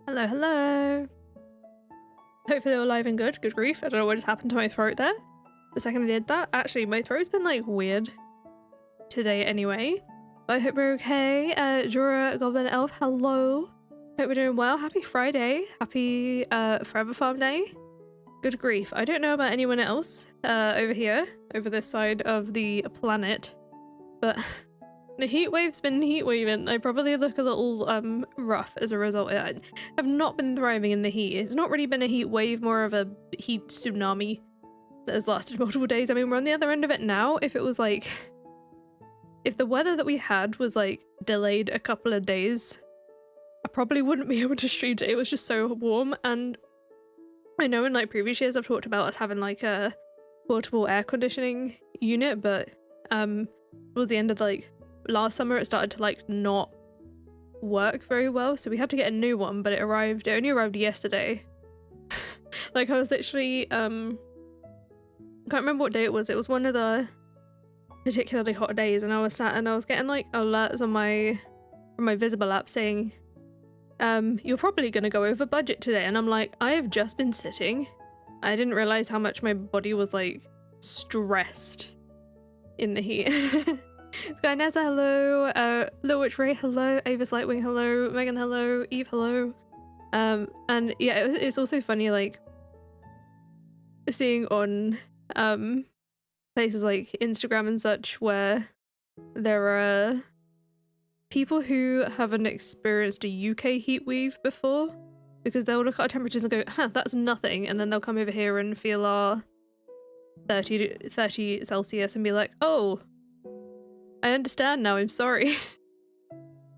Hello, hello. Hopefully they're alive and good. Good grief. I don't know what just happened to my throat there. The second I did that. Actually, my throat's been like weird today anyway. But I hope we're okay. Jura, Goblin Elf, hello. Hope we're doing well. Happy Friday. Happy Forever Farm Day. Good grief. I don't know about anyone else over here, over this side of the planet, but the heat wave's been heat waving. I probably look a little rough as a result. I have not been thriving in the heat. It's not really been a heat wave, more of a heat tsunami that has lasted multiple days. I mean, we're on the other end of it now. If it was like, if the weather that we had was like delayed a couple of days, I probably wouldn't be able to stream it. It was just so warm. And I know in like previous years I've talked about us having like a portable air conditioning unit, but towards the end of like last summer it started to like not work very well, so we had to get a new one, but it only arrived yesterday. Like I was literally I can't remember what day it was. It was one of the particularly hot days, and I was sat and I was getting like alerts on from my Visible app saying you're probably gonna go over budget today, and I'm like, I have just been sitting. I didn't realize how much my body was like stressed in the heat. Sky Nessa, hello. Lil Witch Ray, hello. Avis Lightwing, hello. Megan, hello. Eve, hello. And yeah, it's also funny like seeing on places like Instagram and such where there are people who haven't experienced a UK heat wave before, because they'll look at our temperatures and go, huh, that's nothing, and then they'll come over here and feel our 30 Celsius and be like, oh, I understand now, I'm sorry.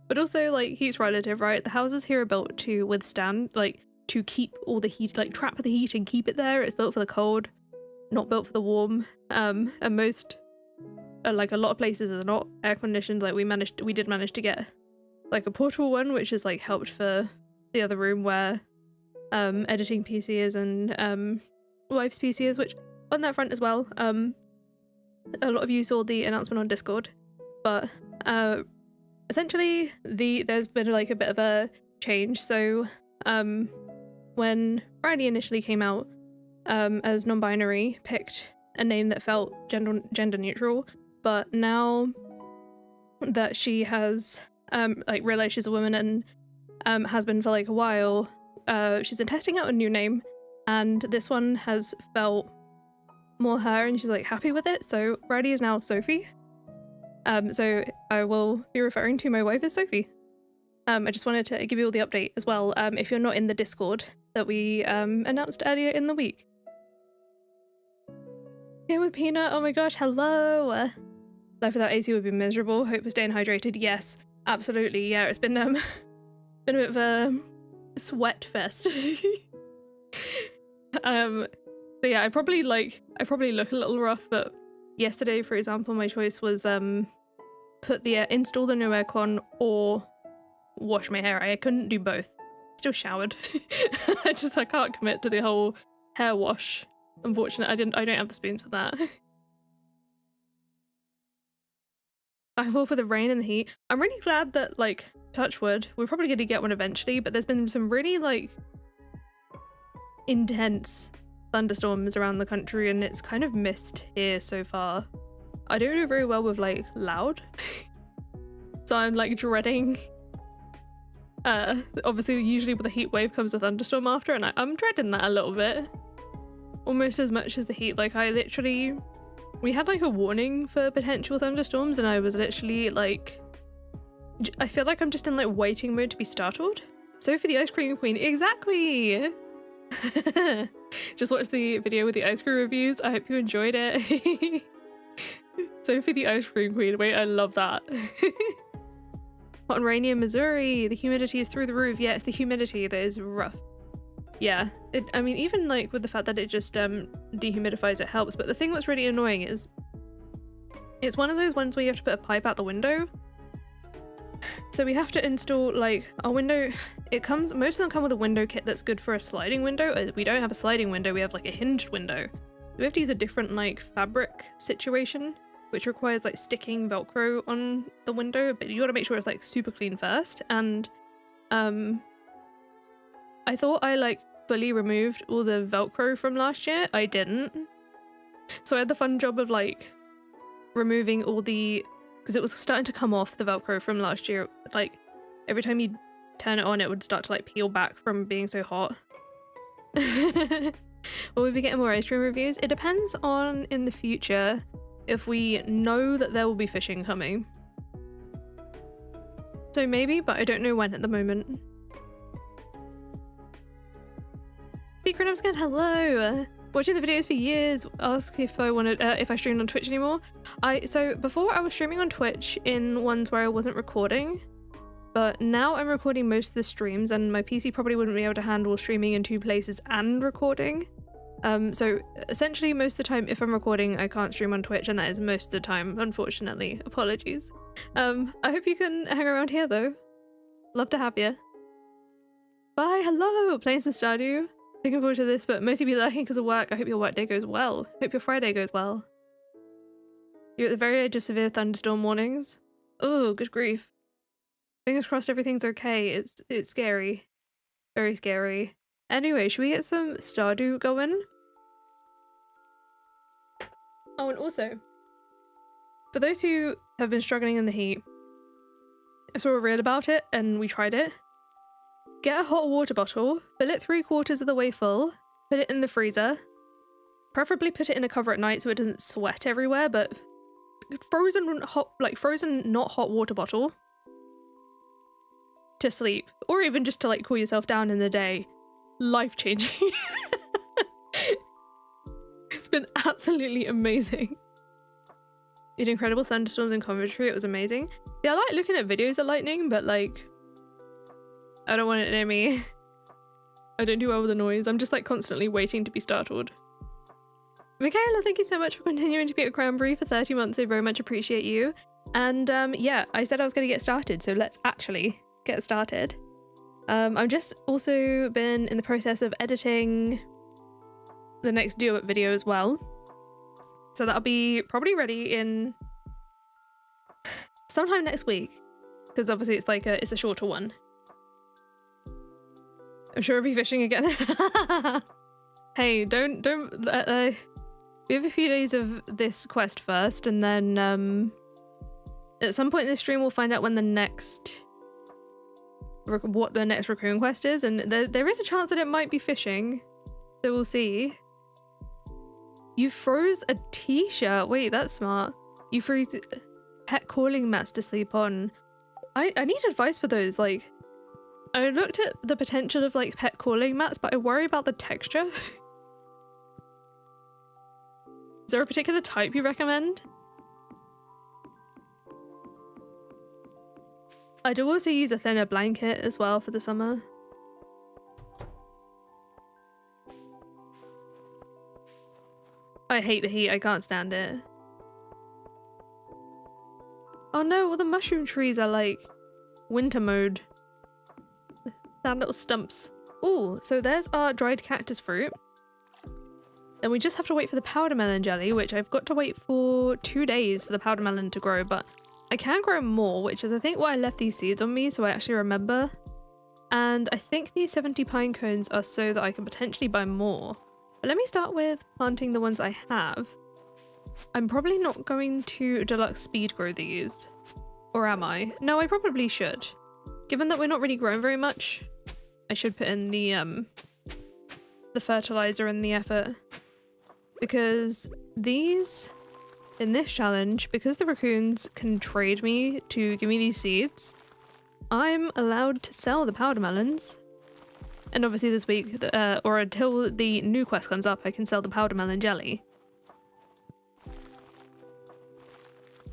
But also, like, heat's relative, right? The houses here are built to withstand, like, to keep all the heat, like, trap the heat and keep it there. It's built for the cold, not built for the warm. And most, like, a lot of places are not air conditioned. Like, we did manage to get, like, a portable one, which has, like, helped for the other room where editing PC is and wife's PC is, which, on that front as well, a lot of you saw the announcement on Discord. But essentially there's been like a bit of a change. So when Friday initially came out as non-binary, picked a name that felt gender neutral, but now that she has like realized she's a woman and has been for like a while, she's been testing out a new name, and this one has felt more her and she's like happy with it. So Friday is now Sophie. So I will be referring to my wife as Sophie. I just wanted to give you all the update as well, if you're not in the Discord that we announced earlier in the week. Here with Peanut, oh my gosh, hello! Life without AC would be miserable. Hope we're staying hydrated. Yes, absolutely. Yeah, it's been a bit of a sweat fest. So yeah, I probably look a little rough, but yesterday, for example, my choice was install the new aircon or wash my hair. I couldn't do both. Still showered. I can't commit to the whole hair wash. Unfortunately, I don't have the spoons for that. Back and forth with the rain and the heat. I'm really glad that, like, touch wood, we're probably going to get one eventually, but there's been some really, like, intense thunderstorms around the country, and it's kind of missed here so far. I don't do very well with like loud, so I'm like dreading. Obviously, usually with a heat wave comes a thunderstorm after, and I'm dreading that a little bit, almost as much as the heat. Like we had like a warning for potential thunderstorms, and I was literally like, I feel like I'm just in like waiting mode to be startled. So for the ice cream queen, exactly. Just watched the video with the ice cream reviews. I hope you enjoyed it. Sophie the ice cream queen. Wait, I love that. Hot and rainy in Missouri. The humidity is through the roof. Yeah, it's the humidity that is rough. Yeah, I mean, even like with the fact that it just dehumidifies, it helps. But the thing that's really annoying is it's one of those ones where you have to put a pipe out the window. So we have to install like our window. Most of them come with a window kit that's good for a sliding window. We don't have a sliding window, we have like a hinged window. We have to use a different like fabric situation, which requires like sticking Velcro on the window, but you gotta make sure it's like super clean first. And I thought I like fully removed all the Velcro from last year. I didn't. So I had the fun job of like removing all the, because it was starting to come off, the Velcro from last year. Like every time you turn it on, it would start to like peel back from being so hot. Will we be getting more ice cream reviews? It depends on in the future if we know that there will be fishing coming. So maybe, but I don't know when at the moment. Secret Scan, hello! Watching the videos for years, ask if I wanted, if I streamed on Twitch anymore. So before I was streaming on Twitch in ones where I wasn't recording, but now I'm recording most of the streams and my PC probably wouldn't be able to handle streaming in 2 places and recording. So essentially most of the time if I'm recording I can't stream on Twitch, and that is most of the time, unfortunately. Apologies. I hope you can hang around here though. Love to have you. Bye, hello! Playing some Stardew. Looking forward to this, but mostly be lurking because of work. I hope your work day goes well. Hope your Friday goes well. You're at the very edge of severe thunderstorm warnings. Oh, good grief. Fingers crossed everything's okay. It's scary. Very scary. Anyway, should we get some Stardew going? Oh, and also, for those who have been struggling in the heat, I saw a reel about it and we tried it. Get a hot water bottle, fill it 3/4 of the way full, put it in the freezer. Preferably put it in a cover at night so it doesn't sweat everywhere, but frozen hot, like frozen not hot water bottle to sleep, or even just to like cool yourself down in the day. Life-changing. It's been absolutely amazing. You had incredible thunderstorms in Coventry, it was amazing. Yeah, I like looking at videos of lightning, but like I don't want it near me. I don't do well with the noise. I'm just like constantly waiting to be startled. Michaela, thank you so much for continuing to be at Cranberry for 30 months. I very much appreciate you. And yeah, I said I was going to get started, so let's actually get started. I've just also been in the process of editing the next Do It video as well. So that'll be probably ready in sometime next week, because obviously it's like it's a shorter one. I'm sure I'll be fishing again. Hey, don't we have a few days of this quest first, and then at some point in this stream we'll find out when the next what the next raccoon quest is, and there is a chance that it might be fishing, so we'll see. You froze a t-shirt. Wait, that's smart. You freeze pet calling mats to sleep on. I need advice for those. Like, I looked at the potential of like pet calling mats, but I worry about the texture. Is there a particular type you recommend? I do also use a thinner blanket as well for the summer. I hate the heat, I can't stand it. Oh no, all the mushroom trees are like winter mode. Sad little stumps. Ooh, so there's our dried cactus fruit. Then we just have to wait for the powder melon jelly, which I've got to wait for 2 days for the powder melon to grow, but I can grow more, which is I think why I left these seeds on me, so I actually remember. And I think these 70 pine cones are so that I can potentially buy more. But let me start with planting the ones I have. I'm probably not going to deluxe speed grow these. Or am I? No, I probably should. Given that we're not really growing very much, I should put in the fertilizer and the effort. Because these, in this challenge, because the raccoons can trade me to give me these seeds, I'm allowed to sell the powder melons. And obviously this week, or until the new quest comes up, I can sell the powder melon jelly.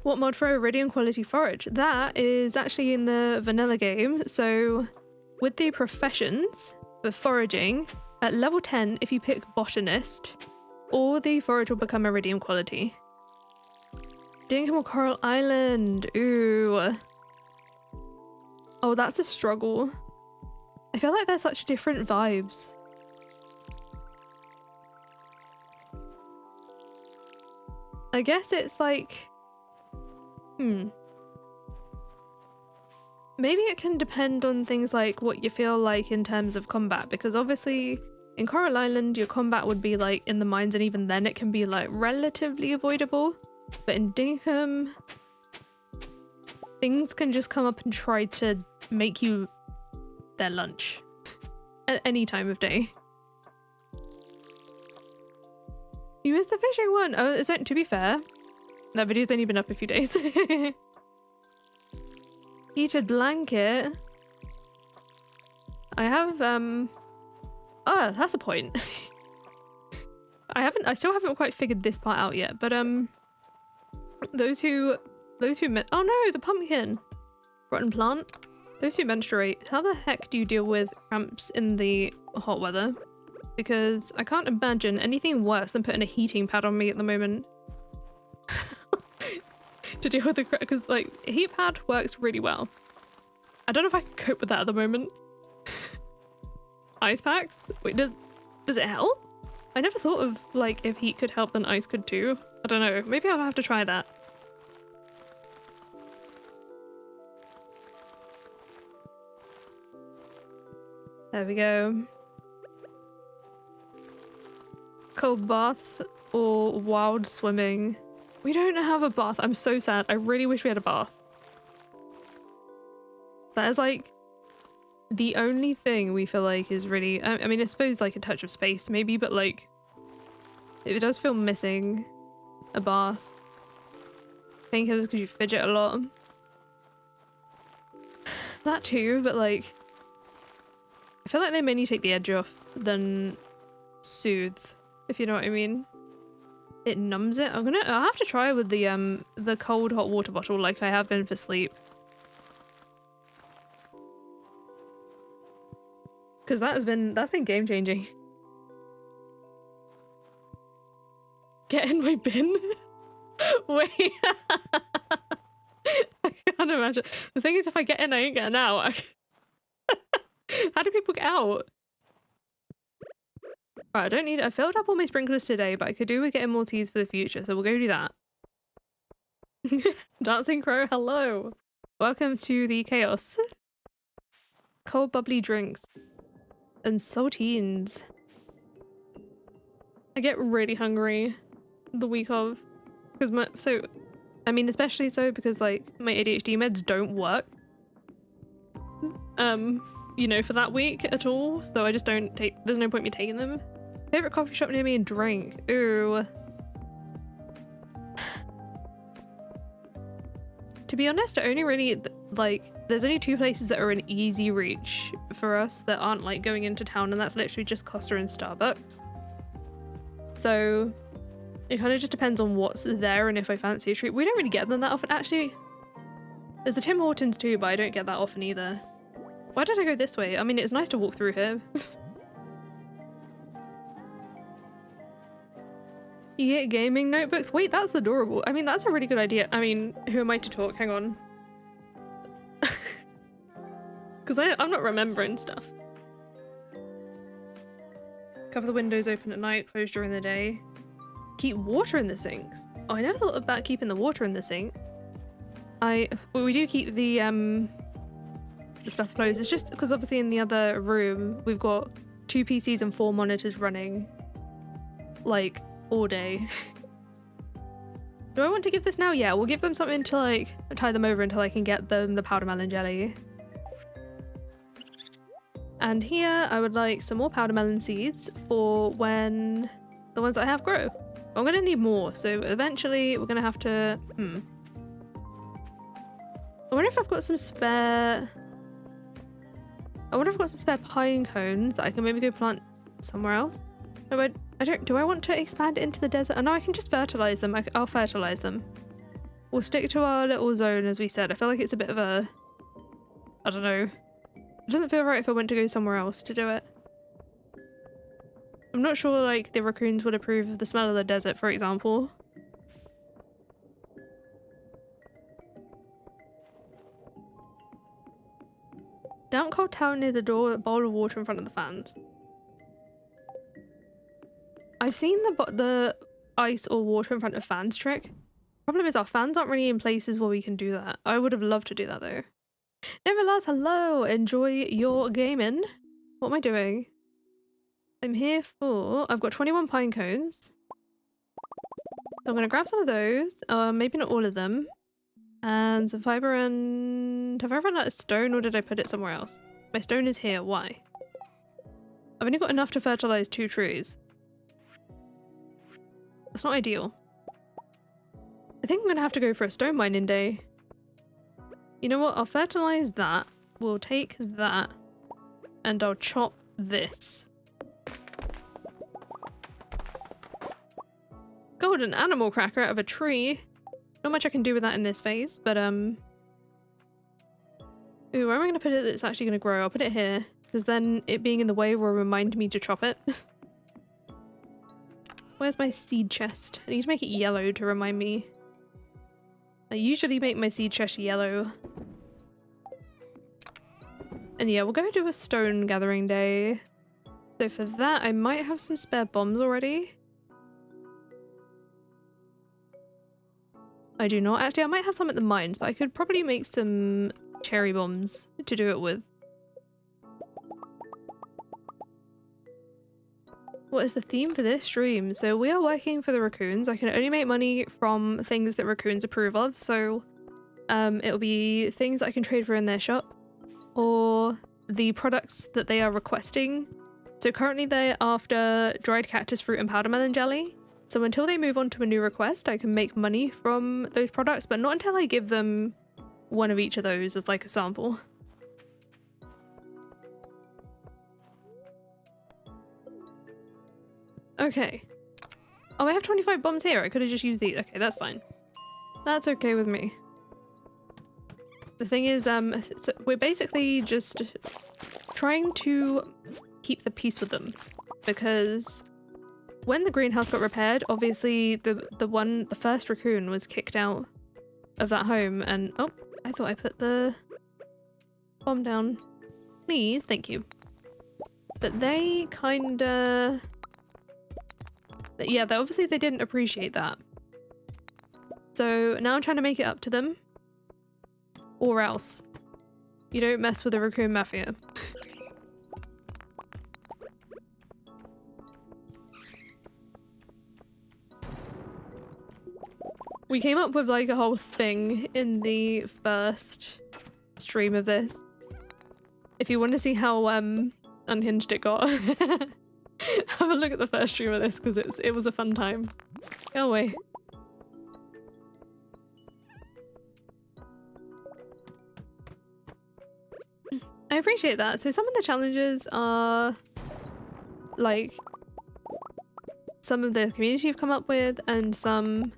What mod for iridium quality forage? That is actually in the vanilla game. So with the professions for foraging, at level 10, if you pick botanist, all the forage will become iridium quality. Dingham or Coral Island, ooh. Oh, that's a struggle. I feel like they're such different vibes. I guess it's like... maybe it can depend on things like what you feel like in terms of combat, because obviously in Coral Island your combat would be like in the mines, and even then it can be like relatively avoidable. But in Dinkum, things can just come up and try to make you their lunch at any time of day. You missed the fishing one! Oh, to be fair, that video's only been up a few days. Heated blanket. I have, oh, that's a point. I still haven't quite figured this part out yet, but, those who oh no, the pumpkin! Rotten plant. Those who menstruate, how the heck do you deal with cramps in the hot weather? Because I can't imagine anything worse than putting a heating pad on me at the moment. To deal with the cramp, because like, a heat pad works really well. I don't know if I can cope with that at the moment. Ice packs? Wait, does it help? I never thought of like if heat could help then ice could too. I don't know, maybe I'll have to try that. There we go. Cold baths or wild swimming. We don't have a bath. I'm so sad. I really wish we had a bath. That is like the only thing we feel like is really, I mean, I suppose like a touch of space maybe, but like it does feel missing a bath. Painkillers because you fidget a lot. That too, but like I feel like they mainly take the edge off than soothe, if you know what I mean. It numbs it. I'll have to try with the cold hot water bottle like I have been for sleep. Because that's been game changing. Get in my bin? Wait. I can't imagine. The thing is, if I get in, I ain't getting out. How do people get out? Right, I filled up all my sprinklers today, but I could do with getting more teas for the future, so we'll go do that. Dancing Crow, hello! Welcome to the chaos. Cold bubbly drinks. And saltines. I get really hungry the week of. I mean, especially so because like my ADHD meds don't work. You know, for that week at all, so I just don't take, there's no point me taking them. Favorite coffee shop near me and drink. Ooh. To be honest, I only really, like, there's only two places that are in easy reach for us that aren't like going into town, and that's literally just Costa and Starbucks. So it kind of just depends on what's there and if I fancy a treat. We don't really get them that often. Actually, there's a Tim Hortons too, but I don't get that often either. Why did I go this way? I mean, it's nice to walk through here. You get gaming notebooks? Wait, that's adorable. I mean, that's a really good idea. I mean, who am I to talk? Hang on. Because I'm not remembering stuff. Cover the windows open at night, close during the day. Keep water in the sinks. Oh, I never thought about keeping the water in the sink. Well, we do keep the stuff closed. It's just because obviously in the other room we've got 2 PCs and 4 monitors running like all day. Do I want to give this now? Yeah, we'll give them something to like tie them over until I can get them the powder melon jelly. And here I would like some more powder melon seeds for when the ones that I have grow. I'm gonna need more, so eventually we're gonna have to I wonder if I've got some spare pine cones that I can maybe go plant somewhere else. No, do I want to expand it into the desert? Oh no, I can just fertilize them. I'll fertilize them. We'll stick to our little zone as we said. I feel like it's a bit of a, I don't know. It doesn't feel right if I went to go somewhere else to do it. I'm not sure like the raccoons would approve of the smell of the desert, for example. Damp cold towel near the door, a bowl of water in front of the fans. I've seen the ice or water in front of fans trick. Problem is our fans aren't really in places where we can do that. I would have loved to do that though. Nevertheless, hello! Enjoy your gaming. What am I doing? I'm here for... I've got 21 pine cones. So I'm gonna grab some of those. Maybe not all of them. And some fiber and... Have I run out of stone or did I put it somewhere else? My stone is here. Why? I've only got enough to fertilize 2 trees. That's not ideal. I think I'm gonna have to go for a stone mining day. You know what? I'll fertilize that. We'll take that. And I'll chop this. God, an animal cracker out of a tree. Not much I can do with that in this phase, but ooh, where am I gonna put it that's actually gonna grow? I'll put it here, because then it being in the way will remind me to chop it. Where's my seed chest? I need to make it yellow to remind me. I usually make my seed chest yellow. And yeah, we'll go do a stone gathering day. So for that, I might have some spare bombs already. I do not. Actually, I might have some at the mines, but I could probably make some cherry bombs to do it with. What is the theme for this stream? So we are working for the raccoons. I can only make money from things that raccoons approve of, so it'll be things that I can trade for in their shop or the products that they are requesting. So currently they're after dried cactus fruit and powder melon jelly. So until they move on to a new request, I can make money from those products, but not until I give them one of each of those as like a sample. Okay. Oh, I have 25 bombs here. I could have just used these. Okay, that's fine. That's okay with me. The thing is, so we're basically just trying to keep the peace with them, because when the greenhouse got repaired, obviously the first raccoon was kicked out of that home, and oh, I thought I put the bomb down. Please, thank you. But they kinda... Yeah, obviously they didn't appreciate that. So now I'm trying to make it up to them. Or else. You don't mess with the raccoon mafia. We came up with like a whole thing in the first stream of this. If you want to see how unhinged it got, have a look at the first stream of this because it was a fun time. Go away. I appreciate that. So some of the challenges are like some of the community have come up with, and some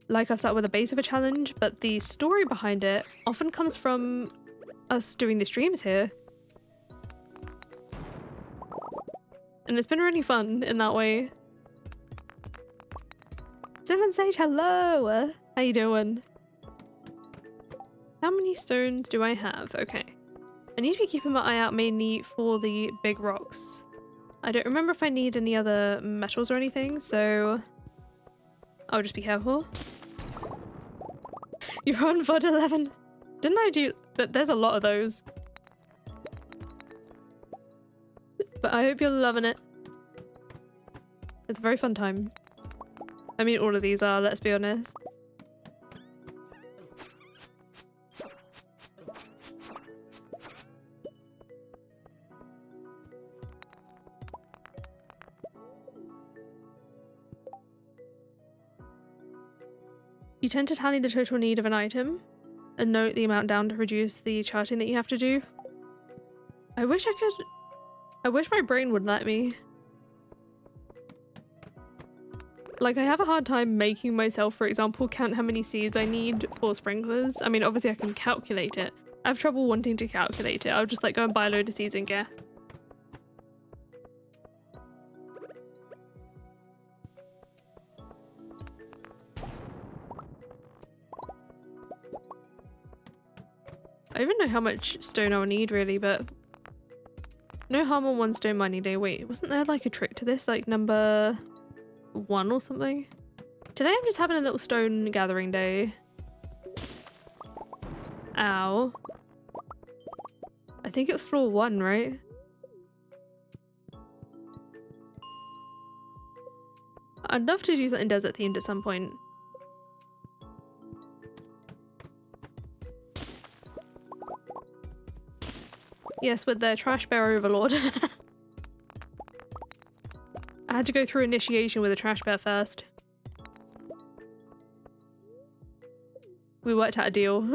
like I've started with a base of a challenge, but the story behind it often comes from us doing the streams here. And it's been really fun in that way. Seven Sage, hello! How you doing? How many stones do I have? Okay. I need to be keeping my eye out mainly for the big rocks. I don't remember if I need any other metals or anything, so I'll just be careful. You're on VOD 11. Didn't I do that? There's a lot of those. But I hope you're loving it. It's a very fun time. I mean, all of these are, let's be honest. You tend to tally the total need of an item and note the amount down to reduce the charting that you have to do. I wish I could... I wish my brain would let me. Like, I have a hard time making myself, for example, count how many seeds I need for sprinklers. I mean, obviously I can calculate it. I have trouble wanting to calculate it. I'll just like go and buy a load of seeds and guess. I don't even know how much stone I'll need really, but no harm on one stone mining day. Wait, wasn't there like a trick to this? Like number 1 or something? Today I'm just having a little stone gathering day. Ow. think it was floor 1, right? I'd love to do something desert themed at some point. Yes, with the trash bear overlord. I had to go through initiation with a trash bear first. We worked out a deal.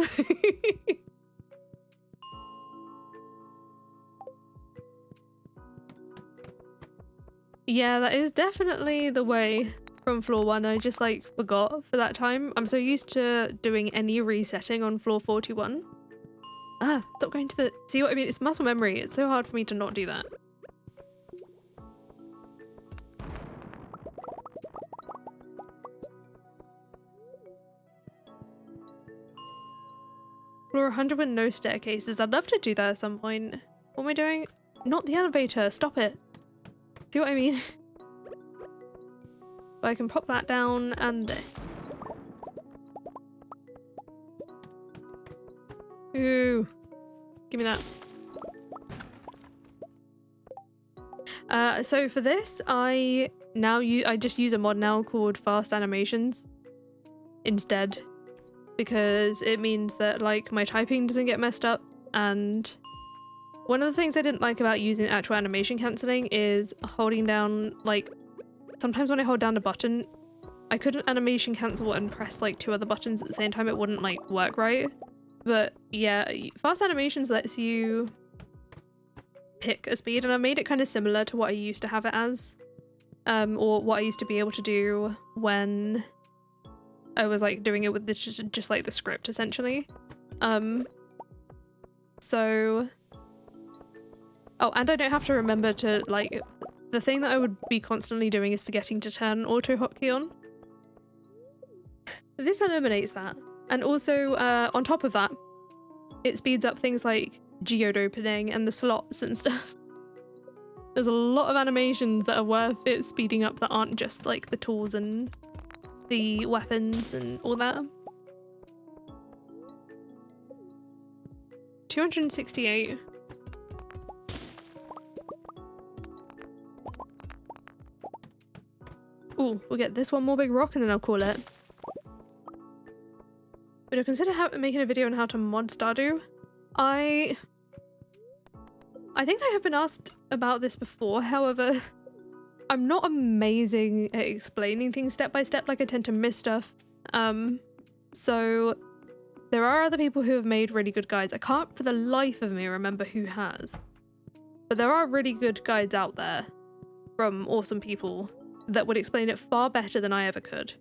Yeah, that is definitely the way from floor 1. I just like forgot for that time. I'm so used to doing any resetting on floor 41. Ah, stop going to the... See what I mean? It's muscle memory. It's so hard for me to not do that. Floor 100 with no staircases. I'd love to do that at some point. What am I doing? Not the elevator. Stop it. See what I mean? But I can pop that down and... Ooh. Give me that. So for this, I just use a mod now called fast animations instead, because it means that like my typing doesn't get messed up. And one of the things I didn't like about using actual animation cancelling is holding down, like, sometimes when I hold down a button, I couldn't animation cancel and press like 2 other buttons at the same time. It wouldn't like work right. But yeah, fast animations lets you pick a speed, and I made it kind of similar to what I used to have it as, or what I used to be able to do when I was like doing it with just like the script essentially. So, oh, and I don't have to remember to like, the thing that I would be constantly doing is forgetting to turn auto hotkey on. This eliminates that. And also, on top of that, it speeds up things like geode opening and the slots and stuff. There's a lot of animations that are worth it speeding up that aren't just like the tools and the weapons and all that. 268. Ooh, we'll get this one more big rock and then I'll call it. Would I consider making a video on how to mod Stardew? I think I have been asked about this before, however, I'm not amazing at explaining things step by step, like I tend to miss stuff. So there are other people who have made really good guides. I can't for the life of me remember who has. But there are really good guides out there from awesome people that would explain it far better than I ever could.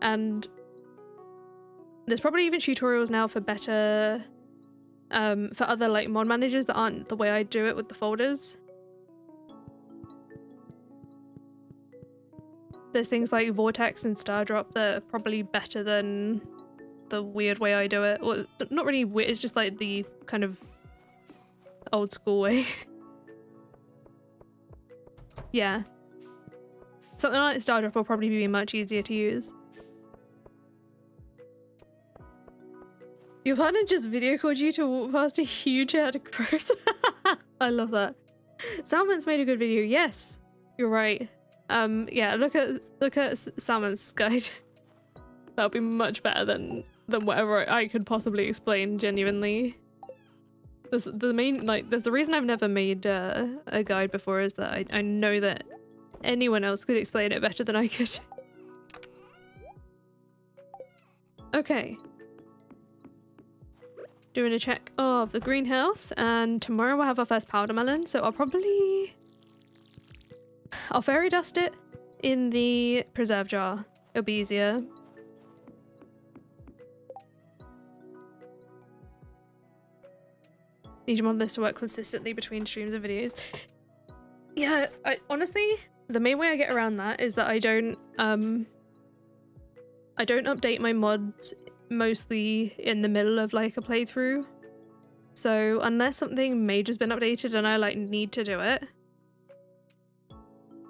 And there's probably even tutorials now for better, for other like mod managers that aren't the way I do it with the folders. There's things like Vortex and Stardrop that are probably better than the weird way I do it. Or not really weird, it's just like the kind of old school way. Yeah. Something like Stardrop will probably be much easier to use. Your partner just video called you to walk past a huge herd of crows. I love that. Salmon's made a good video. Yes, you're right. Yeah, look at Salmon's guide. That'll be much better than whatever I could possibly explain genuinely. There's the reason I've never made a guide before is that I know that anyone else could explain it better than I could. Okay. Doing a check of the greenhouse, and tomorrow we'll have our first powder melon, so I'll fairy dust it in the preserve jar. It'll be easier. Need your mod list to work consistently between streams and videos. Yeah, honestly, the main way I get around that is that I don't update my mods mostly in the middle of like a playthrough. So unless something major's been updated and I like need to do it,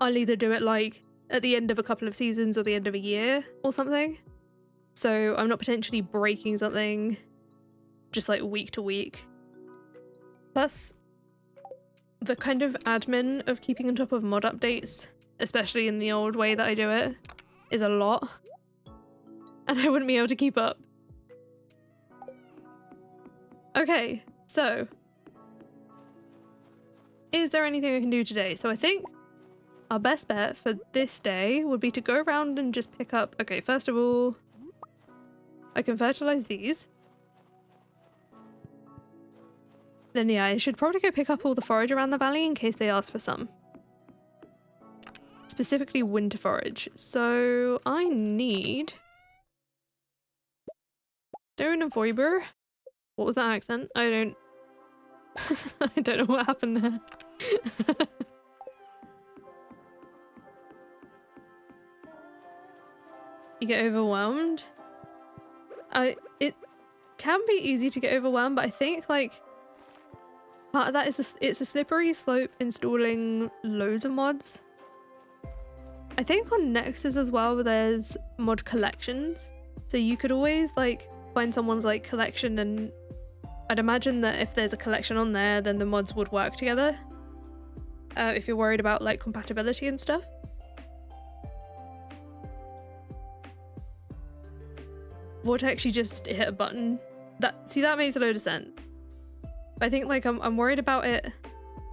I'll either do it like at the end of a couple of seasons or the end of a year or something. So I'm not potentially breaking something just like week to week. Plus, the kind of admin of keeping on top of mod updates, especially in the old way that I do it, is a lot. And I wouldn't be able to keep up. Okay, so is there anything I can do today? So I think our best bet for this day would be to go around and just pick up... Okay, first of all, I can fertilize these. Then yeah, I should probably go pick up all the forage around the valley in case they ask for some. Specifically winter forage. So I need... Stone and Voiber. What was that accent? I don't... I don't know what happened there. You get overwhelmed? It can be easy to get overwhelmed, but I think like part of that is it's a slippery slope installing loads of mods. I think on Nexus as well there's mod collections, so you could always like find someone's like collection, and I'd imagine that if there's a collection on there then the mods would work together if you're worried about like compatibility and stuff. Vortex, you just hit a button. That makes a load of sense. But I think like I'm worried about it.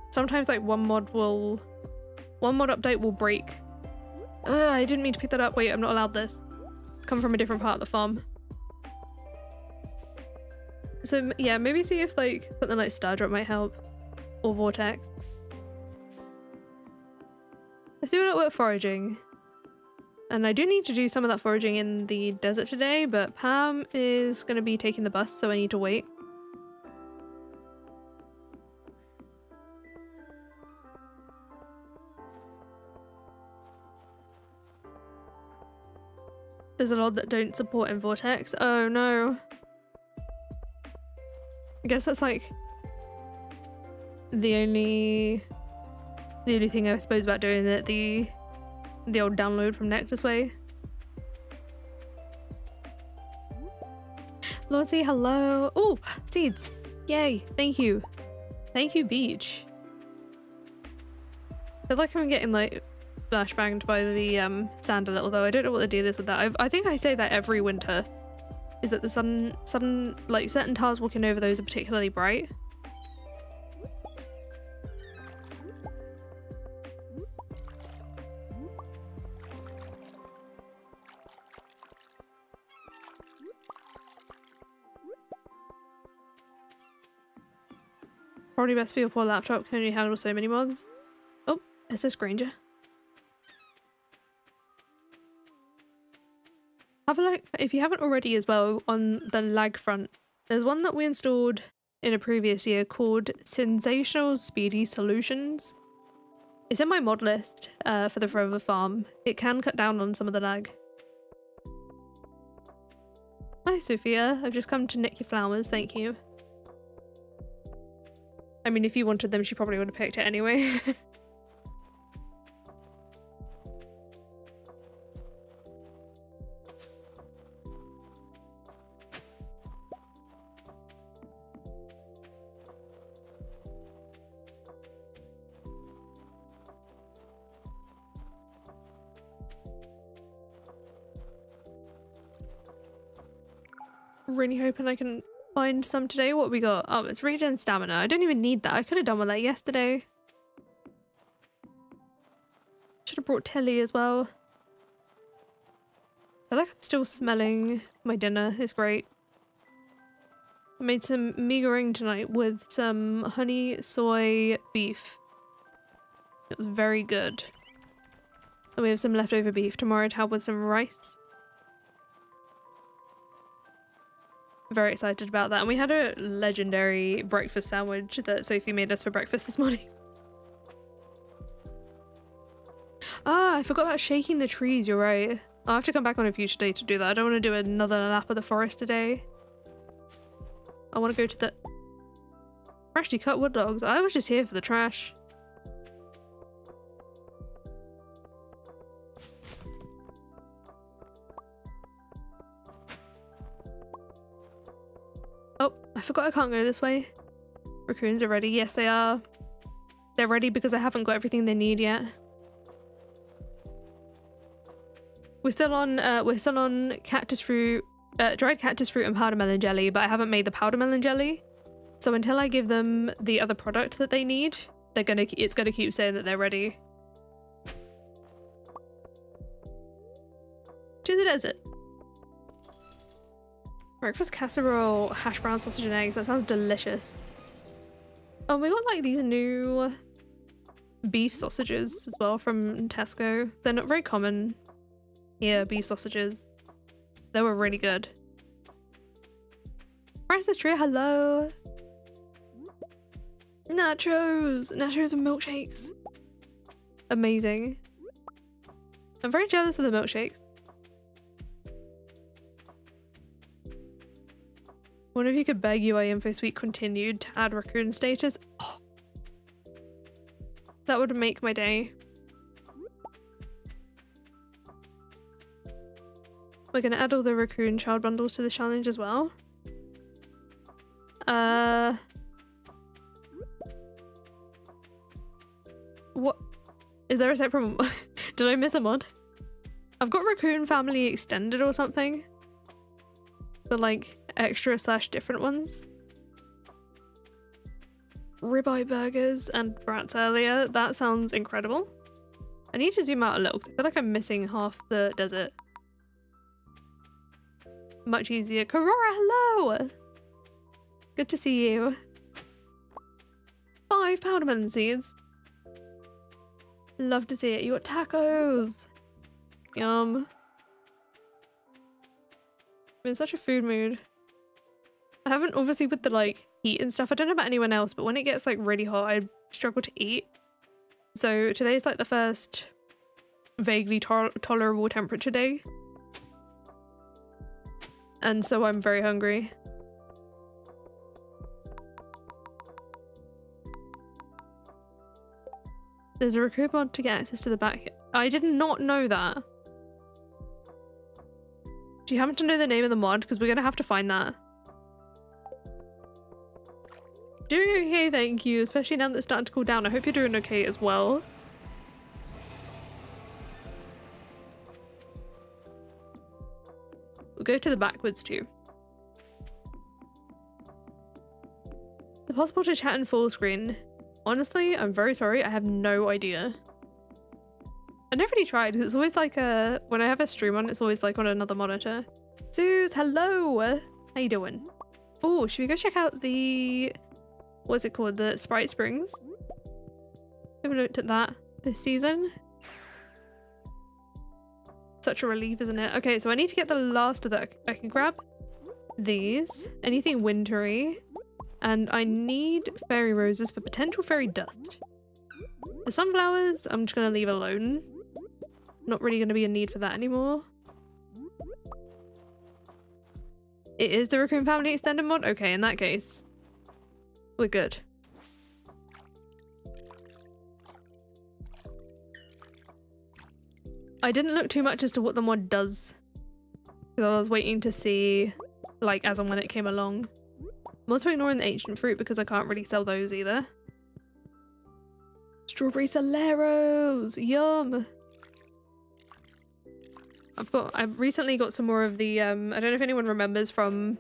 Sometimes like one mod update will break. I didn't mean to pick that up. Wait, I'm not allowed this. It's come from a different part of the farm. So yeah, maybe see if like something like Stardrop might help. Or Vortex. Let's do a little bit of foraging. And I do need to do some of that foraging in the desert today, but Pam is going to be taking the bus, so I need to wait. There's a lot that don't support in Vortex. Oh no. I guess that's like the only thing I suppose about doing it, the old download from Nectar's Way. Lordsy, hello. Oh, seeds. Yay. Thank you. Thank you, Beach. I feel like I'm getting like flashbanged by the sand a little though. I don't know what the deal is with that. I think I say that every winter. Is that the sun like certain tiles walking over those are particularly bright. Probably best for your poor laptop, can only handle so many mods. Oh, SS Granger. Have a look, if you haven't already as well, on the lag front. There's one that we installed in a previous year called Sensational Speedy Solutions. It's in my mod list for the Forever Farm. It can cut down on some of the lag. Hi Sophia, I've just come to nick your flowers, thank you. I mean, if you wanted them, she probably would have picked it anyway. Really hoping I can find some today. What we got? Oh, it's regen stamina. I don't even need that. I could have done with that yesterday. Should have brought Tilly as well. I feel like I'm still smelling my dinner. It's great. I made some meagering tonight with some honey soy beef. It was very good. And we have some leftover beef tomorrow to have with some rice. Very excited about that. And we had a legendary breakfast sandwich that Sophie made us for breakfast this morning. Ah, I forgot about shaking the trees, you're right. I'll have to come back on a future day to do that. I don't want to do another lap of the forest today. I want to go to the freshly cut wood logs. I was just here for the trash. Oh, I forgot I can't go this way. Raccoons are ready. Yes, they are. They're ready because I haven't got everything they need yet. We're still on cactus fruit, dried cactus fruit and powder melon jelly, but I haven't made the powder melon jelly. So until I give them the other product that they need, it's gonna keep saying that they're ready. To the desert. Breakfast casserole, hash brown, sausage and eggs. That sounds delicious. Oh, we got like these new beef sausages as well from Tesco. They're not very common here, beef sausages. They were really good. Francis Tree, hello. Nachos and milkshakes. Amazing. I'm very jealous of the milkshakes. Wonder if you could beg UI Info Suite continued to add raccoon status. Oh, that would make my day. We're gonna add all the raccoon child bundles to the challenge as well. What? Is there a separate Did I miss a mod? I've got Raccoon Family Extended or something. But like extra / different ones. Ribeye burgers and brats earlier. That sounds incredible. I need to zoom out a little because I feel like I'm missing half the desert. Much easier. Karora, hello! Good to see you. 5 powder melon seeds. Love to see it. You got tacos. Yum. I'm in such a food mood. I haven't, obviously with the like heat and stuff, I don't know about anyone else, but when it gets like really hot, I struggle to eat. So today's like the first vaguely tolerable temperature day. And so I'm very hungry. There's a recruit mod to get access to the back. I did not know that. Do you happen to know the name of the mod? Because we're gonna have to find that. Doing okay, thank you. Especially now that it's starting to cool down. I hope you're doing okay as well. We'll go to the backwoods too. Is it possible to chat in full screen? Honestly, I'm very sorry. I have no idea. I never really tried because it's always like when I have a stream on, it's always like on another monitor. Zeus, hello. How you doing? Oh, should we go check out the, what's it called? The Sprite Springs? Haven't looked at that this season. Such a relief, isn't it? Okay, so I need to get the last of that. I can grab these, anything wintry, and I need fairy roses for potential fairy dust. The sunflowers, I'm just gonna leave alone. Not really gonna be a need for that anymore. It is the Raccoon Family Extended mod? Okay, in that case, we're good. I didn't look too much as to what the mod does, because I was waiting to see, like, as and when it came along. I'm also ignoring the ancient fruit because I can't really sell those either. Strawberry Soleros! Yum! I've recently got some more of the, I don't know if anyone remembers from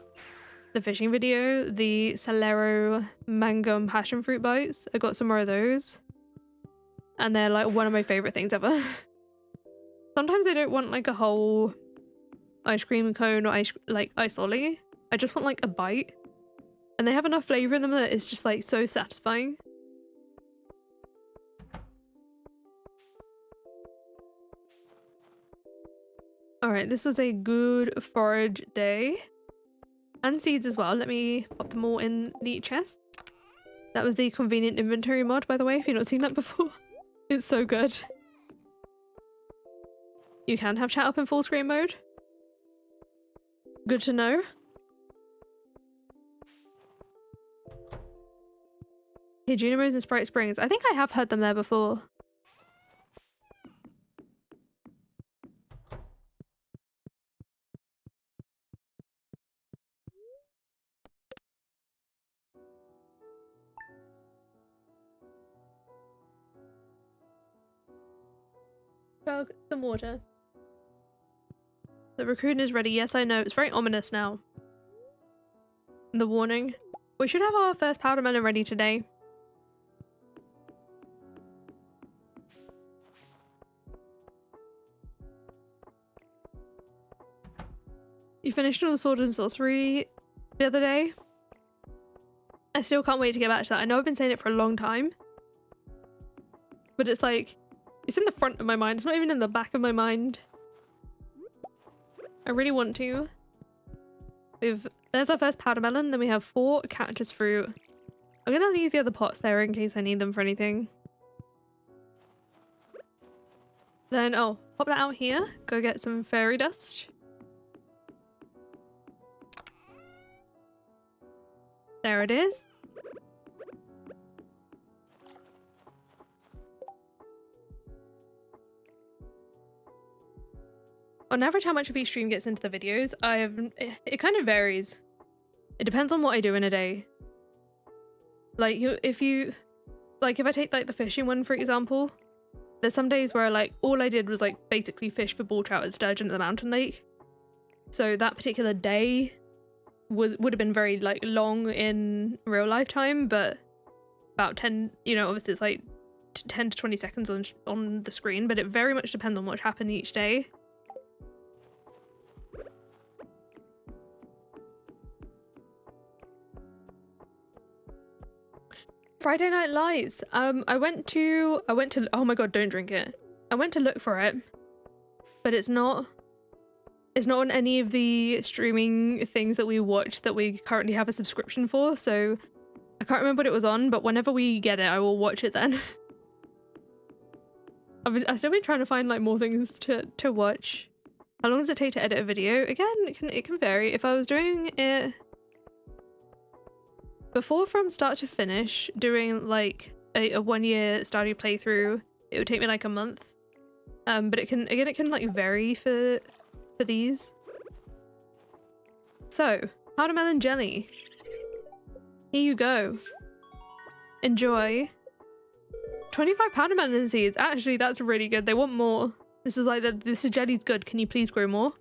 the fishing video, the Solero mango and passion fruit bites. I got some more of those. And they're like one of my favorite things ever. Sometimes I don't want like a whole ice cream cone or ice lolly. I just want like a bite. And they have enough flavor in them that it's just like so satisfying. Alright, this was a good forage day. And seeds as well. Let me pop them all in the chest. That was the convenient inventory mod, by the way, if you've not seen that before. It's so good. You can have chat up in full screen mode. Good to know. Hey, Junimos and Sprite Springs. I think I have heard them there before. Chug some water. The raccoon is ready. Yes, I know. It's very ominous now. The warning. We should have our first powder melon ready today. You finished on the sword and sorcery the other day. I still can't wait to get back to that. I know I've been saying it for a long time. But it's like, it's in the front of my mind. It's not even in the back of my mind. I really want to. There's our first powder melon. Then we have 4 cactus fruit. I'm gonna leave the other pots there in case I need them for anything. Then, oh, pop that out here. Go get some fairy dust. There it is. On average, how much of each stream gets into the videos? It kind of varies. It depends on what I do in a day. Like, if I take like the fishing one, for example, there's some days where like all I did was like basically fish for bull trout and sturgeon at the mountain lake. So that particular day would have been very like long in real life time, but about 10, you know, obviously it's like 10 to 20 seconds on the screen, but it very much depends on what happened each day. Friday Night Lights. I went to oh my god, don't drink it. I went to look for it, but it's not on any of the streaming things that we watch that we currently have a subscription for, so I can't remember what it was on, but whenever we get it, I will watch it then. I've still been trying to find like more things to watch. How long does it take to edit a video? Again, it can vary. If I was doing it before from start to finish, doing like a 1-year Stardew playthrough, it would take me like a month. But it can like vary for these. So, powder melon jelly. Here you go. Enjoy. 25 powder melon seeds. Actually, that's really good. They want more. This is like, this jelly's good. Can you please grow more?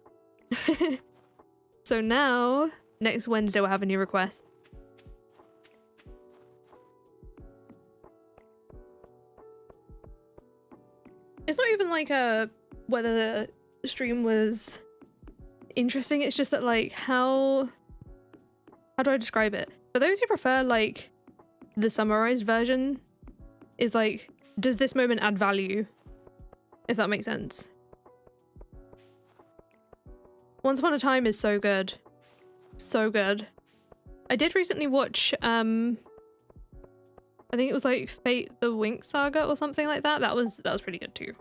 So now, next Wednesday we'll have a new request. It's not even like whether the stream was interesting, it's just that like how do I describe it? For those who prefer like the summarized version, is like, does this moment add value? If that makes sense. Once Upon a Time is so good. So good. I did recently watch I think it was like Fate the Winx Saga or something like that. That was pretty good too.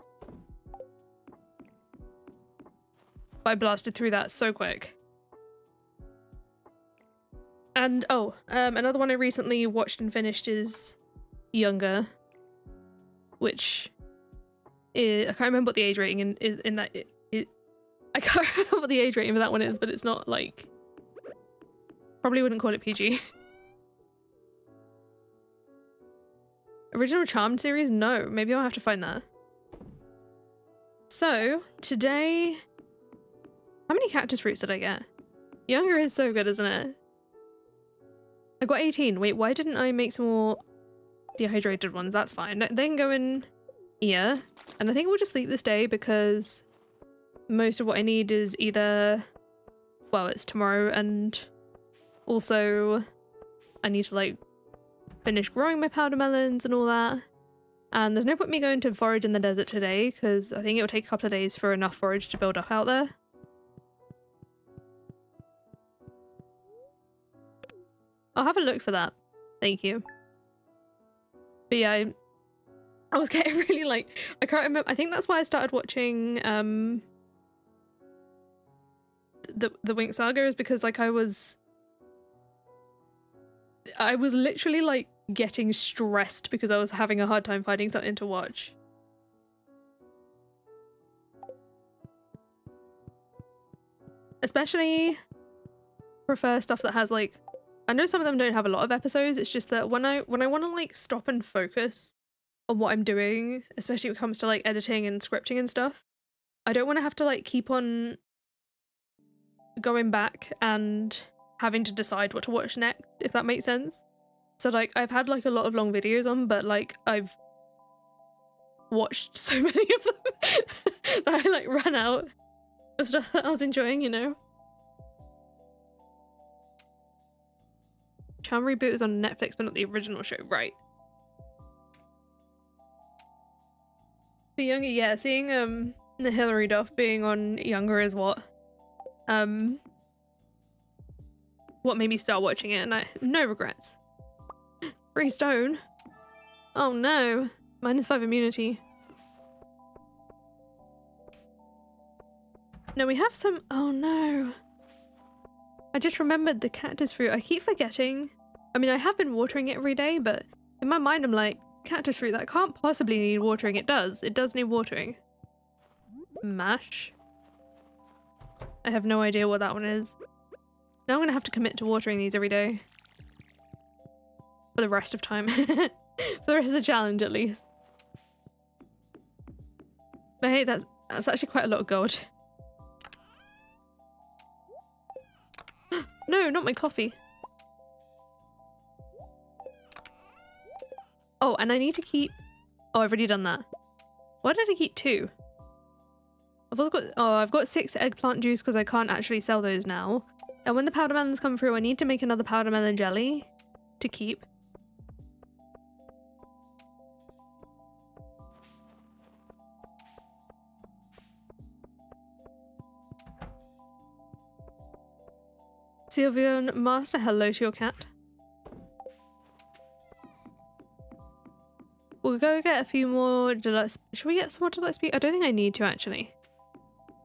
I blasted through that so quick. And oh, another one I recently watched and finished is Younger, which is, I can't remember what the age rating in that. I can't remember what the age rating for that one is, but it's not like, probably wouldn't call it PG. Original Charmed series? No, maybe I'll have to find that. So today, how many cactus fruits did I get? Younger is so good, isn't it? I got 18. Wait, why didn't I make some more dehydrated ones? That's fine. They can go in here. And I think we'll just sleep this day because most of what I need is either, well, it's tomorrow, and also I need to like finish growing my powder melons and all that. And there's no point me going to forage in the desert today because I think it'll take a couple of days for enough forage to build up out there. I'll have a look for that. Thank you. But yeah, I was getting really like, I can't remember. I think that's why I started watching the Winx Saga, is because like I was literally like getting stressed because I was having a hard time finding something to watch. Especially prefer stuff that has like, I know some of them don't have a lot of episodes, it's just that when I want to like stop and focus on what I'm doing, especially when it comes to like editing and scripting and stuff. I don't want to have to like keep on going back and having to decide what to watch next, if that makes sense. So like I've had like a lot of long videos on, but like I've watched so many of them that I like ran out of stuff that I was enjoying, you know? Charm Reboot is on Netflix, but not the original show, right? For younger, yeah, seeing the Hillary Duff being on Younger is what made me start watching it, and I no regrets. 3 stone. Oh no, -5 immunity. No, we have some. Oh no. I just remembered the cactus fruit. I keep forgetting. I mean, I have been watering it every day, but in my mind I'm like, cactus fruit, that can't possibly need watering. It does. It does need watering. Mash. I have no idea what that one is. Now I'm gonna have to commit to watering these every day. For the rest of time. For the rest of the challenge, at least. But hey, that's actually quite a lot of gold. No, not my coffee. Oh, and I need to keep... Oh, I've already done that. Why did I keep 2? I've also got... Oh, I've got 6 eggplant juice because I can't actually sell those now. And when the powder melons come through, I need to make another powder melon jelly to keep. Sylvian Master, hello to your cat. We'll go get a few more deluxe... Should we get some more deluxe speed? I don't think I need to, actually.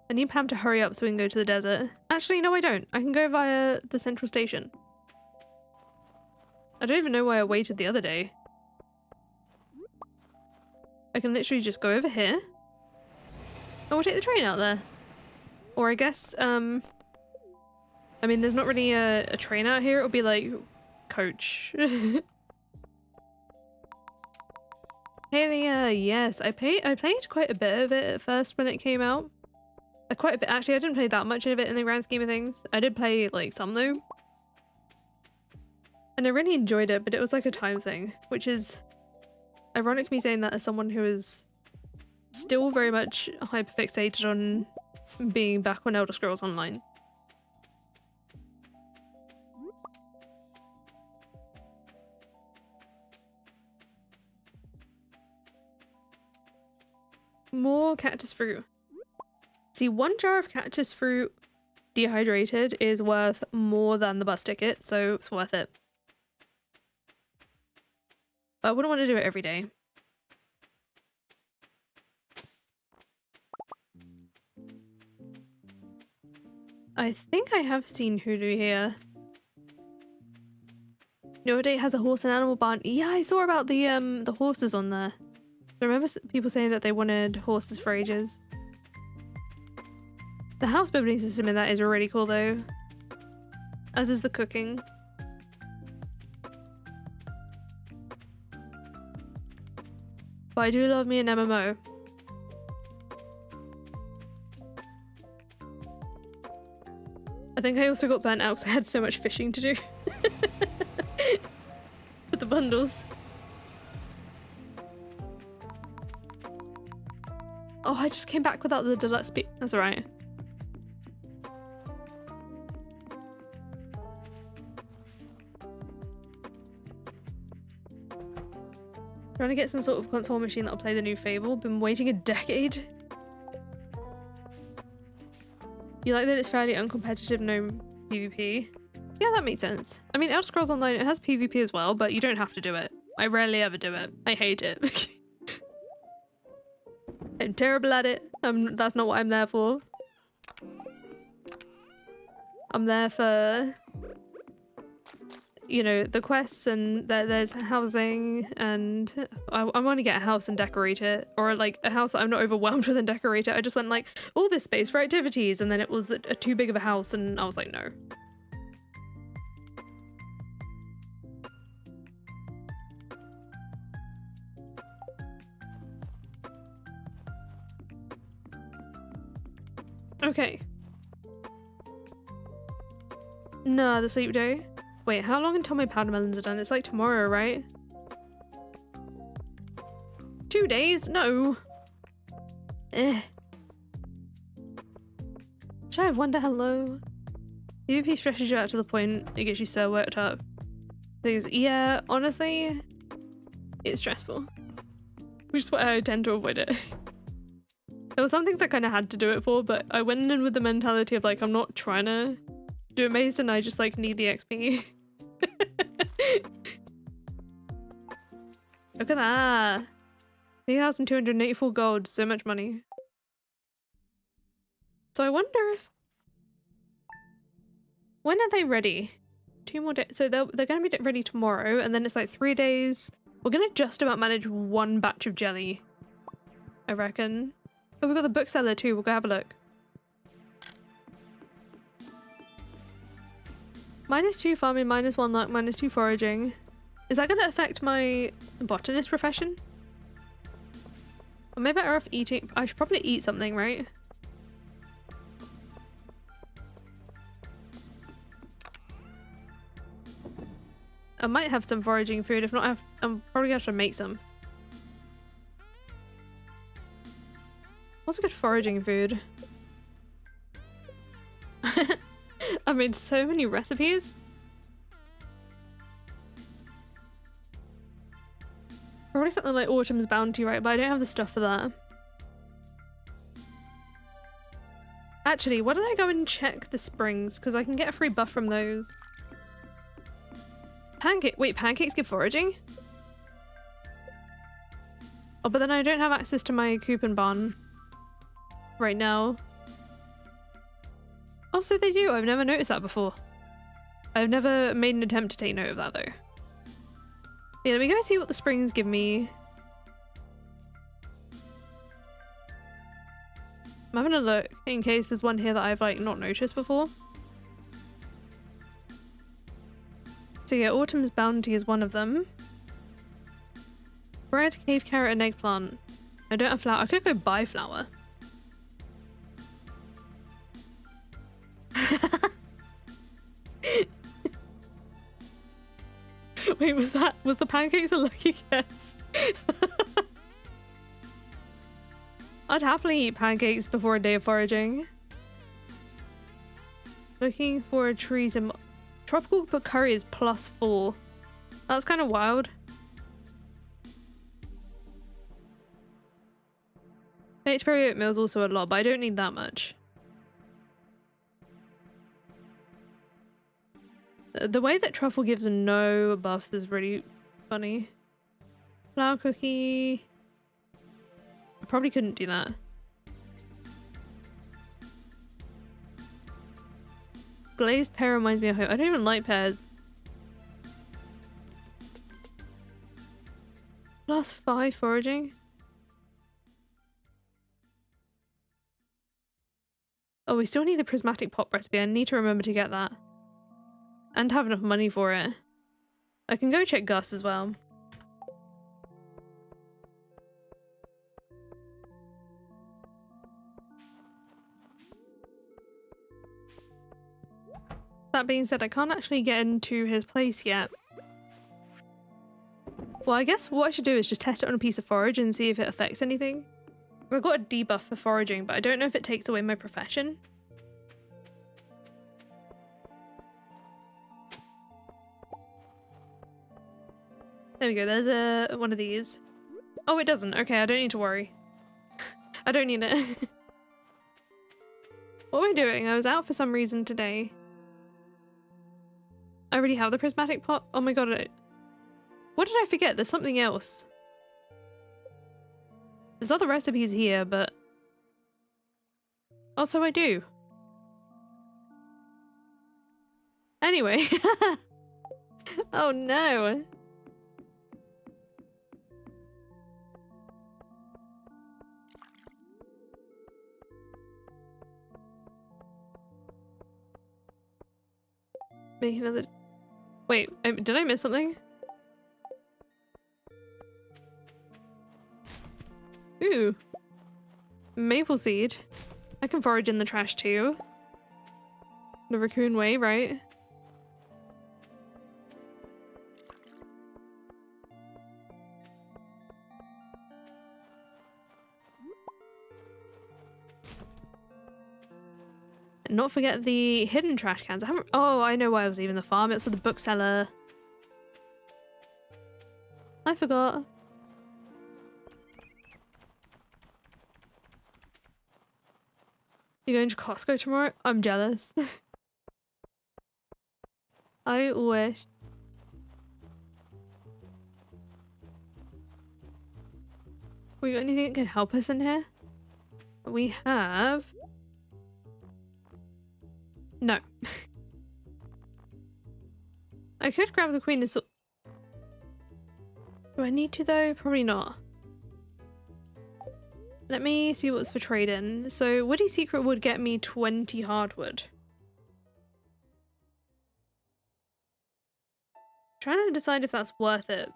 I need Pam to hurry up so we can go to the desert. Actually, no I don't. I can go via the central station. I don't even know why I waited the other day. I can literally just go over here. And we'll take the train out there. Or I guess, I mean, there's not really a train out here. It'll be like coach. Haley, yes, I played quite a bit of it at first when it came out. Quite a bit, actually. I didn't play that much of it in the grand scheme of things. I did play like some though. And I really enjoyed it, but it was like a time thing, which is ironic me saying that as someone who is still very much hyperfixated on being back on Elder Scrolls Online. More cactus fruit. See, 1 jar of cactus fruit dehydrated is worth more than the bus ticket, so it's worth it. But I wouldn't want to do it every day. I think I have seen Hoodoo here. No Date has a horse and animal barn. Yeah, I saw about the horses on there. I remember people saying that they wanted horses for ages. The house building system in that is really cool though. As is the cooking. But I do love me an MMO. I think I also got burnt out because I had so much fishing to do. With the bundles. Oh, I just came back without the deluxe speed. That's alright. Trying to get some sort of console machine that'll play the new Fable. Been waiting a decade. You like that it's fairly uncompetitive, no PvP? Yeah, that makes sense. I mean, Elder Scrolls Online, it has PvP as well, but you don't have to do it. I rarely ever do it. I hate it. I'm terrible at it. That's not what I'm there for. I'm there for, you know, the quests, and there's housing, and I want to get a house and decorate it, or like a house that I'm not overwhelmed with and decorate it. I just went like, all this space for activities, and then it was too big of a house, and I was like, no. Okay. Nah, the sleep day. Wait, how long until my powder melons are done? It's like tomorrow, right? 2 days? No. Eh. Should I have wonder hello? PvP stresses you out to the point it gets you so worked up. Because, yeah, honestly, it's stressful. Which is why I tend to avoid it. There were some things I kind of had to do it for, but I went in with the mentality of like, I'm not trying to do amazing, I just like need the XP. Look at that. 3,284 gold, so much money. So I wonder if... When are they ready? 2 more days. So they're going to be ready tomorrow, and then it's like 3 days. We're going to just about manage 1 batch of jelly, I reckon. Oh, we've got the bookseller too. We'll go have a look. -2 farming, -1 luck, -2 foraging. Is that going to affect my botanist profession? Am I better off eating? I should probably eat something, right? I might have some foraging food. If not, I'm probably gonna have to make some. What's a good foraging food? I made so many recipes. Probably something like Autumn's Bounty, right? But I don't have the stuff for that. Actually, why don't I go and check the springs? Because I can get a free buff from those. Wait, pancakes give foraging? Oh, but then I don't have access to my coupon barn right now. Oh, so they do. I've never noticed that before. I've never made an attempt to take note of that though. Yeah, let me go see what the springs give me. I'm having a look in case there's one here that I've like not noticed before. So yeah, Autumn's Bounty is one of them. Bread, cave carrot, and eggplant. I don't have flour. I could go buy flour. Wait, was the pancakes a lucky guess? I'd happily eat pancakes before a day of foraging. Looking for trees and tropical but curry is +4. That's kind of wild. Berry oatmeal is also a lot, but I don't need that much. The way that truffle gives no buffs is really funny. Flour cookie. I probably couldn't do that. Glazed pear reminds me of home. I don't even like pears. +5 foraging. Oh, we still need the prismatic pop recipe. I need to remember to get that. And have enough money for it. I can go check Gus as well. That being said, I can't actually get into his place yet. Well, I guess what I should do is just test it on a piece of forage and see if it affects anything. I've got a debuff for foraging, but I don't know if it takes away my profession. There we go, there's one of these. Oh, it doesn't. Okay, I don't need to worry. I don't need it. What am I doing? I was out for some reason today. I already have the prismatic pot. Oh my god. What did I forget? There's something else. There's other recipes here, but... Also, I do. Anyway. Oh no. Make another... Wait, did I miss something? Ooh. Maple seed. I can forage in the trash too. The raccoon way, right? And not forget the hidden trash cans. Oh, I know why I was leaving the farm. It's for the bookseller. I forgot. You going to Costco tomorrow? I'm jealous. I wish. We got anything that can help us in here? We have... No. I could grab the queen and so... Do I need to though? Probably not. Let me see what's for trade-in. So Woody Secret would get me 20 hardwood. Trying to decide if that's worth it.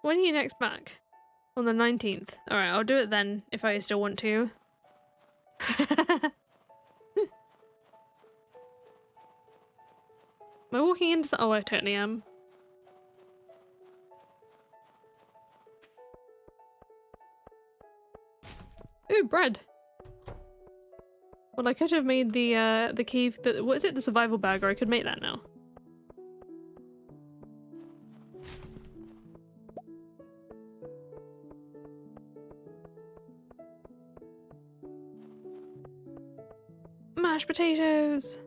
When are you next back? On the 19th. Alright, I'll do it then if I still want to. Am I walking into... Oh, I totally am. Ooh, bread. Well, I could have made the cave... what is it? The survival bag, or I could make that now. Mashed potatoes!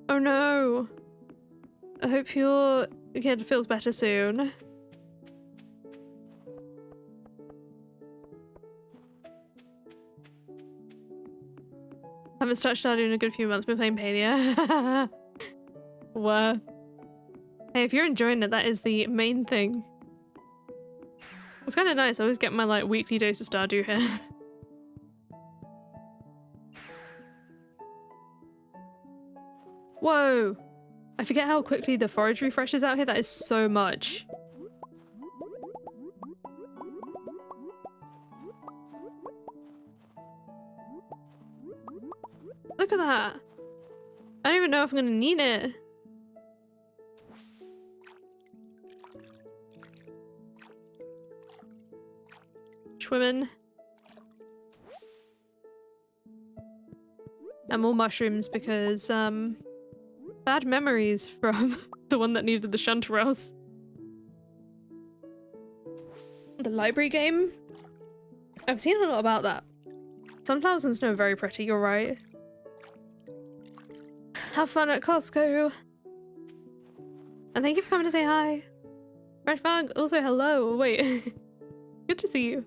Oh no! I hope your kid feels better soon. Haven't started Stardew in a good few months, been playing Pania. Wow. Hey, if you're enjoying it, that is the main thing. It's kind of nice, I always get my like weekly dose of Stardew here. Whoa! I forget how quickly the forage refreshes out here, that is so much. Look at that! I don't even know if I'm gonna need it. Swimming. And more mushrooms because, bad memories from the one that needed the chanterelles. The library game? I've seen a lot about that. Sunflowers and snow are very pretty, you're right. Have fun at Costco! And thank you for coming to say hi! Red Fog, also hello! Wait, good to see you.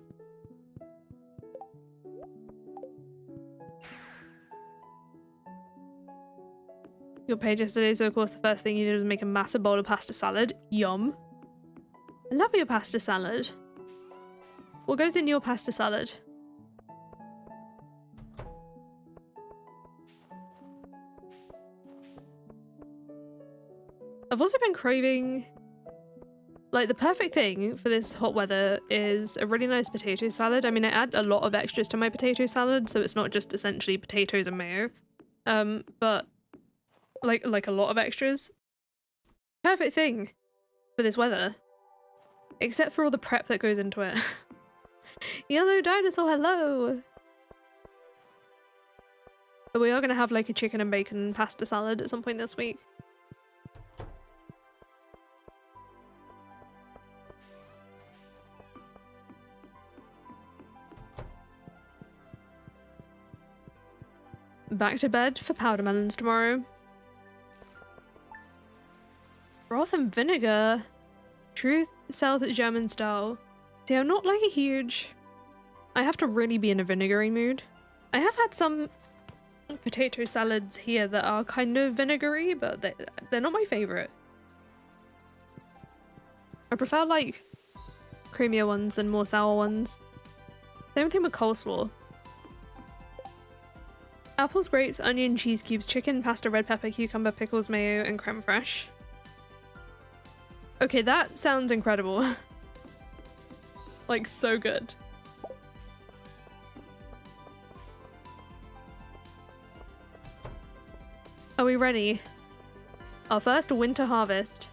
Your page yesterday, so of course the first thing you did was make a massive bowl of pasta salad. Yum. I love your pasta salad. What goes in your pasta salad? I've also been craving... Like, the perfect thing for this hot weather is a really nice potato salad. I mean, I add a lot of extras to my potato salad, so it's not just essentially potatoes and mayo. But... Like a lot of extras. Perfect thing for this weather. Except for all the prep that goes into it. Yellow dinosaur, hello! But we are going to have like a chicken and bacon pasta salad at some point this week. Back to bed for powder melons tomorrow. Broth and vinegar. Truth South German style. See, I'm not like a huge... I have to really be in a vinegary mood. I have had some potato salads here that are kind of vinegary, but they're not my favourite. I prefer like creamier ones than more sour ones. Same thing with coleslaw. Apples, grapes, onion, cheese cubes, chicken, pasta, red pepper, cucumber, pickles, mayo, and creme fraiche. Okay, that sounds incredible. Like, so good. Are we ready? Our first winter harvest.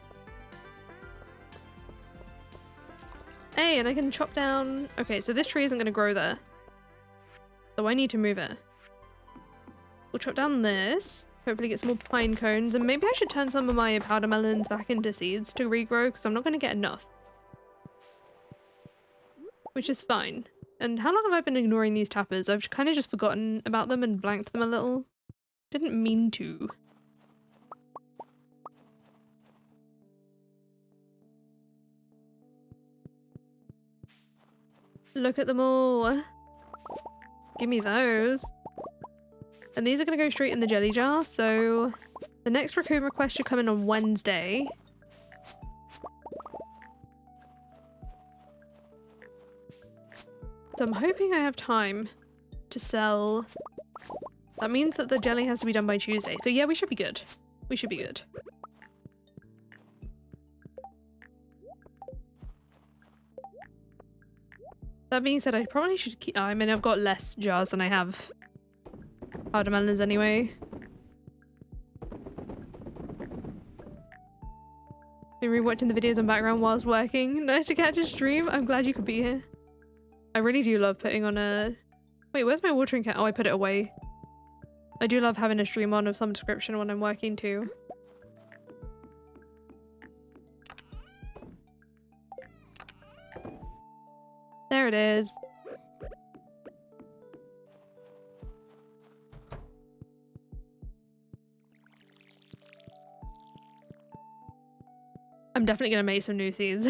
Hey, and I can chop down... Okay, so this tree isn't going to grow there. So I need to move it. We'll chop down this. Hopefully get some more pine cones. And maybe I should turn some of my powder melons back into seeds to regrow, because I'm not going to get enough. Which is fine. And how long have I been ignoring these tappers? I've kind of just forgotten about them and blanked them a little. Didn't mean to. Look at them all. Give me those. And these are going to go straight in the jelly jar, so the next raccoon request should come in on Wednesday. So I'm hoping I have time to sell. That means that the jelly has to be done by Tuesday. So yeah, we should be good. We should be good. That being said, I probably should keep... I mean, I've got less jars than I have powder melons anyway. Been rewatching the videos in background whilst working. Nice to catch a stream. I'm glad you could be here. I really do love putting on a... Wait, where's my watering can? Oh, I put it away. I do love having a stream on of some description when I'm working too. There it is. I'm definitely gonna make some new seeds.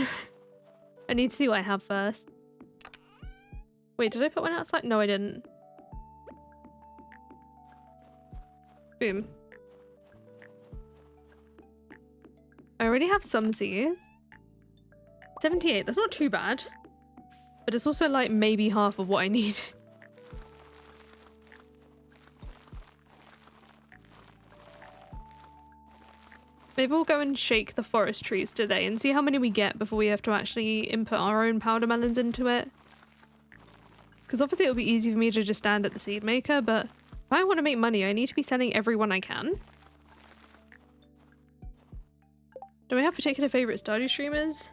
I need to see what I have first. Wait, did I put one outside? No, I didn't. Boom. I already have some seeds. 78, that's not too bad. But it's also like maybe half of what I need. Maybe we'll go and shake the forest trees today and see how many we get before we have to actually input our own powder melons into it. Because obviously it'll be easy for me to just stand at the seed maker, but if I want to make money, I need to be selling every one I can. Do I have particular favorite Stardew streamers?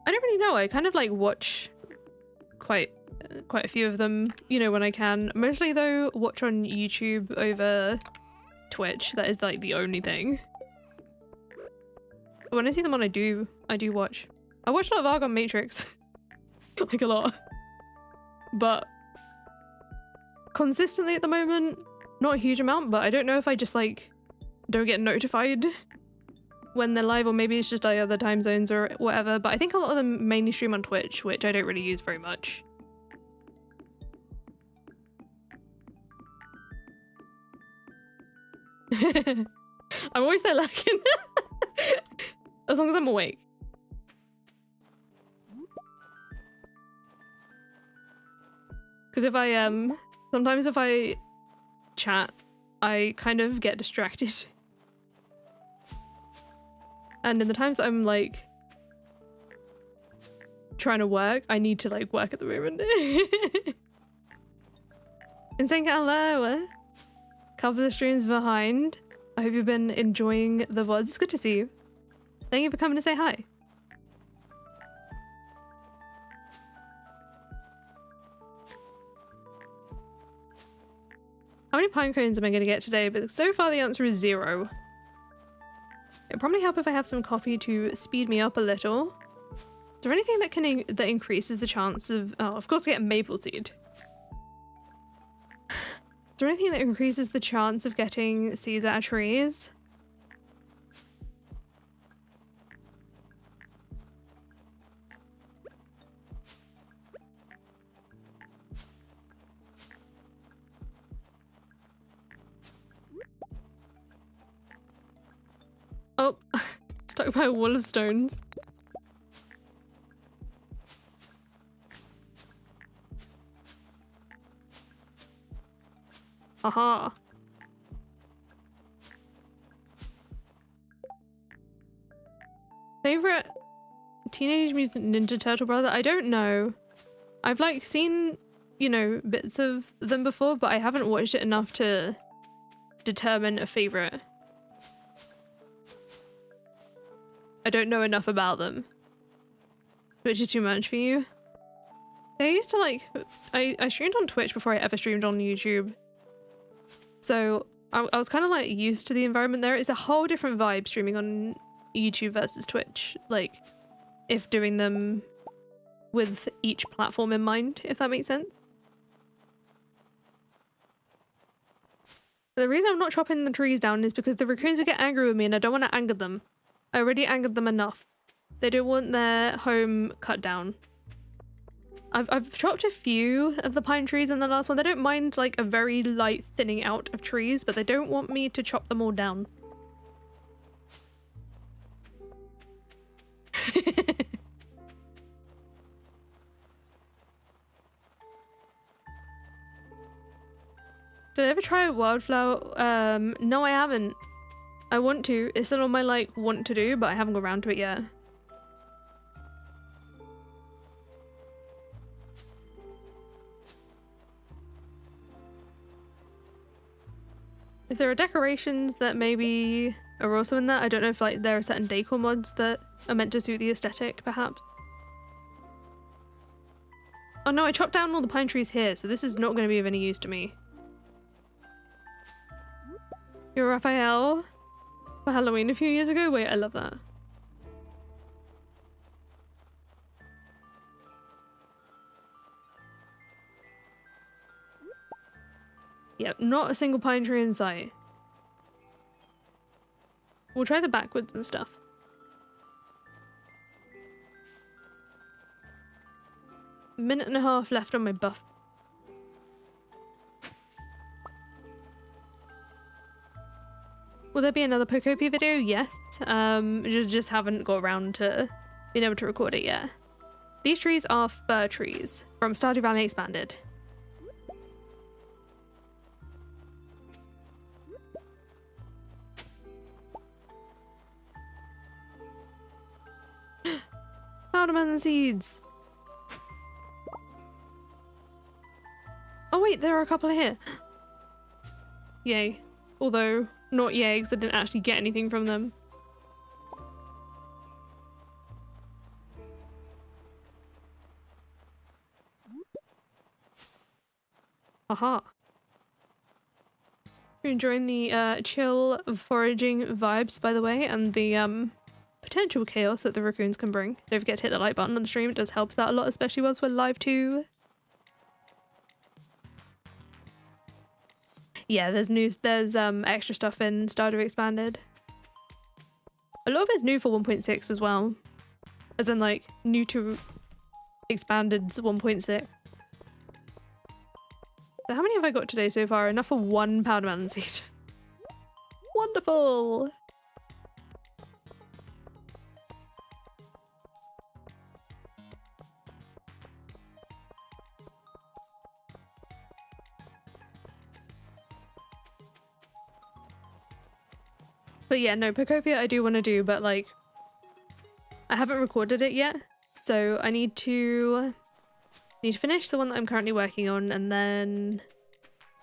I don't really know. I kind of like watch quite a few of them, you know, when I can. Mostly though, watch on YouTube over Twitch. That is like the only thing. But when I see them on, I do watch. I watch a lot of Argon Matrix. Like a lot. But consistently at the moment, not a huge amount, but I don't know if I just like don't get notified when they're live, or maybe it's just other time zones or whatever. But I think a lot of them mainly stream on Twitch, which I don't really use very much. I'm always there lurking. As long as I'm awake. Because if I sometimes if I chat, I kind of get distracted. And in the times that I'm like trying to work, I need to like work at the moment. Insane Cat, hello. Couple of streams behind. I hope you've been enjoying the VODs. It's good to see you. Thank you for coming to say hi. How many pine cones am I going to get today? But so far the answer is 0. It'd probably help if I have some coffee to speed me up a little. Is there anything that that increases the chance of... Oh, of course I get maple seed. Is there anything that increases the chance of getting seeds out of trees? Oh, stuck by a wall of stones. Aha. Favorite Teenage Mutant Ninja Turtle brother? I don't know. I've like seen, you know, bits of them before, but I haven't watched it enough to determine a favorite. I don't know enough about them, which is too much for you. I used to like, I streamed on Twitch before I ever streamed on YouTube. So I was kind of like used to the environment there. It's a whole different vibe streaming on YouTube versus Twitch. Like, if doing them with each platform in mind, if that makes sense. The reason I'm not chopping the trees down is because the raccoons will get angry with me and I don't want to anger them. I already angered them enough. They don't want their home cut down. I've chopped a few of the pine trees in the last one. They don't mind like a very light thinning out of trees, but they don't want me to chop them all down. Did I ever try wildflower? No, I haven't. I want to. It's still on my like want to do, but I haven't got around to it yet. If there are decorations that maybe are also in that, I don't know if like there are certain decor mods that are meant to suit the aesthetic, perhaps. Oh no, I chopped down all the pine trees here, so this is not going to be of any use to me. You're Raphael for Halloween a few years ago? Wait, I love that. Yep, not a single pine tree in sight. We'll try the backwoods and stuff. Minute and a half left on my buff. Will there be another Pokopia video? Yes. Just haven't got around to being able to record it yet. These trees are fir trees from Stardew Valley Expanded. Powdermelon seeds! Oh wait, there are a couple here. Yay. Although, not yay, because I didn't actually get anything from them. Aha. You're enjoying the chill foraging vibes, by the way, and the potential chaos that the raccoons can bring. Don't forget to hit the like button on the stream. It does help us out a lot, especially once we're live too. Yeah, there's extra stuff in Stardew Expanded. A lot of it's new for 1.6 as well. As in like new to Expanded's 1.6. So how many have I got today so far? Enough for one powdermelon seed. Wonderful! But yeah, no, Pokopia I do want to do, but like, I haven't recorded it yet, so I need to finish the one that I'm currently working on, and then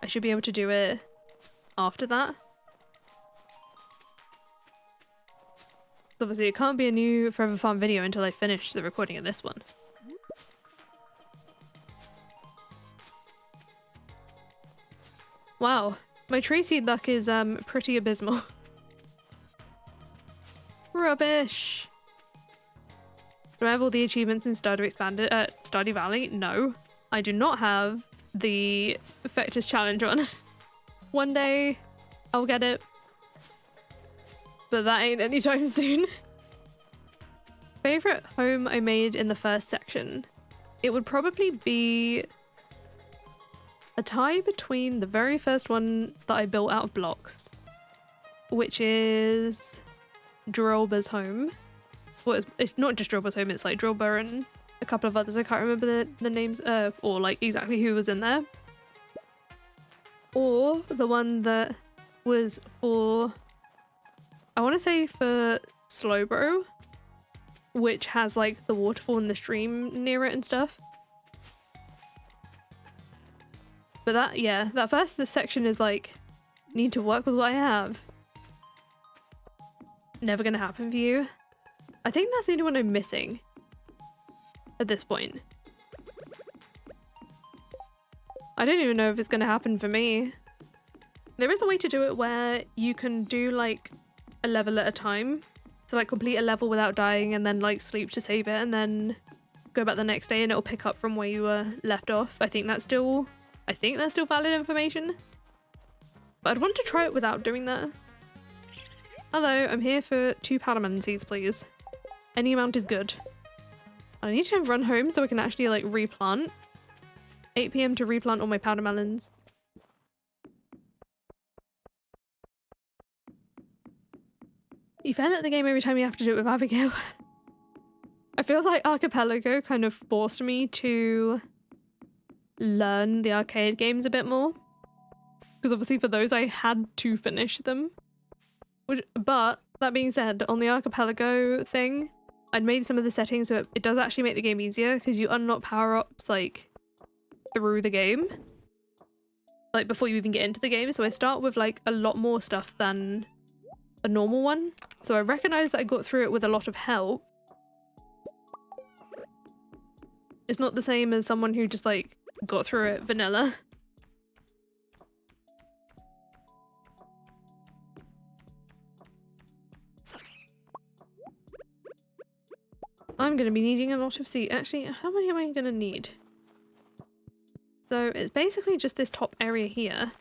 I should be able to do it after that. Obviously, it can't be a new Forever Farm video until I finish the recording of this one. Wow, my tree seed luck is pretty abysmal. Rubbish! Do I have all the achievements in Stardew Valley? No. I do not have the Effectus Challenge one. One day, I'll get it. But that ain't anytime soon. Favorite home I made in the first section? It would probably be a tie between the very first one that I built out of blocks, which is Drillba's home. Well, it's not just Drillba's home, it's like Drillba and a couple of others. I can't remember the names or like exactly who was in there. Or the one that was for, I want to say for Slowbro. which has like the waterfall and the stream near it and stuff. But that, yeah, that first this section is like, need to work with what I have. Never gonna happen for you. I think that's the only one I'm missing at this point. I don't even know if it's gonna happen for me. There is a way to do it where you can do like a level at a time. So like complete a level without dying and then like sleep to save it and then go back the next day and it'll pick up from where you were left off. I think that's still valid information. But I'd want to try it without doing that. Hello, I'm here for 2 powder melon seeds, please. Any amount is good. I need to run home so I can actually like replant. 8 PM to replant all my powder melons. You fail at the game every time you have to do it with Abigail. I feel like Archipelago kind of forced me to learn the arcade games a bit more. Because obviously for those I had to finish them. But that being said, on the Archipelago thing, I'd made some of the settings so it does actually make the game easier because you unlock power-ups like through the game. Like before you even get into the game. So I start with like a lot more stuff than a normal one. So I recognize that I got through it with a lot of help. It's not the same as someone who just like got through it vanilla. I'm going to be needing a lot of seeds. Actually, how many am I going to need? So it's basically just this top area here.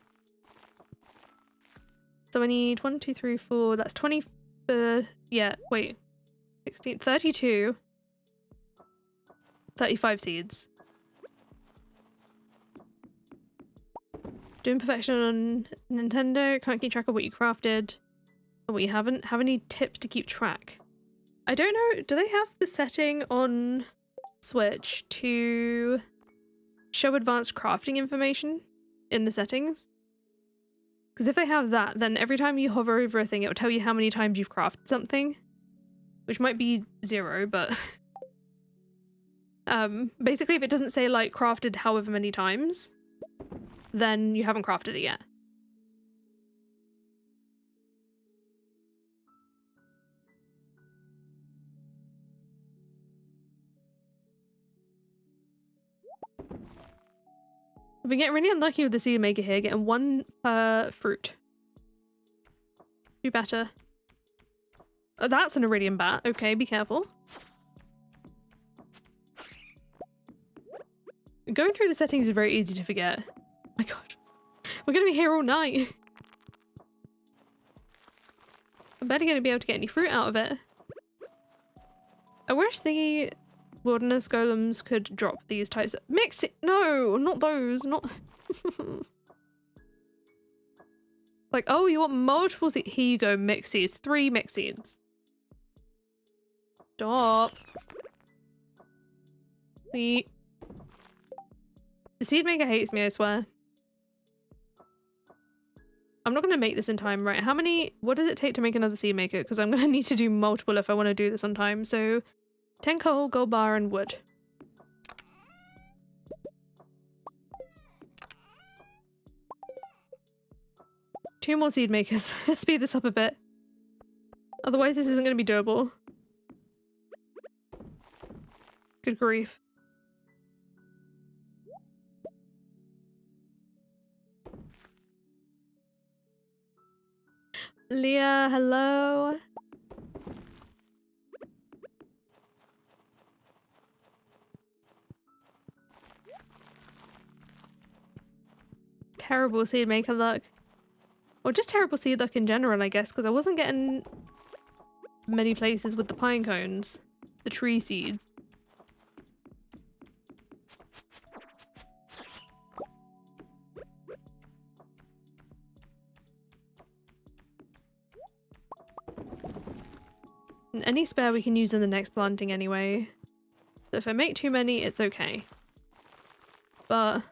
So I need 1, 2, 3, 4, that's 20, yeah, wait, 16, 32, 35 seeds. Doing perfection on Nintendo, can't keep track of what you crafted and what you haven't. Have any tips to keep track? I don't know, do they have the setting on Switch to show advanced crafting information in the settings? Because if they have that, then every time you hover over a thing, it will tell you how many times you've crafted something. Which might be 0, but... basically if it doesn't say like crafted however many times, then you haven't crafted it yet. I've been getting really unlucky with the seed maker here, getting 1 per fruit. Do better. Oh, that's an iridium bat. Okay, be careful. Going through the settings is very easy to forget. Oh my god. We're gonna be here all night. I'm barely gonna be able to get any fruit out of it. I wish the wilderness golems could drop these types of no, not those, not like, oh, you want multiple seeds? Here you go, mix seeds, 3 mix seeds. Stop. The seed maker hates me, I swear. I'm not gonna make this in time, right? What does it take to make another seed maker? Because I'm gonna need to do multiple if I want to do this on time. So 10 coal, gold bar, and wood. Two more seed makers. Let's speed this up a bit. Otherwise this isn't going to be doable. Good grief. Leah, hello. Terrible seed maker luck. Or just terrible seed luck in general, I guess, because I wasn't getting many places with the pine cones. The tree seeds. And any spare we can use in the next planting anyway. So if I make too many, it's okay. But,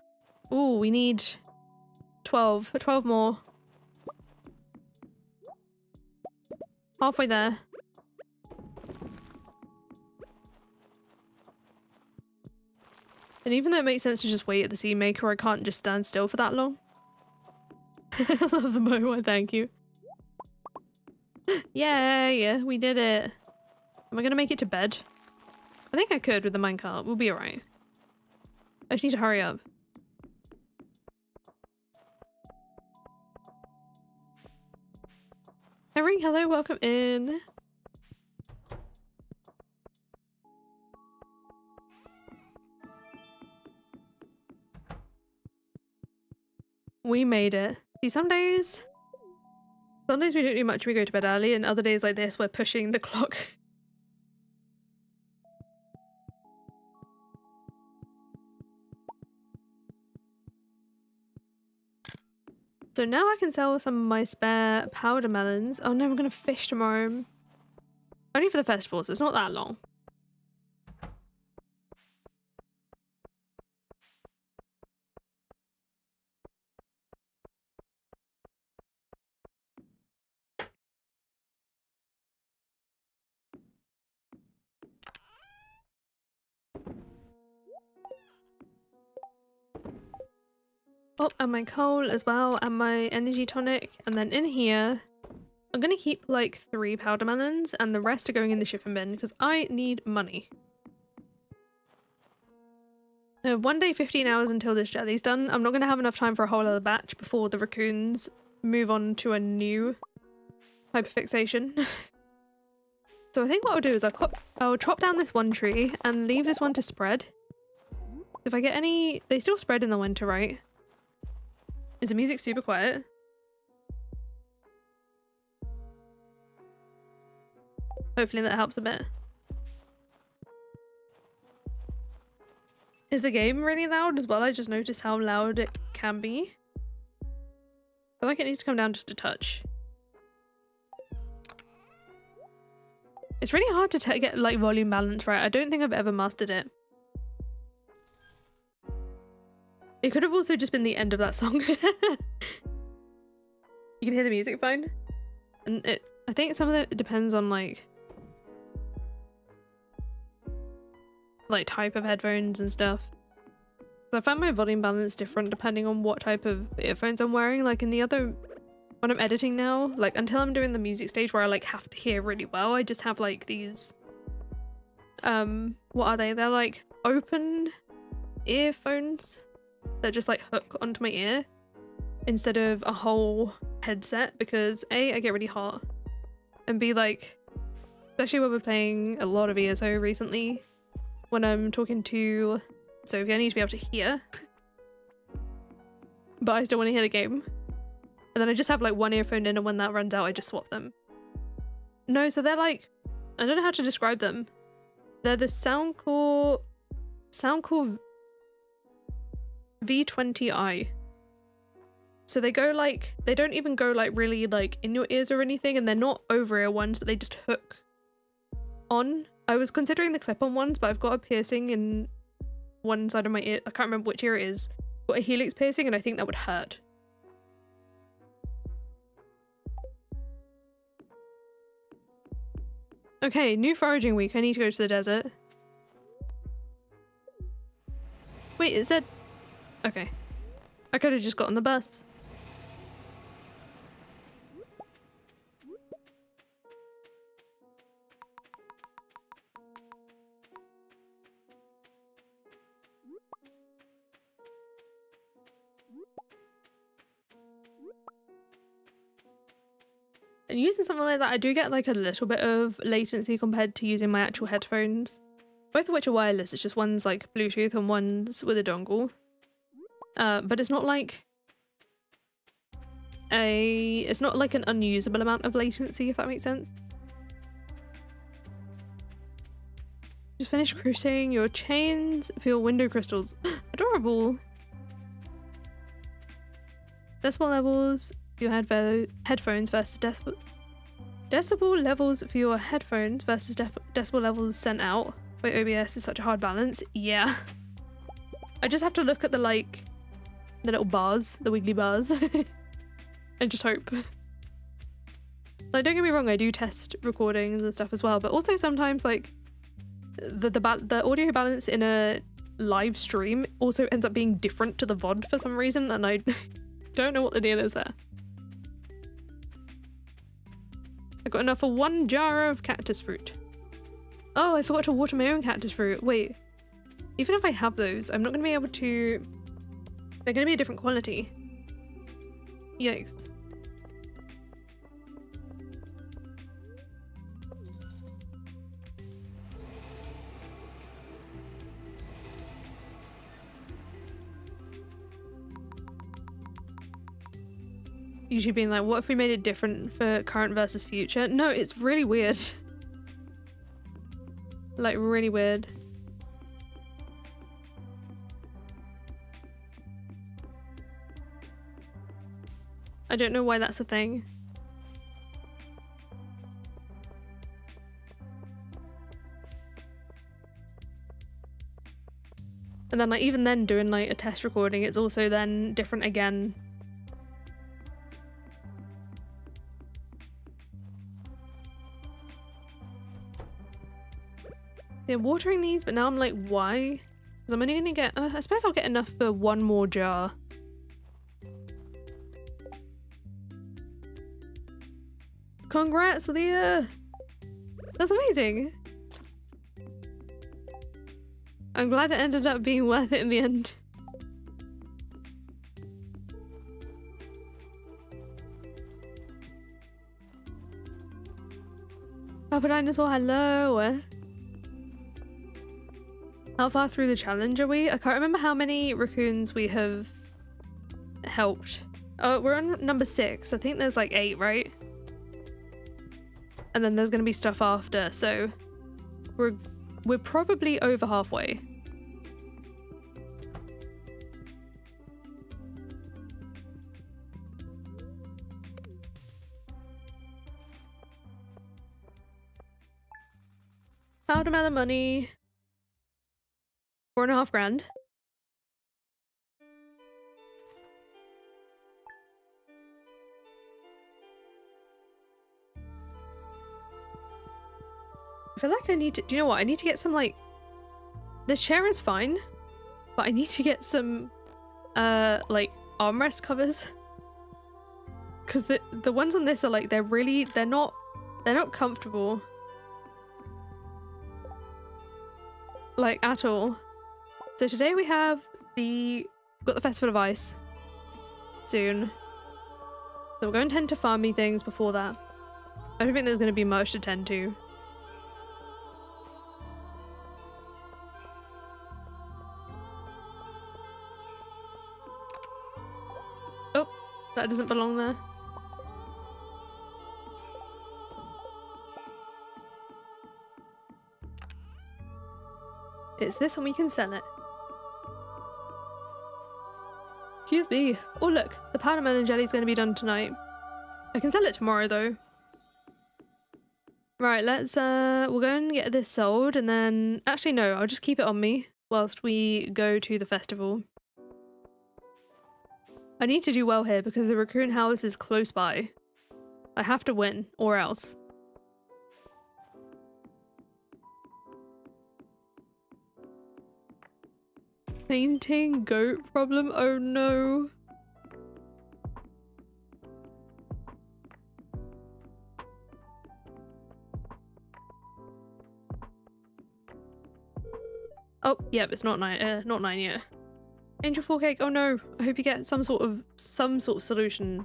ooh, we need 12 more. Halfway there. And even though it makes sense to just wait at the scene maker, I can't just stand still for that long. I love the mower, thank you. Yay, we did it. Am I gonna make it to bed? I think I could with the minecart. We'll be alright. I just need to hurry up. Henry, hello, welcome in. We made it. See, some days we don't do much, we go to bed early, and other days like this, we're pushing the clock. So now I can sell some of my spare powder melons. Oh no, I'm gonna fish tomorrow. Only for the festival, so it's not that long. Oh, and my coal as well, and my energy tonic. And then in here, I'm gonna keep like 3 powder melons, and the rest are going in the shipping bin because I need money. 1 day, 15 hours until this jelly's done. I'm not gonna have enough time for a whole other batch before the raccoons move on to a new hyperfixation. So I think what I'll do is I'll chop down this one tree and leave this one to spread. If I get any, they still spread in the winter, right? Is the music super quiet? Hopefully that helps a bit. Is the game really loud as well? I just noticed how loud it can be. I feel like it needs to come down just a touch. It's really hard to get like volume balance right. I don't think I've ever mastered it. It could have also just been the end of that song. You can hear the music fine. And I think some of it depends on like type of headphones and stuff. So I find my volume balance different depending on what type of earphones I'm wearing. Like in the other, when I'm editing now, like until I'm doing the music stage where I like have to hear really well, I just have like these, what are they? They're like open earphones that just like hook onto my ear instead of a whole headset, because A, I get really hot, and B, like, especially when we're playing a lot of ESO recently, when I'm talking to Sophie, I need to be able to hear, but I still want to hear the game. And then I just have like one earphone in, and when that runs out, I just swap them. No, so they're like, I don't know how to describe them. They're the Soundcore V20i. So they go like, they don't even go like really like in your ears or anything, and they're not over ear ones, but they just hook on. I was considering the clip-on ones, but I've got a piercing in one side of my ear. I can't remember which ear it is. Got a helix piercing, and I think that would hurt. Okay, new foraging week. I need to go to the desert. Wait, it said... Okay. I could have just got on the bus. And using something like that, I do get like a little bit of latency compared to using my actual headphones. Both of which are wireless, it's just one's like Bluetooth and one's with a dongle. But it's not like an unusable amount of latency, if that makes sense. Just finished crocheting your chains for your window crystals. Adorable! Decibel levels for your headphones versus decibel levels for your headphones versus decibel levels sent out by OBS is such a hard balance. Yeah. I just have to look at the like the little bars, the wiggly bars, and just hope. Like, don't get me wrong, I do test recordings and stuff as well, but also sometimes like the audio balance in a live stream also ends up being different to the VOD for some reason, and I don't know what the deal is there. I got enough for 1 jar of cactus fruit. Oh, I forgot to water my own cactus fruit. Wait, even if I have those, I'm not going to be able to... They're going to be a different quality. Yikes. Usually being like, what if we made it different for current versus future? No, it's really weird. Like, really weird. I don't know why that's a thing. And then, like, even then doing like a test recording, it's also then different again. Yeah, watering these, but now I'm like, why? Because I'm only gonna get, I suppose I'll get enough for 1 more jar. Congrats, Leah! That's amazing! I'm glad it ended up being worth it in the end. Papa Dinosaur, hello! How far through the challenge are we? I can't remember how many raccoons we have helped. Oh, we're on number 6. I think there's like 8, right? And then there's gonna be stuff after, so we're probably over halfway. Powder melon money. 4.5 grand. I feel like I need to, do you know what? I need to get some like, this chair is fine, but I need to get some like armrest covers. Cause the ones on this are like, they're not comfortable. Like at all. So today we have got the Festival of Ice soon. So we're going to tend to farmy things before that. I don't think there's going to be much to tend to. Oh, that doesn't belong there. It's this and we can sell it. Excuse me. Oh look, the powder melon jelly is going to be done tonight. I can sell it tomorrow though. Right, let's we'll go and get this sold and then actually no, I'll just keep it on me whilst we go to the festival. I need to do well here because the raccoon house is close by. I have to win or else. Painting goat problem? Oh no. Oh, yeah, it's not 9 yet. Angel 4 cake, oh no. I hope you get some sort of solution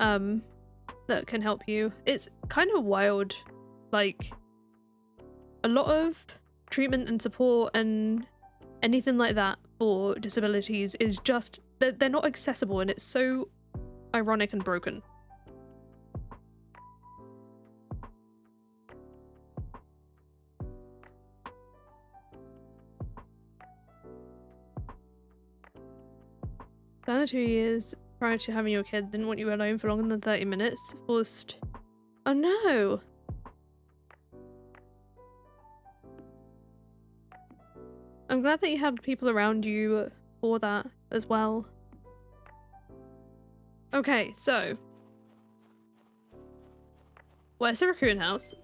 that can help you. It's kind of wild. Like a lot of treatment and support and anything like that for disabilities is just they're not accessible, and it's so ironic and broken. Down to 2 years prior to having your kid, didn't want you alone for longer than 30 minutes. Forced. Oh no! I'm glad that you had people around you for that as well. Okay, so. Where's the raccoon house?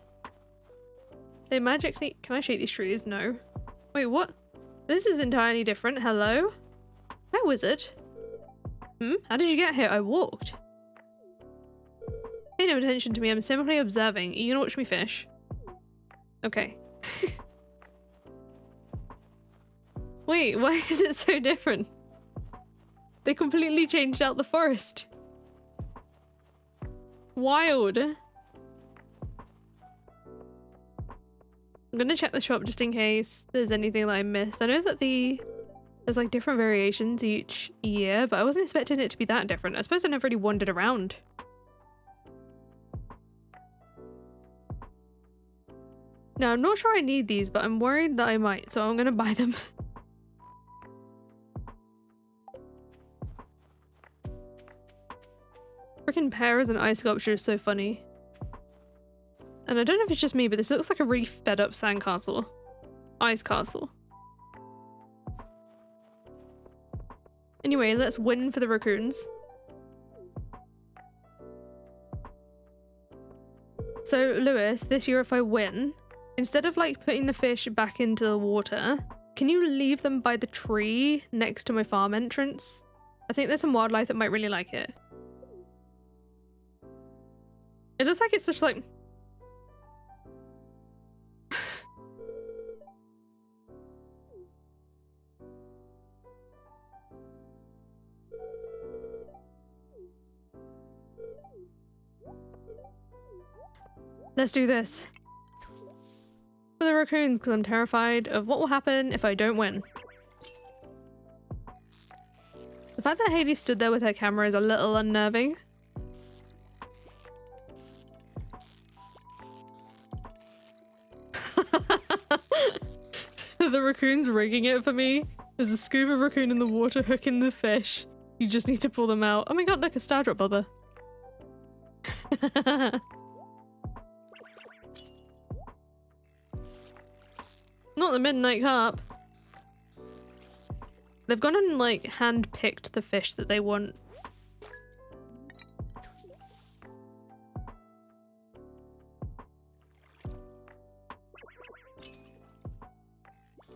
They magically— can I shake these trees? No. Wait, what? This is entirely different. Hello? Hi, wizard. How did you get here? I walked. Pay no attention to me. I'm simply observing. Are you gonna watch me fish? Okay. Wait, why is it so different? They completely changed out the forest. Wild. I'm gonna check the shop just in case there's anything that I missed. I know that there's like different variations each year, but I wasn't expecting it to be that different. I suppose I never really wandered around. Now, I'm not sure I need these, but I'm worried that I might, so I'm gonna buy them. Freaking pears and ice sculpture is so funny. And I don't know if it's just me, but this looks like a really fed up sandcastle. Ice castle. Anyway, let's win for the raccoons. So, Lewis, this year if I win, instead of like putting the fish back into the water, can you leave them by the tree next to my farm entrance? I think there's some wildlife that might really like it. It looks like it's just like... Let's do this. For the raccoons, because I'm terrified of what will happen if I don't win. The fact that Haley stood there with her camera is a little unnerving. The raccoon's rigging it for me. There's a scuba raccoon in the water hooking the fish. You just need to pull them out. Oh my god, look, a star drop bubba. Not the midnight carp. They've gone and like hand-picked the fish that they want.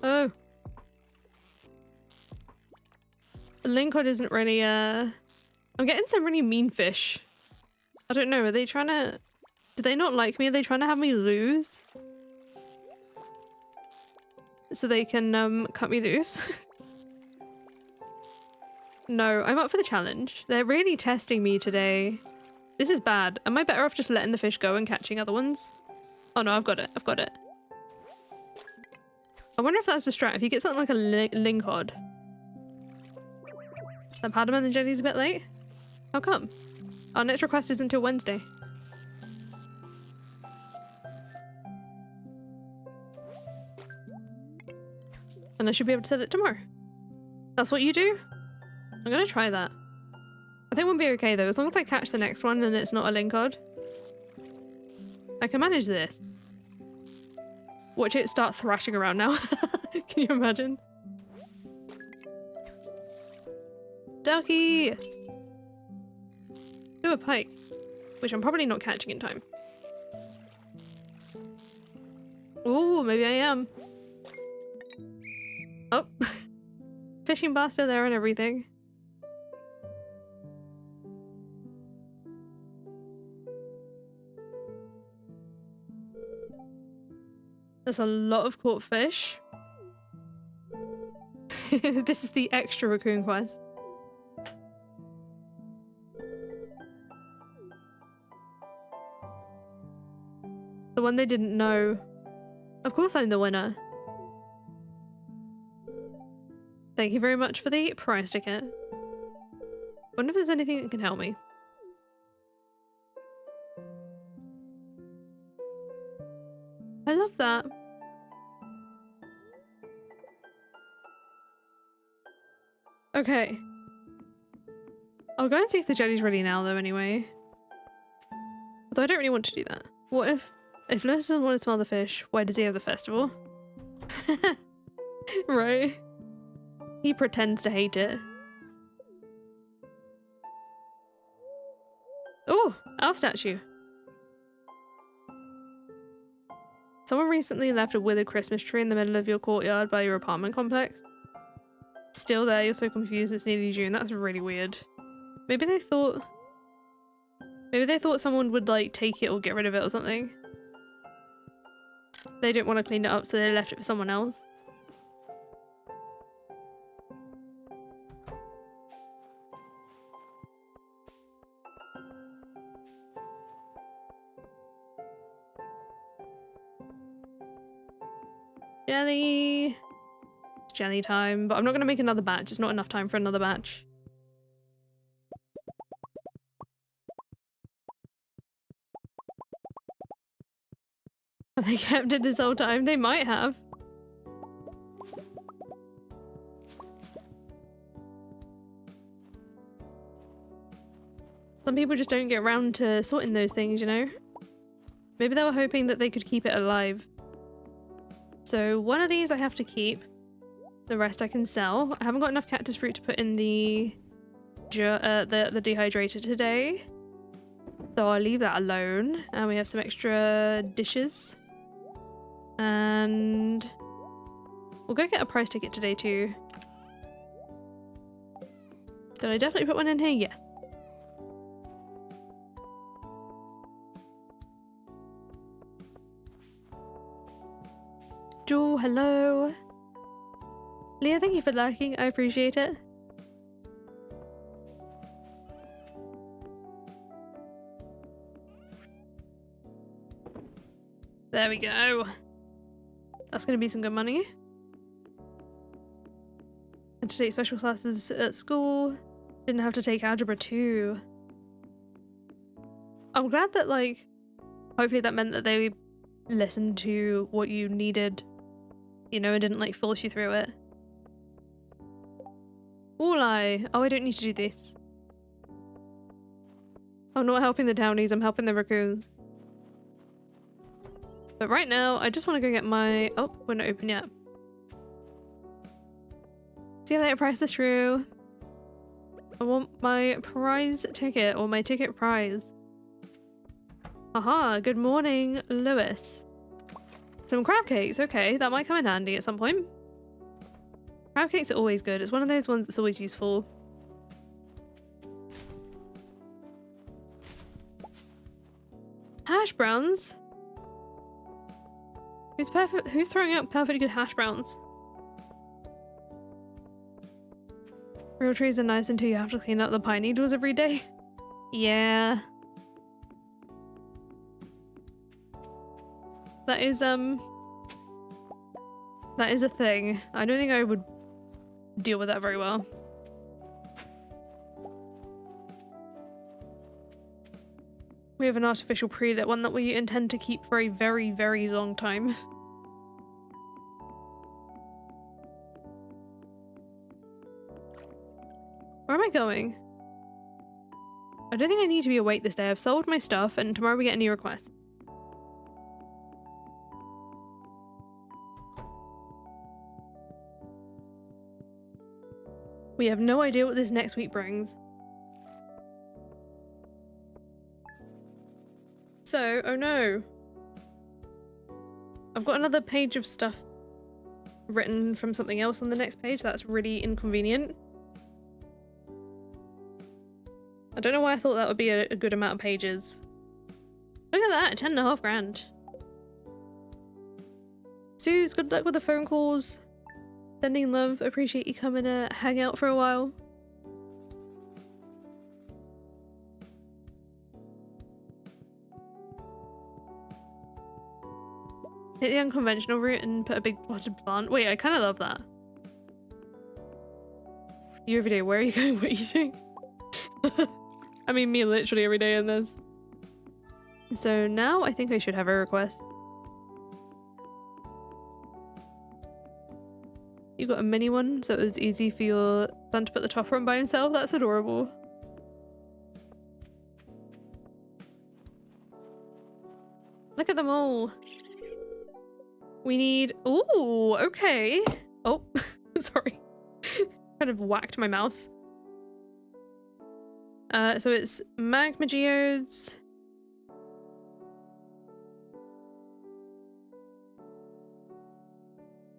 Oh. The lingcod isn't really I'm getting some really mean fish. I don't know, are they trying to... Do they not like me? Are they trying to have me lose? So they can cut me loose? No, I'm up for the challenge. They're really testing me today. This is bad. Am I better off just letting the fish go and catching other ones? Oh no, I've got it. I've got it. I wonder if that's a strat. If you get something like a lingcod. That pardamom and jelly's a bit late? How come? Our next request is until Wednesday. And I should be able to set it tomorrow. That's what you do? I'm gonna try that. I think we'll be okay though, as long as I catch the next one and it's not a lingcod. I can manage this. Watch it start thrashing around now. Can you imagine? Ducky! Do a pike, which I'm probably not catching in time. Ooh, maybe I am. Oh, fishing bar still there and everything. There's a lot of caught fish. This is the extra raccoon quest. The one they didn't know. Of course I'm the winner. Thank you very much for the prize ticket. Wonder if there's anything that can help me. I love that. Okay. I'll go and see if the jelly's ready now though anyway. Although I don't really want to do that. What if Lewis doesn't want to smell the fish, why does he have the festival? Right? He pretends to hate it. Oh, our statue. Someone recently left a withered Christmas tree in the middle of your courtyard by your apartment complex. Still there, you're so confused, it's nearly June. That's really weird. Maybe they thought someone would like take it or get rid of it or something. They didn't want to clean it up, so they left it for someone else. Jelly. It's jelly time, but I'm not going to make another batch. It's not enough time for another batch. Have they kept it this whole time? They might have. Some people just don't get around to sorting those things, you know? Maybe they were hoping that they could keep it alive. So one of these I have to keep. The rest I can sell. I haven't got enough cactus fruit to put in the dehydrator today. So I'll leave that alone. And we have some extra dishes. And we'll go get a prize ticket today too. Did I definitely put one in here? Yes. Joel, hello. Leah, thank you for liking. I appreciate it. There we go. That's going to be some good money. And to take special classes at school. Didn't have to take Algebra 2. I'm glad that, like, hopefully that meant that they listened to what you needed, you know, and didn't, like, force you through it. Walleye! Oh, I don't need to do this. I'm not helping the townies, I'm helping the raccoons. But right now, I just want to go get my... Oh, we're not open yet. See you later, price is true. I want my prize ticket, or my ticket prize. Aha, good morning, Lewis. Some crab cakes, okay, that might come in handy at some point. Crab cakes are always good, it's one of those ones that's always useful. Hash browns? Who's throwing out perfectly good hash browns? Real trees are nice until you have to clean up the pine needles every day. Yeah. That is a thing. I don't think I would deal with that very well. We have an artificial predator, one that we intend to keep for a very, very long time. Where am I going? I don't think I need to be awake this day. I've sold my stuff and tomorrow we get a new request. We have no idea what this next week brings. So, oh no. I've got another page of stuff written from something else on the next page. That's really inconvenient. I don't know why I thought that would be a good amount of pages. Look at that, 10.5 grand. Suze, good luck with the phone calls. Sending love, appreciate you coming to hang out for a while. Hit the unconventional route and put a big potted plant. Wait, I kind of love that. You every day, where are you going? What are you doing? I mean, me literally every day in this. So now I think I should have a request. You got a mini one, so it was easy for your son to put the topper on by himself. That's adorable. Look at them all. We need... Ooh, okay. Oh, sorry. Kind of whacked my mouse. So it's magma geodes.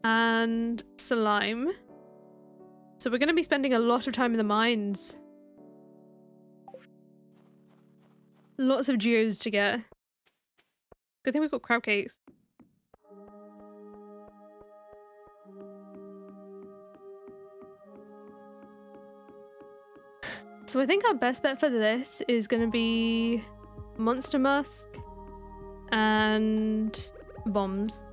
and slime. So we're going to be spending a lot of time in the mines. Lots of geodes to get. Good thing we've got crab cakes. So I think our best bet for this is going to be monster musk and bombs.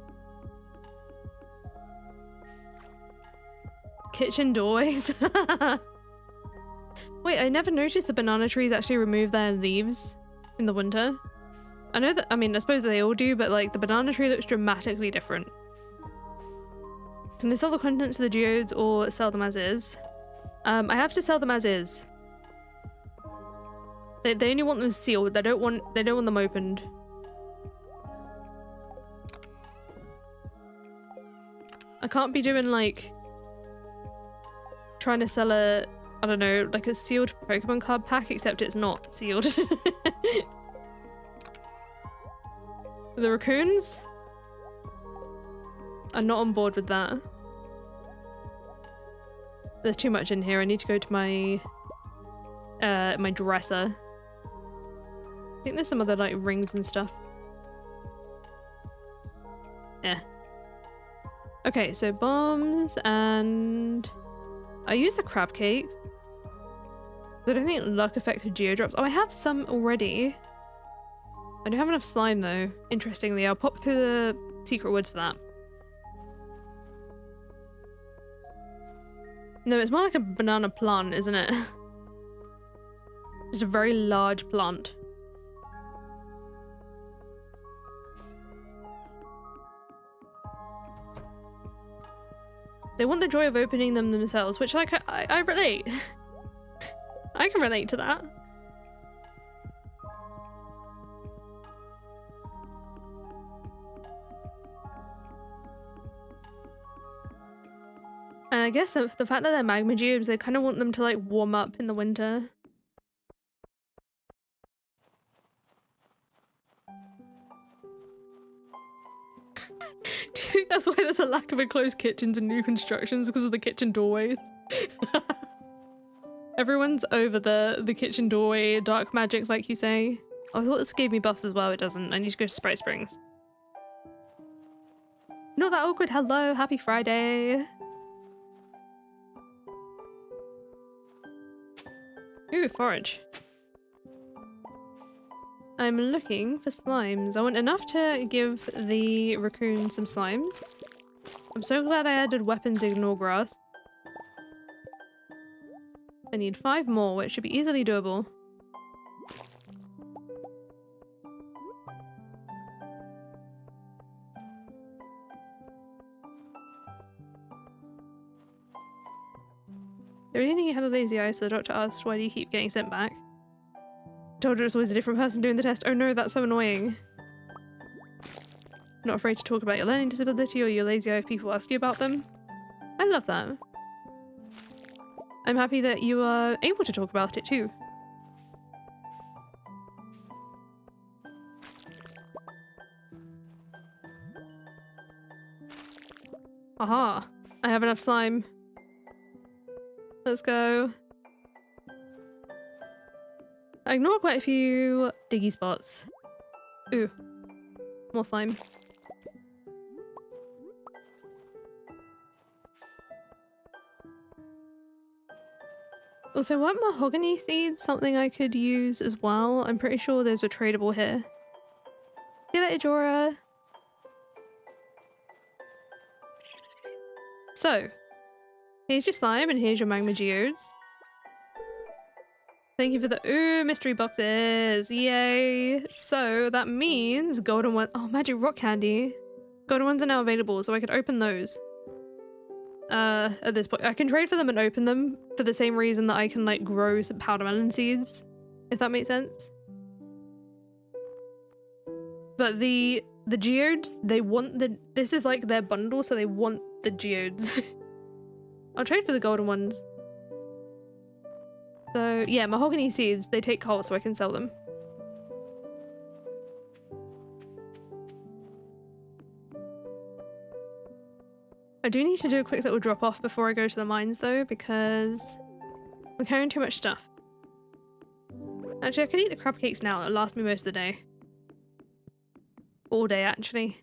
Kitchen doorways. Wait, I never noticed the banana trees actually remove their leaves in the winter. I know that, I mean, I suppose they all do, but like the banana tree looks dramatically different. Can I sell the contents of the geodes or sell them as is? I have to sell them as is. They only want them sealed. They don't want them opened. I can't be doing like trying to sell a, I don't know, like a sealed Pokemon card pack, except it's not sealed. The raccoons are not on board with that. There's too much in here. I need to go to my my dresser. I think there's some other like rings and stuff. Yeah. Okay, so bombs, and I use the crab cakes. I don't think luck affected geodrops. Oh, I have some already. I don't have enough slime though. Interestingly, I'll pop through the secret woods for that. No, it's more like a banana plant, isn't it? Just a very large plant. They want the joy of opening them themselves, which like I relate. I can relate to that. And I guess the fact that they're magma geodes, they kind of want them to like warm up in the winter. Do you think that's why there's a lack of enclosed kitchens in new constructions? Because of the kitchen doorways? Everyone's over the kitchen doorway dark magic, like you say. Oh, I thought this gave me buffs as well. It doesn't. I need to go to Sprite Springs. Not that awkward. Hello, happy Friday. Ooh, forage. I'm looking for slimes. I want enough to give the raccoon some slimes. I'm so glad I added weapons ignore grass. I need 5 more, which should be easily doable. The reading you had a lazy eye, so the doctor asked, why do you keep getting sent back? I told her it's always a different person doing the test. Oh no, that's so annoying. Not afraid to talk about your learning disability or your lazy eye if people ask you about them. I love that. I'm happy that you are able to talk about it too. Aha! I have enough slime. Let's go. I ignored quite a few diggy spots. Ooh. More slime. Also, weren't mahogany seeds something I could use as well? I'm pretty sure those are tradable here. See you later, Jorah. So, here's your slime and here's your magma geodes. Thank you for the mystery boxes. Yay. So that means golden one. Oh, magic rock candy. Golden ones are now available, so I could open those. At this point, I can trade for them and open them for the same reason that I can like grow some powder melon seeds, if that makes sense. But the geodes, they want this is like their bundle, so they want the geodes. I'll trade for the golden ones. So yeah, mahogany seeds, they take coal so I can sell them. I I do need to do a quick little drop off before I go to the mines though, because I'm carrying too much stuff. Actually, I could eat the crab cakes now. That'll last me most of the day. All day, actually.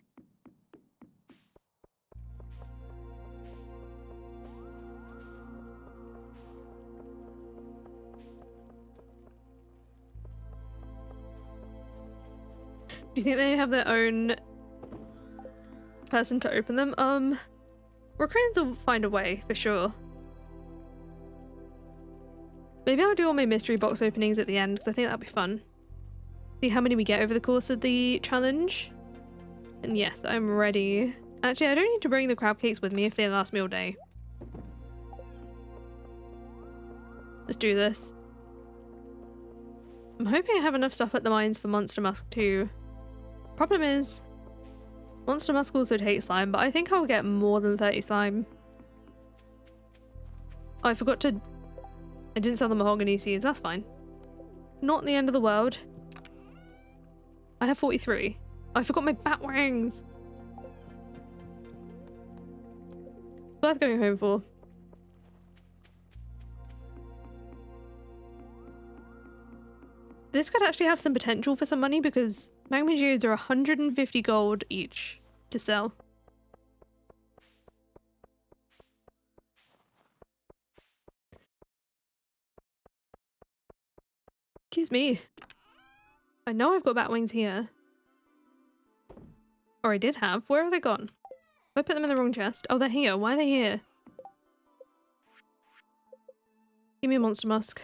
Do you think they have their own person to open them? Raccoons will find a way, for sure. Maybe I'll do all my mystery box openings at the end, because I think that'll be fun. See how many we get over the course of the challenge. And yes, I'm ready. Actually, I don't need to bring the crab cakes with me if they last me all day. Let's do this. I'm hoping I have enough stuff at the mines for Monster Musk too. Problem is, Monster Musk also takes slime, but I think I'll get more than 30 slime. Oh, I forgot to... I didn't sell the mahogany seeds, that's fine. Not the end of the world. I have 43. Oh, I forgot my bat wings! Worth going home for. This could actually have some potential for some money because magma geodes are 150 gold each to sell. Excuse me. I know I've got bat wings here. Or I did have. Where have they gone? Have I put them in the wrong chest? Oh, they're here. Why are they here? Give me a Monster Musk.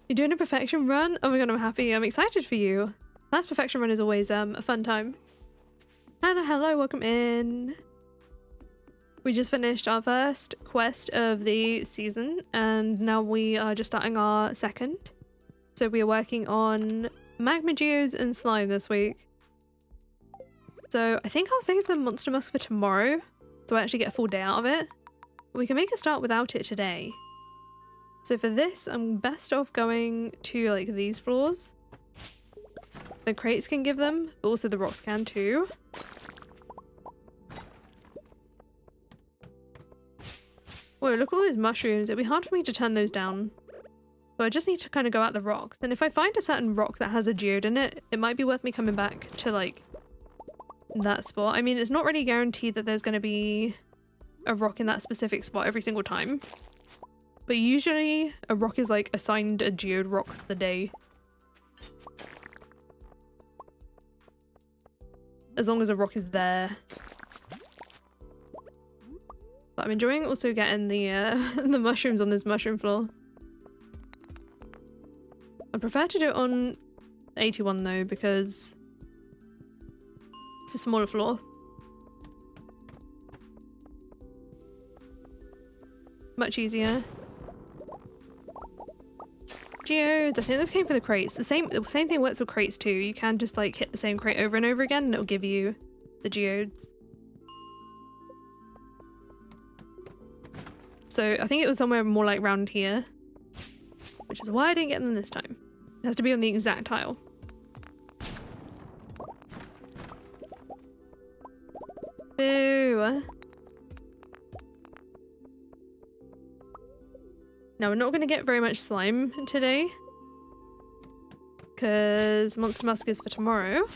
You're doing a perfection run? Oh my god, I'm happy. I'm excited for you. Last perfection run is always a fun time. Hannah, hello, welcome in. We just finished our first quest of the season and now we are just starting our second. So we are working on magma geodes and slime this week. So I think I'll save the Monster Musk for tomorrow so I actually get a full day out of it. We can make a start without it today. So for this, I'm best off going to like these floors. The crates can give them, but also the rocks can too. Whoa, look at all those mushrooms. It'd be hard for me to turn those down. So I just need to kind of go at the rocks. And if I find a certain rock that has a geode in it, it might be worth me coming back to like that spot. I mean, it's not really guaranteed that there's going to be a rock in that specific spot every single time. But usually a rock is like assigned a geode rock for the day. As long as a rock is there. But I'm enjoying also getting the the mushrooms on this mushroom floor. I prefer to do it on 81 though because it's a smaller floor. Much easier. Geodes, I think those came for the crates. The same thing works with crates too. You can just like hit the same crate over and over again and it'll give you the geodes. So I think it was somewhere more like round here, which is why I didn't get them this time. It has to be on the exact tile. Boo! Now we're not going to get very much slime today because Monster Musk is for tomorrow,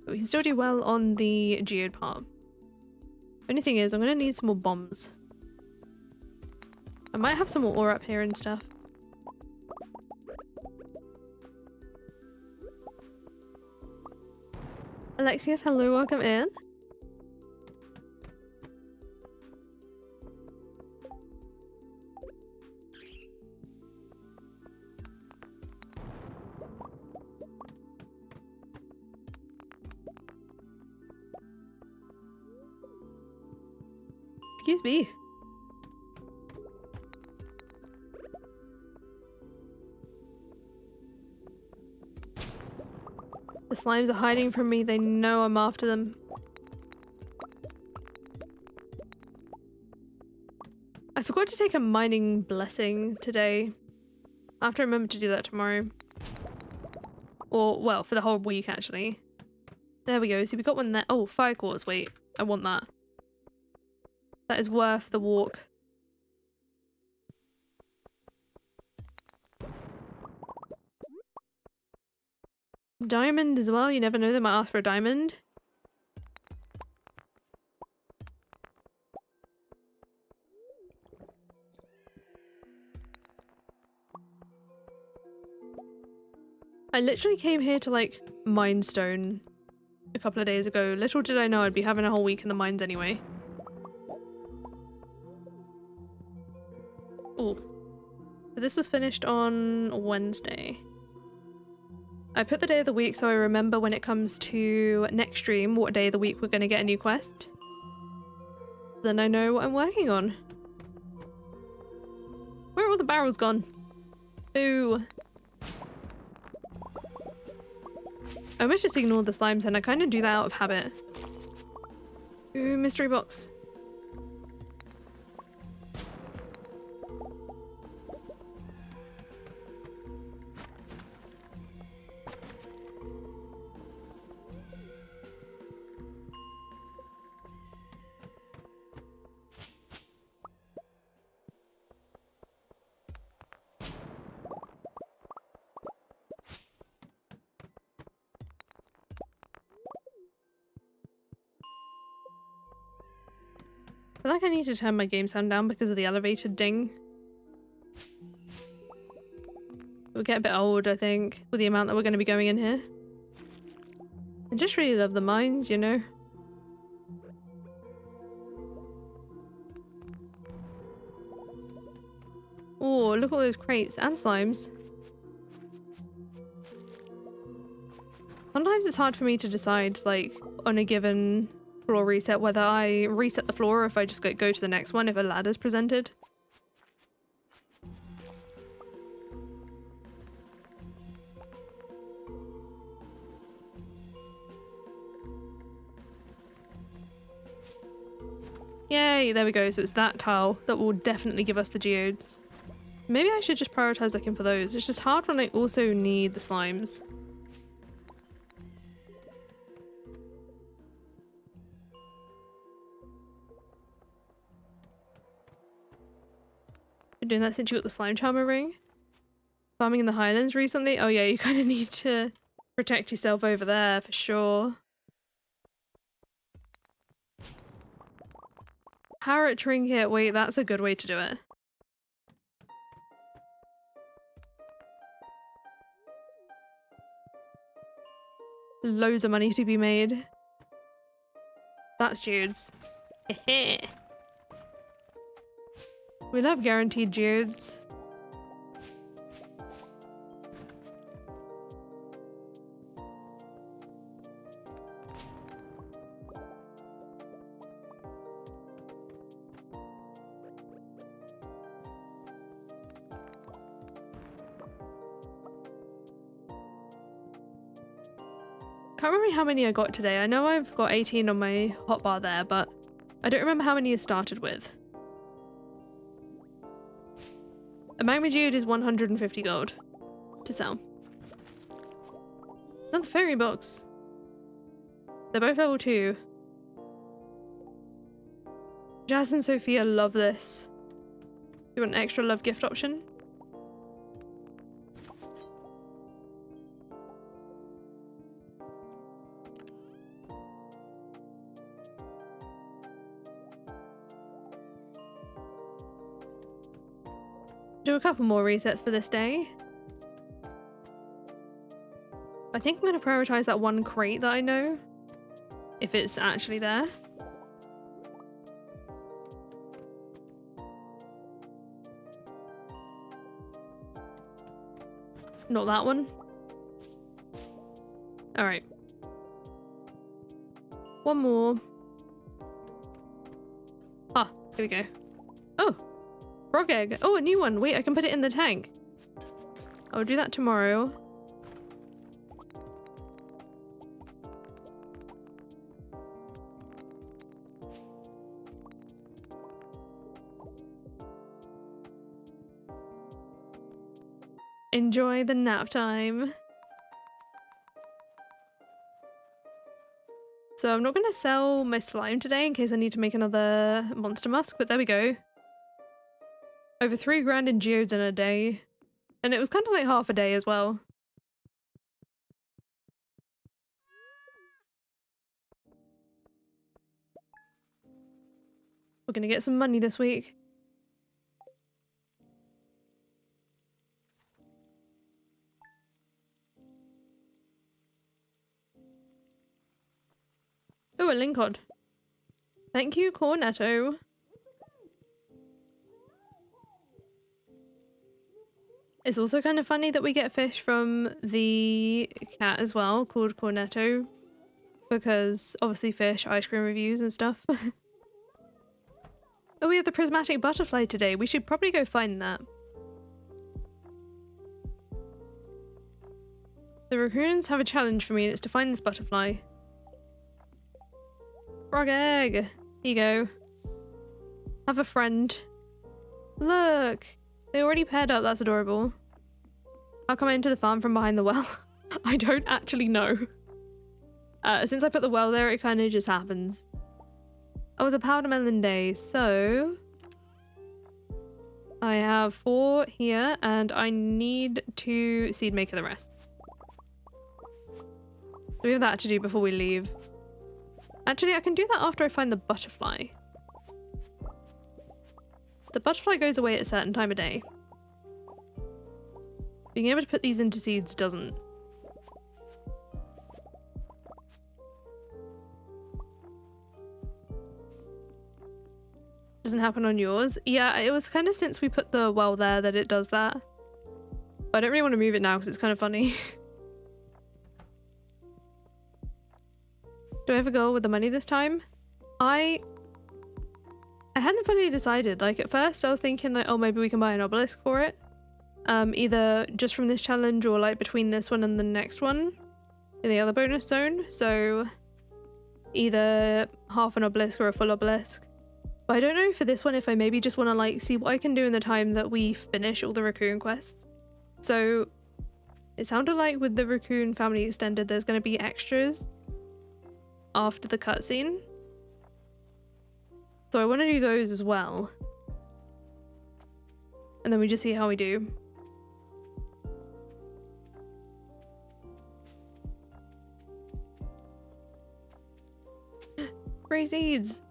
but we can still do well on the geode part. Only thing is I'm going to need some more bombs. I might have some more ore up here and stuff. Alexius, hello, welcome in. Excuse me. The slimes are hiding from me. They know I'm after them. I forgot to take a mining blessing today. I have to remember to do that tomorrow. Or, well, for the whole week actually. There we go. So we got one there. Oh, fire quartz. Wait, I want that. That is worth the walk. Diamond as well. You never know, they might ask for a diamond. I literally came here to like mine stone a couple of days ago. Little did I know I'd be having a whole week in the mines anyway. Oh, this was finished on Wednesday. I put the day of the week so I remember when it comes to next stream what day of the week we're going to get a new quest. Then I know what I'm working on. Where are all the barrels gone? Ooh. I almost just ignored the slimes and I kind of do that out of habit. Ooh, mystery box. I feel like I need to turn my game sound down because of the elevator ding. We'll get a bit old, I think, with the amount that we're going to be going in here. I just really love the mines, you know? Oh, look at all those crates and slimes. Sometimes it's hard for me to decide, like, on a given floor reset, whether I reset the floor or if I just go to the next one if a ladder's presented. Yay, there we go. So it's that tile that will definitely give us the geodes. Maybe I should just prioritize looking for those. It's just hard when I also need the slimes. Been doing that since you got the slime charmer ring. Farming in the Highlands recently? Oh yeah, you kind of need to protect yourself over there for sure. Parrot trinket, wait, that's a good way to do it. Loads of money to be made. That's Jude's. We love guaranteed geodes. Can't remember how many I got today. I know I've got 18 on my hotbar there, but I don't remember how many I started with. A magma geode is 150 gold to sell. Another fairy box. They're both level 2. Jazz and Sophia love this. You want an extra love gift option? Do a couple more resets for this day. I think I'm going to prioritize that one crate that I know, if it's actually there. Not that one. Alright. One more. Ah, here we go. Oh! Frog egg. Oh, a new one. Wait, I can put it in the tank. I'll do that tomorrow. Enjoy the nap time. So I'm not going to sell my slime today in case I need to make another monster musk, but there we go. Over 3 grand in geodes in a day. And it was kind of like half a day as well. We're going to get some money this week. Oh, a lingcod. Thank you, Cornetto. It's also kind of funny that we get fish from the cat as well, called Cornetto, because obviously fish, ice cream reviews and stuff. Oh, we have the prismatic butterfly today. We should probably go find that. The raccoons have a challenge for me, and it's to find this butterfly. Frog egg! Here you go. Have a friend. Look! They already paired up, that's adorable. How come I into the farm from behind the well? I don't actually know. Since I put the well there, it kind of just happens. Oh, it's a powder melon day, so... I have 4 here, and I need to seed maker the rest. We have that to do before we leave. Actually, I can do that after I find the butterfly. The butterfly goes away at a certain time of day. Being able to put these into seeds doesn't. Doesn't happen on yours. Yeah, it was kind of since we put the well there that it does that. But I don't really want to move it now because it's kind of funny. Do I have a goal with the money this time? I hadn't fully decided. Like at first I was thinking like, oh, maybe we can buy an obelisk for it. Either just from this challenge or like between this one and the next one in the other bonus zone. So either half an obelisk or a full obelisk. But I don't know for this one if I maybe just want to like see what I can do in the time that we finish all the raccoon quests. So it sounded like with the raccoon family extended there's going to be extras after the cutscene. So I want to do those as well. And then we just see how we do. Free seeds!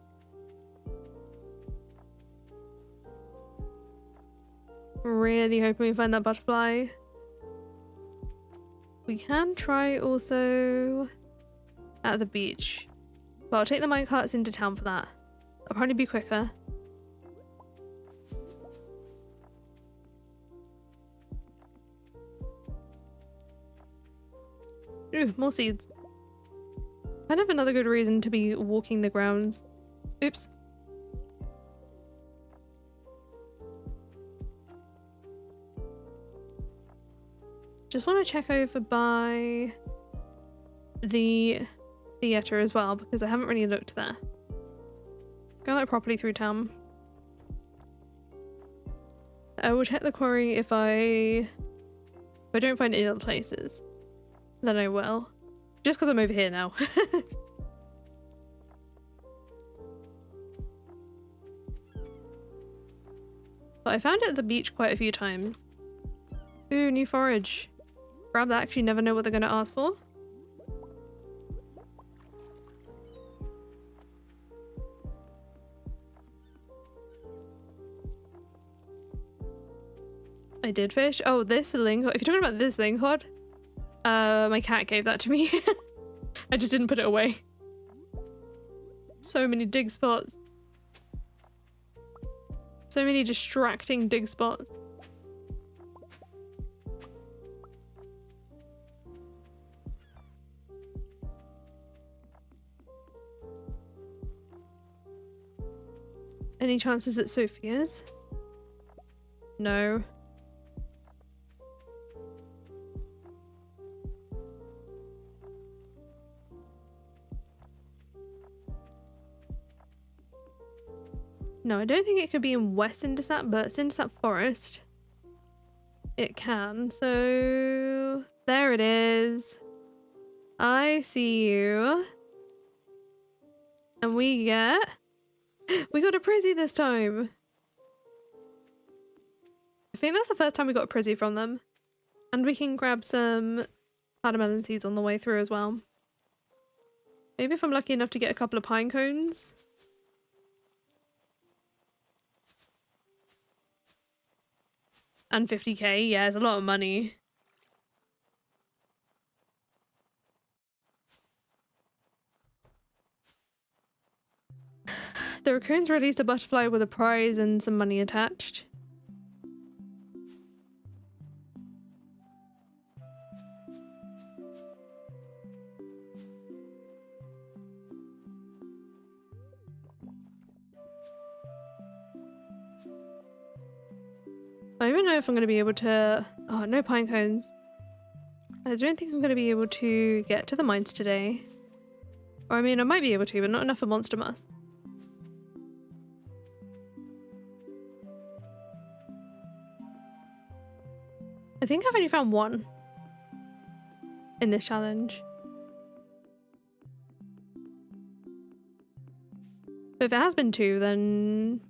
Really hoping we find that butterfly. We can try also at the beach. But I'll take the minecarts into town for that. That'll probably be quicker. Ooh, more seeds. Kind of another good reason to be walking the grounds. Oops. Just want to check over by the theatre as well because I haven't really looked there. Go like properly through town. I will check the quarry if I don't find any other places. Then I will. Just because I'm over here now. But I found it at the beach quite a few times. Ooh, new forage. Grab that because you never know what they're going to ask for. I did fish. Oh, this lingcod. If you're talking about this lingcod, my cat gave that to me. I just didn't put it away. So many dig spots. So many distracting dig spots. Any chances at Sophia's? No. No, I don't think it could be in West Cindersap, but Cindersap Forest it can. So there it is. I see you. And we get... We got a Prizzy this time! I think that's the first time we got a Prizzy from them. And we can grab some watermelon seeds on the way through as well. Maybe if I'm lucky enough to get a couple of pine cones. And 50k, yeah, it's a lot of money. The raccoons released a butterfly with a prize and some money attached. I don't even know if I'm going to be able to... Oh, no pine cones. I don't think I'm going to be able to get to the mines today. Or I mean, I might be able to, but not enough for Monster Mass. I think I've only found one in this challenge. But if it has been two, then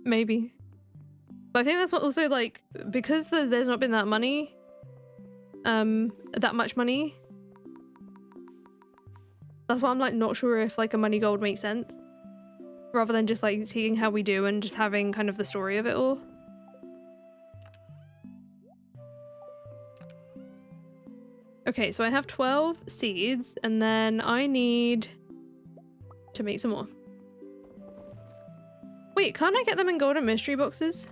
maybe. But I think that's what also, like, because there's not been that money, that much money, that's why I'm, like, not sure if, like, a money gold makes sense. Rather than just, like, seeing how we do and just having kind of the story of it all. Okay, so I have 12 seeds, and then I need to make some more. Wait, can't I get them in golden mystery boxes?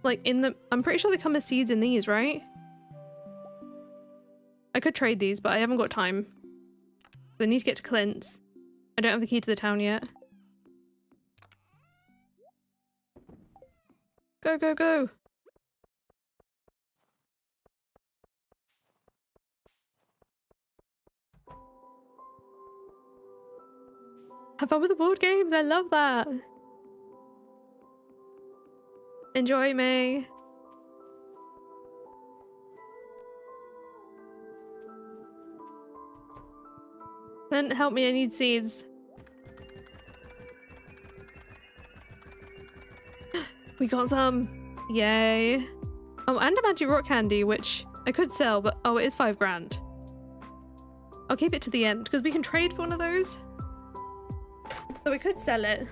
Like in the... I'm pretty sure they come as seeds in these, right? I could trade these, but I haven't got time. I need to get to Clint's. I don't have the key to the town yet. Go, go, go! Have fun with the board games! I love that! Enjoy, May! Then help me, I need seeds. We got some! Yay! Oh, and a magic rock candy, which I could sell, but oh, it is 5 grand. I'll keep it to the end, because we can trade for one of those. So we could sell it.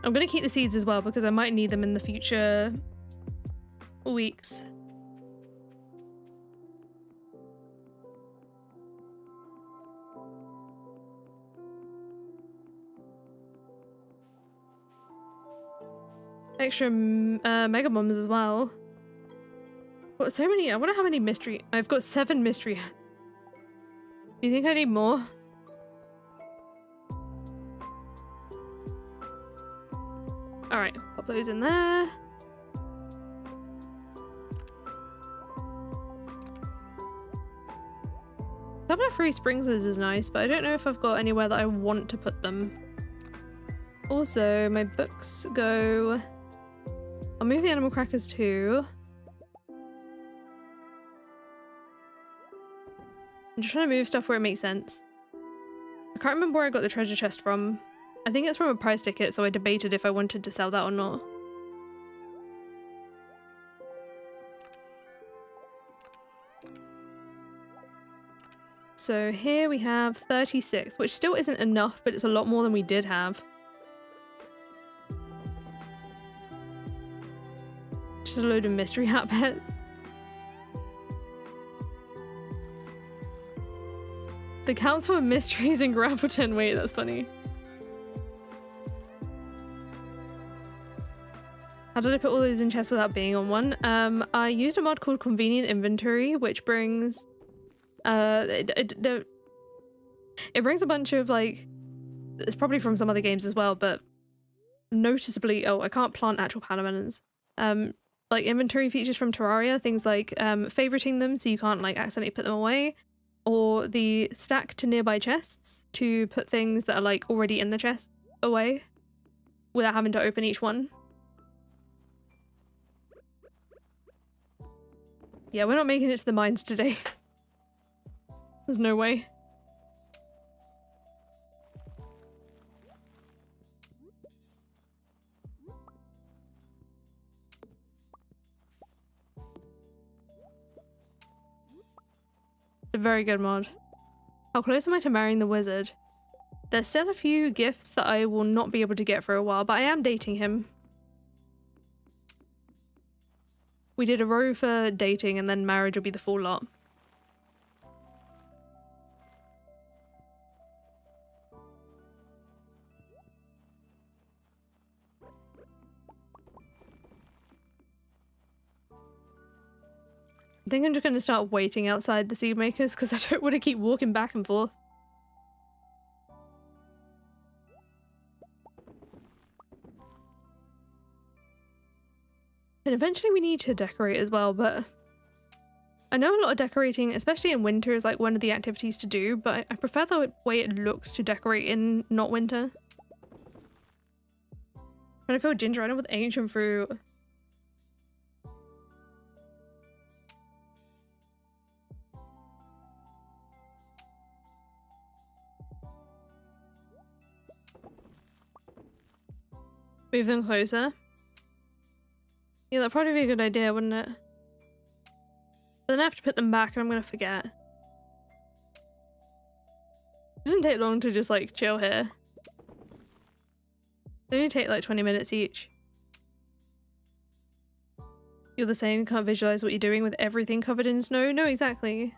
I'm gonna keep the seeds as well, because I might need them in the future weeks. Extra mega bombs as well. Got so many. I wonder how many mystery. I've got 7 mystery. Do you think I need more? Alright, pop those in there. Couple of free sprinklers is nice, but I don't know if I've got anywhere that I want to put them. Also, my books go... I'll move the animal crackers too. I'm just trying to move stuff where it makes sense. I can't remember where I got the treasure chest from. I think it's from a prize ticket, so I debated if I wanted to sell that or not. So here we have 36, which still isn't enough, but it's a lot more than we did have. Just a load of mystery hat pets. The counts for mysteries in Grappleton. Wait, that's funny. How did I put all those in chests without being on one? I used a mod called Convenient Inventory, which brings... it brings a bunch of, like... It's probably from some other games as well, but noticeably... Oh, I can't plant actual watermelons. Like inventory features from Terraria, things like favoriting them so you can't like accidentally put them away, or the stack to nearby chests to put things that are like already in the chest away without having to open each one. Yeah, we're not making it to the mines today. There's no way. A very good mod. How close am I to marrying the wizard? There's still a few gifts that I will not be able to get for a while, but I am dating him. We did a row for dating and then marriage will be the full lot. I think I'm just going to start waiting outside the seed makers because I don't want to keep walking back and forth. And eventually we need to decorate as well, but I know a lot of decorating, especially in winter, is like one of the activities to do, but I prefer the way it looks to decorate in not winter. And I feel ginger, I know with ancient fruit. Move them closer. Yeah, that'd probably be a good idea, wouldn't it? But then I have to put them back and I'm gonna forget. It doesn't take long to just like chill here. They only take like 20 minutes each. You're the same, can't visualize what you're doing with everything covered in snow? No, exactly.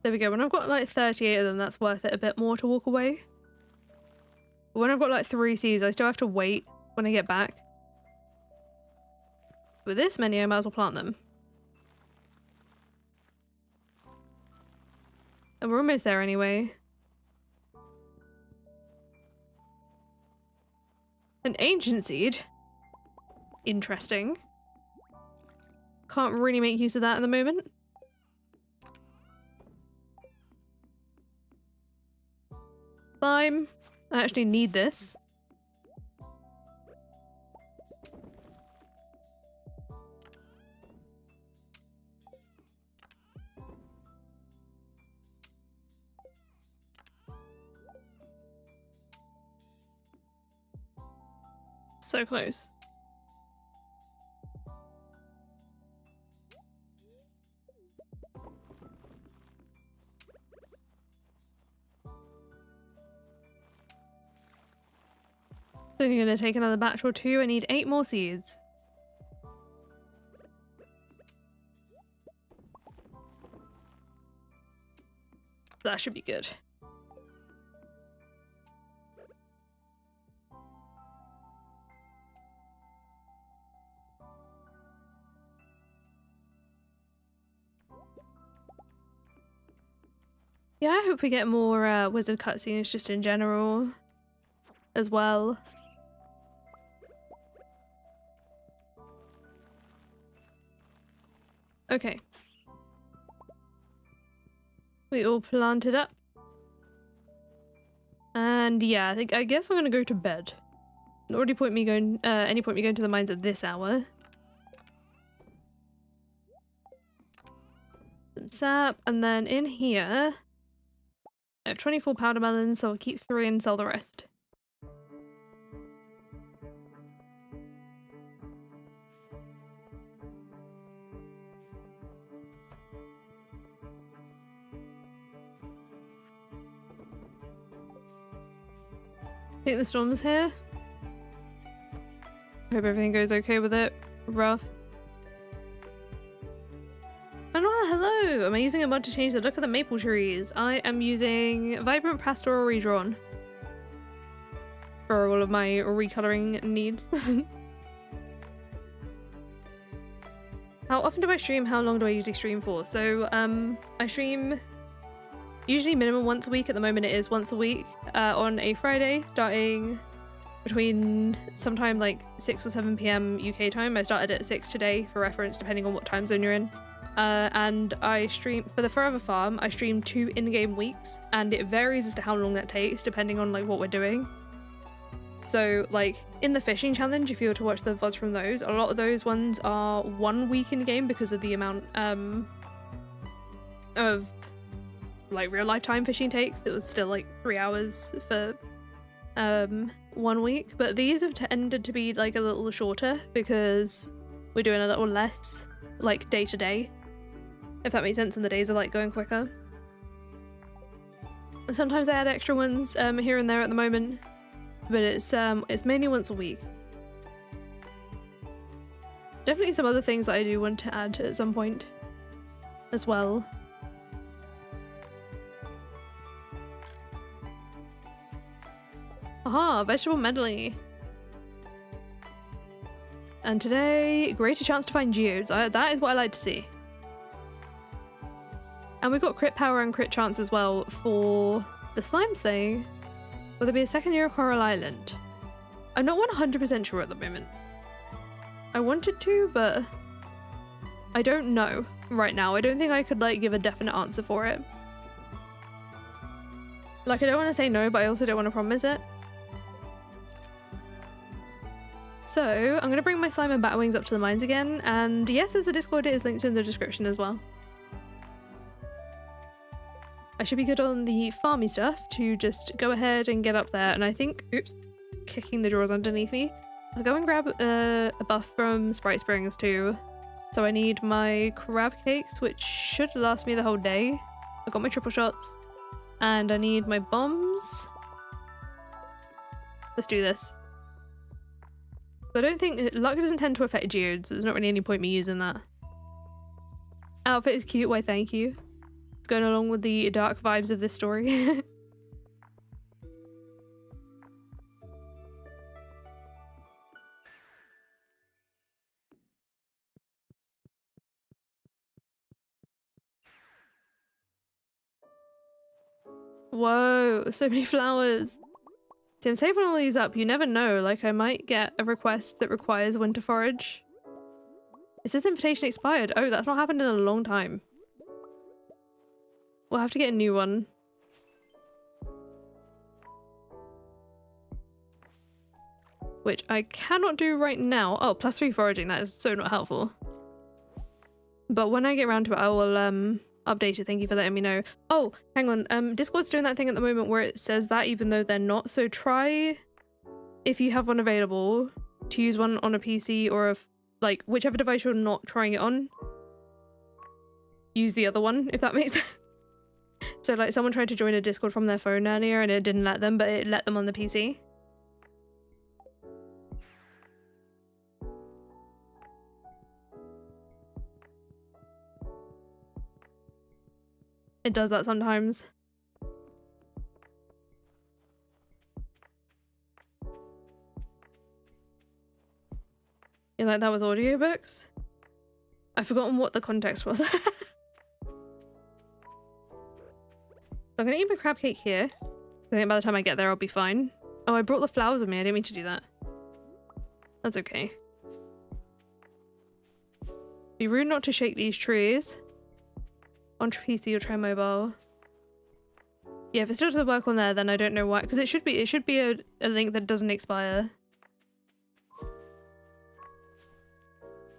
There we go. When I've got like 38 of them, that's worth it a bit more to walk away. But when I've got like 3 seeds, I still have to wait when I get back. With this many, I might as well plant them. And we're almost there anyway. An ancient seed. Interesting. Can't really make use of that at the moment. Slime. I actually need this. So close. So you're gonna take another batch or 2. I need 8 more seeds. That should be good. Yeah, I hope we get more wizard cutscenes just in general as well. Okay. We all planted up. And yeah, I guess I'm gonna go to bed. Not really point me going any point me going to the mines at this hour. Some sap, and then in here I have 24 powder melons, so I'll keep 3 and sell the rest. I think the storm's here. Hope everything goes okay with it. Rough. Oh, hello! Am I using a mod to change the look of the maple trees? I am using Vibrant Pastoral Redrawn for all of my recoloring needs. How often do I stream? How long do I usually stream for? So, I stream usually minimum once a week. At the moment it is once a week on a Friday, starting between sometime like 6 or 7 p.m. UK time. I started at 6 today for reference, depending on what time zone you're in. And I stream for the Forever Farm. I stream 2 in-game weeks, and it varies as to how long that takes depending on like what we're doing. So like in the fishing challenge, if you were to watch the VODs from those, a lot of those ones are 1 week in game because of the amount of like real lifetime fishing takes. It was still like 3 hours for 1 week, but these have tended to be like a little shorter because we're doing a little less like day to day, if that makes sense, and the days are like going quicker. Sometimes I add extra ones here and there at the moment, but it's mainly once a week. Definitely some other things that I do want to add at some point as well. Aha, vegetable medley. And today, greater chance to find geodes. That is what I like to see. And we've got crit power and crit chance as well for the slimes thing. Will there be a second year of Coral Island? I'm not 100% sure at the moment. I wanted to, but I don't know right now. I don't think I could like give a definite answer for it. Like I don't want to say no, but I also don't want to promise it. So I'm going to bring my slime and batwings up to the mines again, and yes, there's a Discord, it is linked in the description as well. I should be good on the farmy stuff to just go ahead and get up there, and I think, oops, kicking the drawers underneath me. I'll go and grab a buff from Sprite Springs too. So I need my crab cakes, which should last me the whole day. I've got my triple shots, and I need my bombs. Let's do this. I don't think luck doesn't tend to affect geodes, so there's not really any point me using that. Outfit is cute, why thank you. It's going along with the dark vibes of this story. Whoa, so many flowers. See, I'm saving all these up. You never know, like I might get a request that requires winter forage. It says invitation expired. Oh, that's not happened in a long time. We'll have to get a new one. Which I cannot do right now. Oh, +3 foraging, that is so not helpful. But when I get around to it, I will update it. Thank you for letting me know. Oh, hang on. Discord's doing that thing at the moment where it says that even though they're not. So try, if you have one available, to use one on a PC or like whichever device you're not trying it on. Use the other one, if that makes sense. So like someone tried to join a Discord from their phone earlier and it didn't let them, but it let them on the PC. It does that sometimes. You like that with audiobooks? I've forgotten what the context was. So I'm gonna eat my crab cake here. I think by the time I get there I'll be fine. Oh, I brought the flowers with me. I didn't mean to do that. That's okay. Be rude not to shake these trees. On PC or try mobile. Yeah, if it still doesn't work on there, then I don't know why. Because it should be a link that doesn't expire.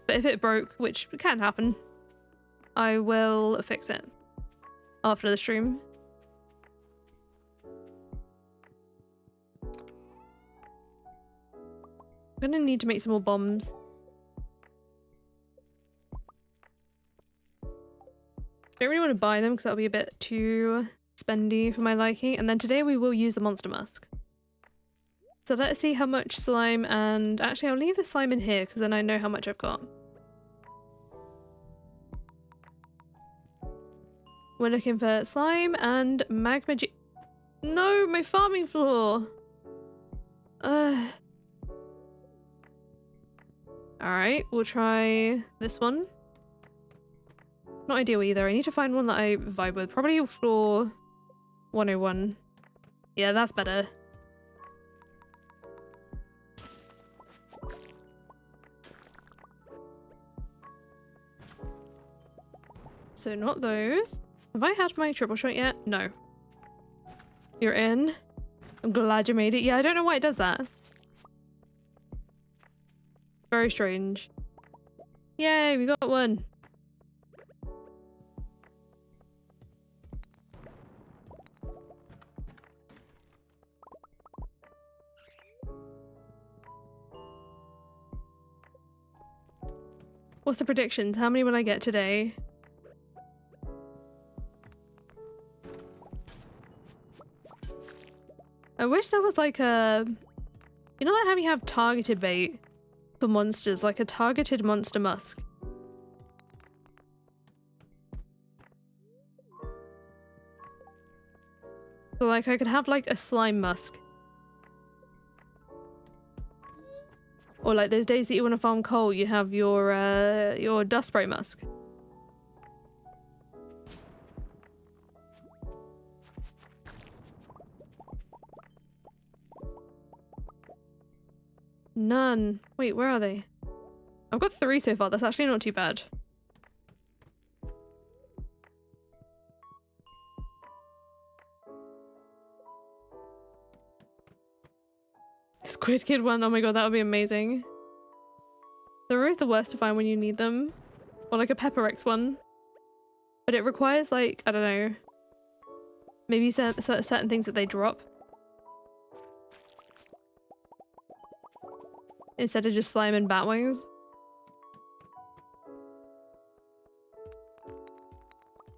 But if it broke, which can happen, I will fix it after the stream. I'm gonna need to make some more bombs. Don't really want to buy them because that'll be a bit too spendy for my liking. And then today we will use the monster musk. So let's see how much slime, and actually I'll leave the slime in here because then I know how much I've got. We're looking for slime and magma. No, my farming floor. Alright, we'll try this one. Not ideal either. I need to find one that I vibe with. Probably floor 101. Yeah, that's better. So not those. Have I had my triple shot yet? No. You're in. I'm glad you made it. Yeah, I don't know why it does that. Very strange. Yay, we got one. What's the predictions? How many will I get today? I wish there was like a... You know like how you have targeted bait for monsters, like a targeted monster musk? So like I could have like a slime musk. Or like those days that you want to farm coal, you have your dust spray musk. None. Wait, where are they? I've got 3 so far. That's actually not too bad. Squid Kid one. Oh my god, that would be amazing. They're always the worst to find when you need them. Or like a Pepper X one. But it requires like, I don't know. Maybe certain things that they drop. Instead of just slime and bat wings.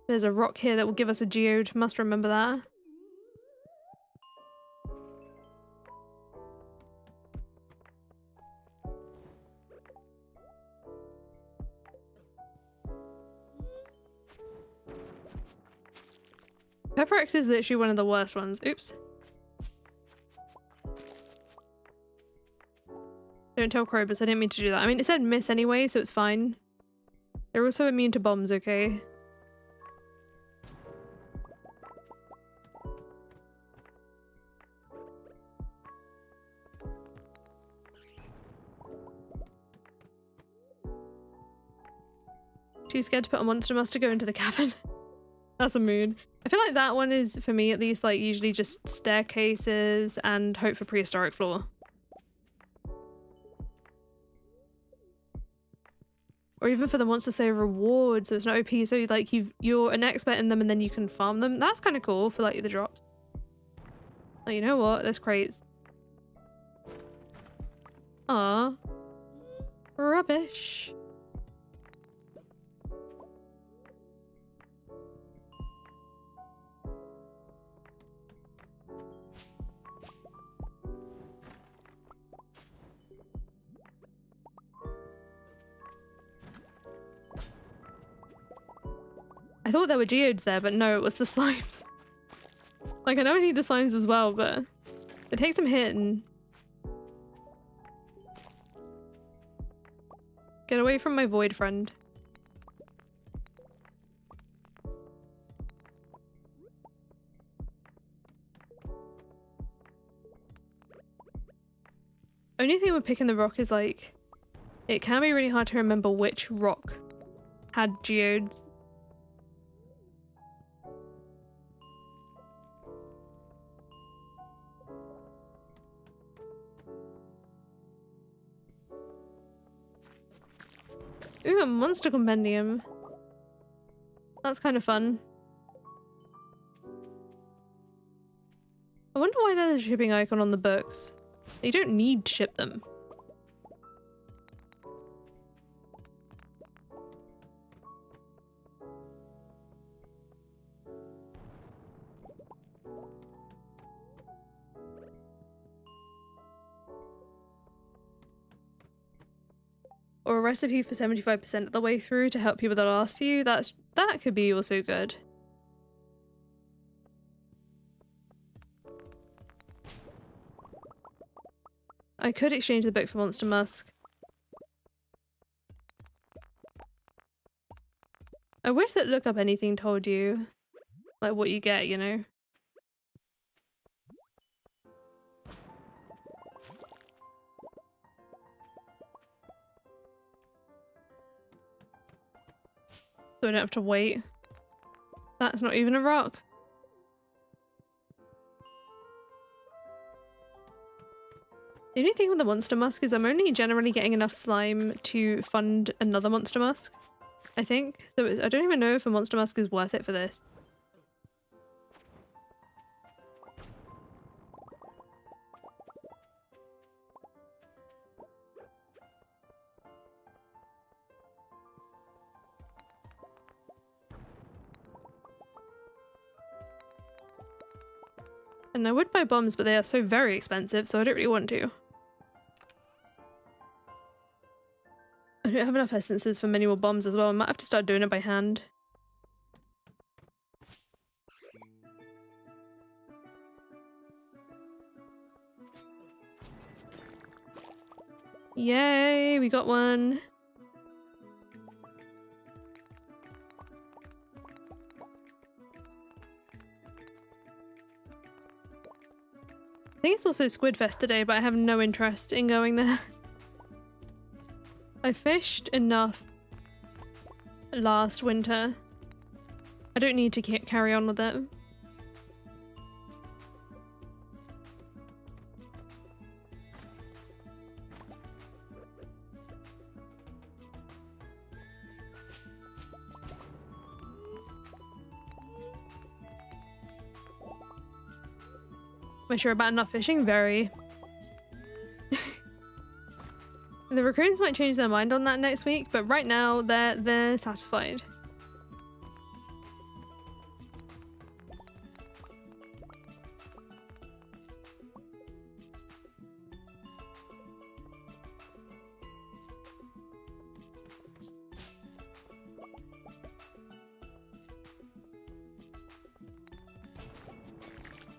There's a rock here that will give us a geode. Must remember that. Pepper X is literally one of the worst ones. Oops. Don't tell Krobus, I didn't mean to do that. I mean, it said miss anyway, so it's fine. They're also immune to bombs, okay? Too scared to put a monster musk to go into the cabin. That's a mood. I feel like that one is, for me at least, like usually just staircases and hope for prehistoric floor. Or even for the monsters they reward, so it's not OP, so like you're an expert in them and then you can farm them. That's kind of cool for like the drops. Oh, you know what? There's crates. Aw. Rubbish. I thought there were geodes there, but no, it was the slimes. Like, I know I need the slimes as well, but it takes some hitting. Get away from my void friend. Only thing with picking the rock is like, it can be really hard to remember which rock had geodes. Ooh, a monster compendium. That's kind of fun. I wonder why there's a shipping icon on the books. You don't need to ship them. Or a recipe for 75% of the way through to help you with the last few. That could be also good. I could exchange the book for Monster Musk. I wish that Look Up Anything told you like what you get, you know? So I don't have to wait. That's not even a rock. The only thing with the monster musk is I'm only generally getting enough slime to fund another monster musk, I think. So I don't even know if a monster musk is worth it for this. And I would buy bombs, but they are so very expensive, so I don't really want to. I don't have enough essences for many more bombs as well. I might have to start doing it by hand. Yay, we got one. I think it's also Squid Fest today, but I have no interest in going there. I fished enough last winter. I don't need to carry on with it. Am I sure about enough fishing? Very. The raccoons might change their mind on that next week, but right now they're satisfied.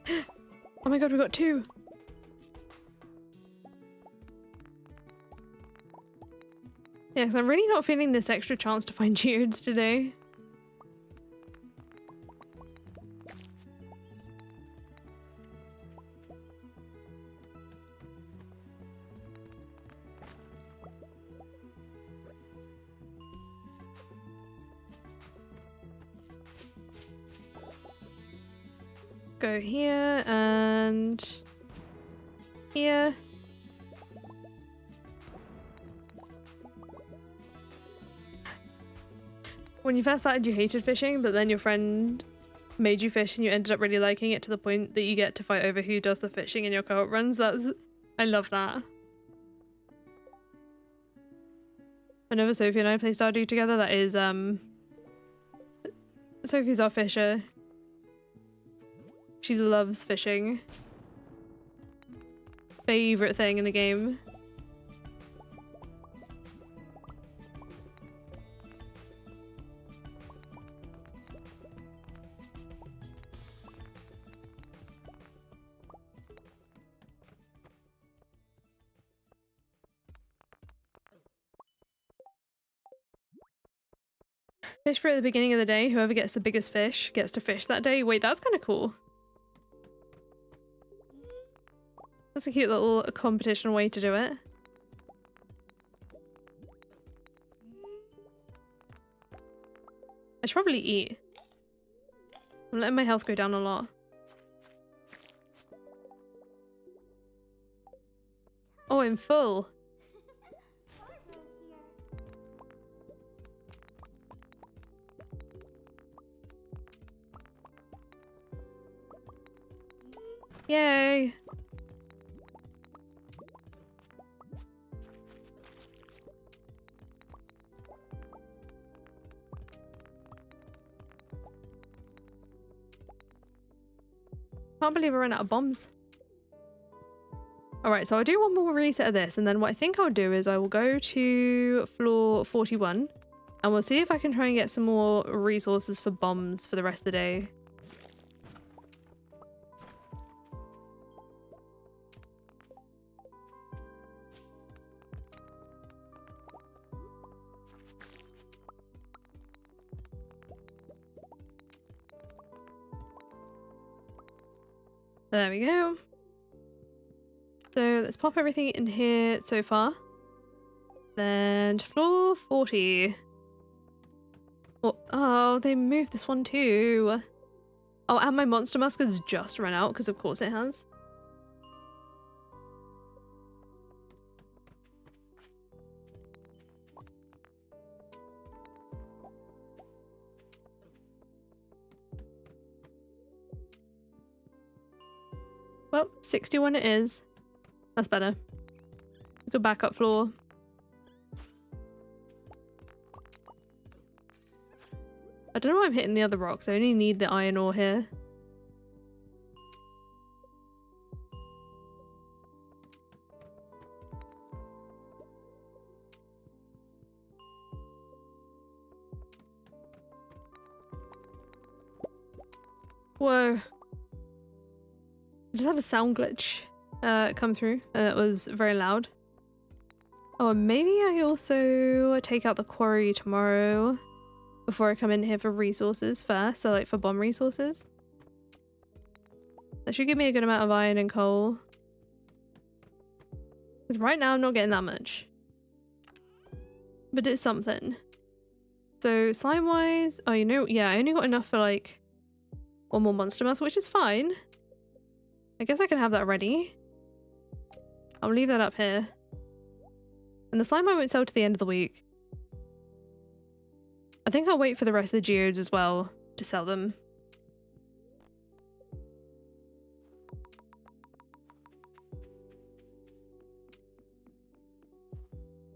Oh my god, we got two! Yeah, because I'm really not feeling this extra chance to find geodes today. Go here and here. When you first started, you hated fishing, but then your friend made you fish and you ended up really liking it to the point that you get to fight over who does the fishing in your co-op runs. I love that. Whenever Sophie and I play Stardew together, that is, Sophie's our fisher. She loves fishing. Favorite thing in the game. Fish for at the beginning of the day. Whoever gets the biggest fish gets to fish that day. Wait, that's kind of cool. That's a cute little competition way to do it. I should probably eat. I'm letting my health go down a lot. Oh, I'm full. Yay! Can't believe I ran out of bombs. Alright, so I'll do one more reset of this, and then what I think I'll do is I will go to floor 41, and we'll see if I can try and get some more resources for bombs for the rest of the day. There we go. So let's pop everything in here so far. Then floor 40. Oh, they moved this one too. Oh, and my monster musk has just run out because of course it has. Well, 61 it is. That's better. Good backup floor. I don't know why I'm hitting the other rocks. I only need the iron ore here. Whoa. I just had a sound glitch come through and it was very loud. Oh, and maybe I also take out the quarry tomorrow before I come in here for resources first, so like for bomb resources. That should give me a good amount of iron and coal. Because right now I'm not getting that much. But it's something. So slime-wise, oh, you know, yeah, I only got enough for like one more monster muscle, which is fine. I guess I can have that ready. I'll leave that up here. And the slime I won't sell to the end of the week. I think I'll wait for the rest of the geodes as well to sell them.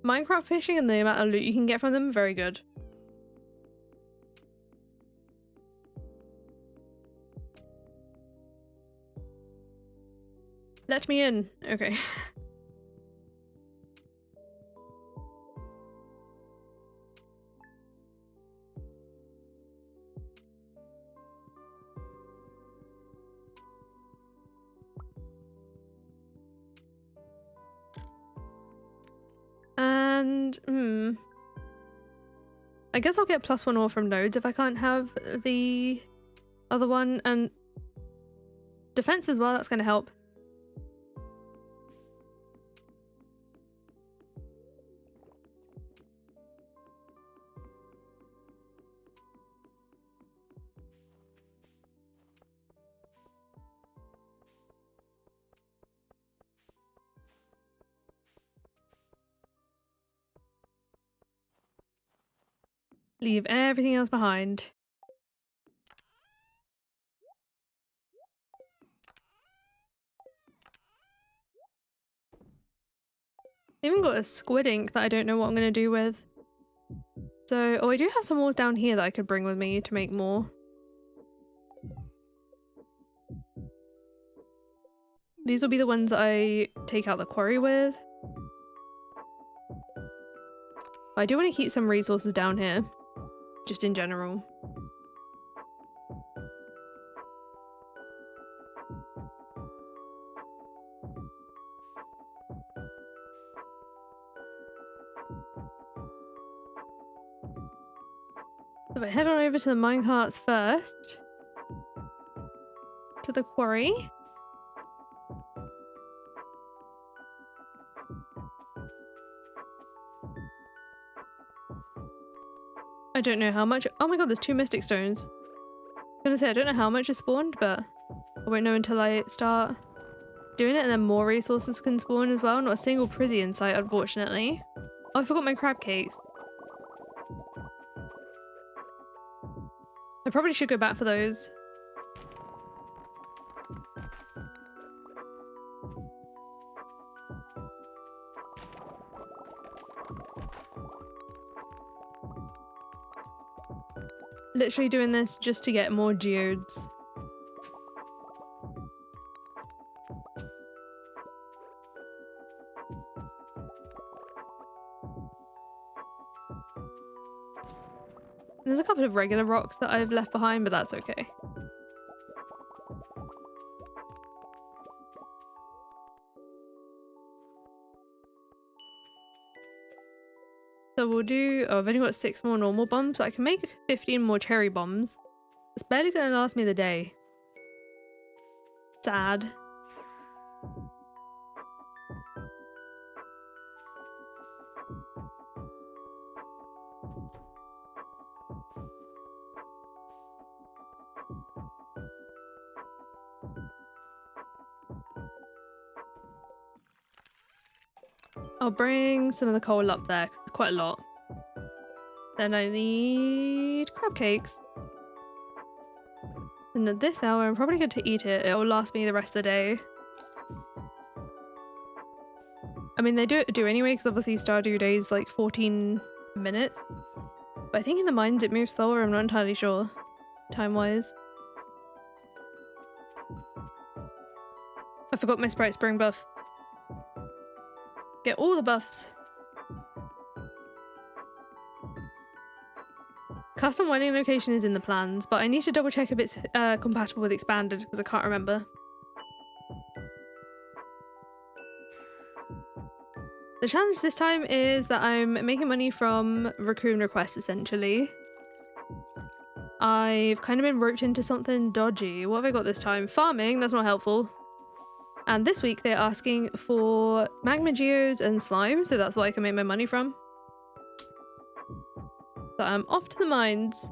Minecraft fishing and the amount of loot you can get from them, very good. Let me in. Okay. And, I guess I'll get +1 ore from nodes if I can't have the other one, and defense as well, that's going to help. Leave everything else behind. I even got a squid ink that I don't know what I'm going to do with. So, oh, I do have some ores down here that I could bring with me to make more. These will be the ones that I take out the quarry with. But I do want to keep some resources down here. Just in general. So if I head on over to the minecarts first. To the quarry. I don't know how much. Oh my god, there's 2 mystic stones. I was gonna say, I don't know how much is spawned, but I won't know until I start doing it, and then more resources can spawn as well. Not a single prizzy in sight, unfortunately. Oh, I forgot my crab cakes. I probably should go back for those. Literally doing this just to get more geodes. There's a couple of regular rocks that I've left behind, but that's okay. So we'll do, oh, I've only got 6 more normal bombs, so I can make 15 more cherry bombs. It's barely gonna last me the day. Sad. I'll bring some of the coal up there, because it's quite a lot. Then I need crab cakes. And at this hour, I'm probably good to eat it. It will last me the rest of the day. I mean, they do anyway, because obviously Stardew Day is like 14 minutes. But I think in the mines it moves slower, I'm not entirely sure, time-wise. I forgot my Sprite Spring buff. Get all the buffs. Custom mining location is in the plans, but I need to double check if it's compatible with expanded, because I can't remember. The challenge this time is that I'm making money from raccoon requests, essentially. I've kind of been roped into something dodgy. What have I got this time? Farming, that's not helpful. And this week they're asking for magma geodes and slime, so that's what I can make my money from. So I'm off to the mines.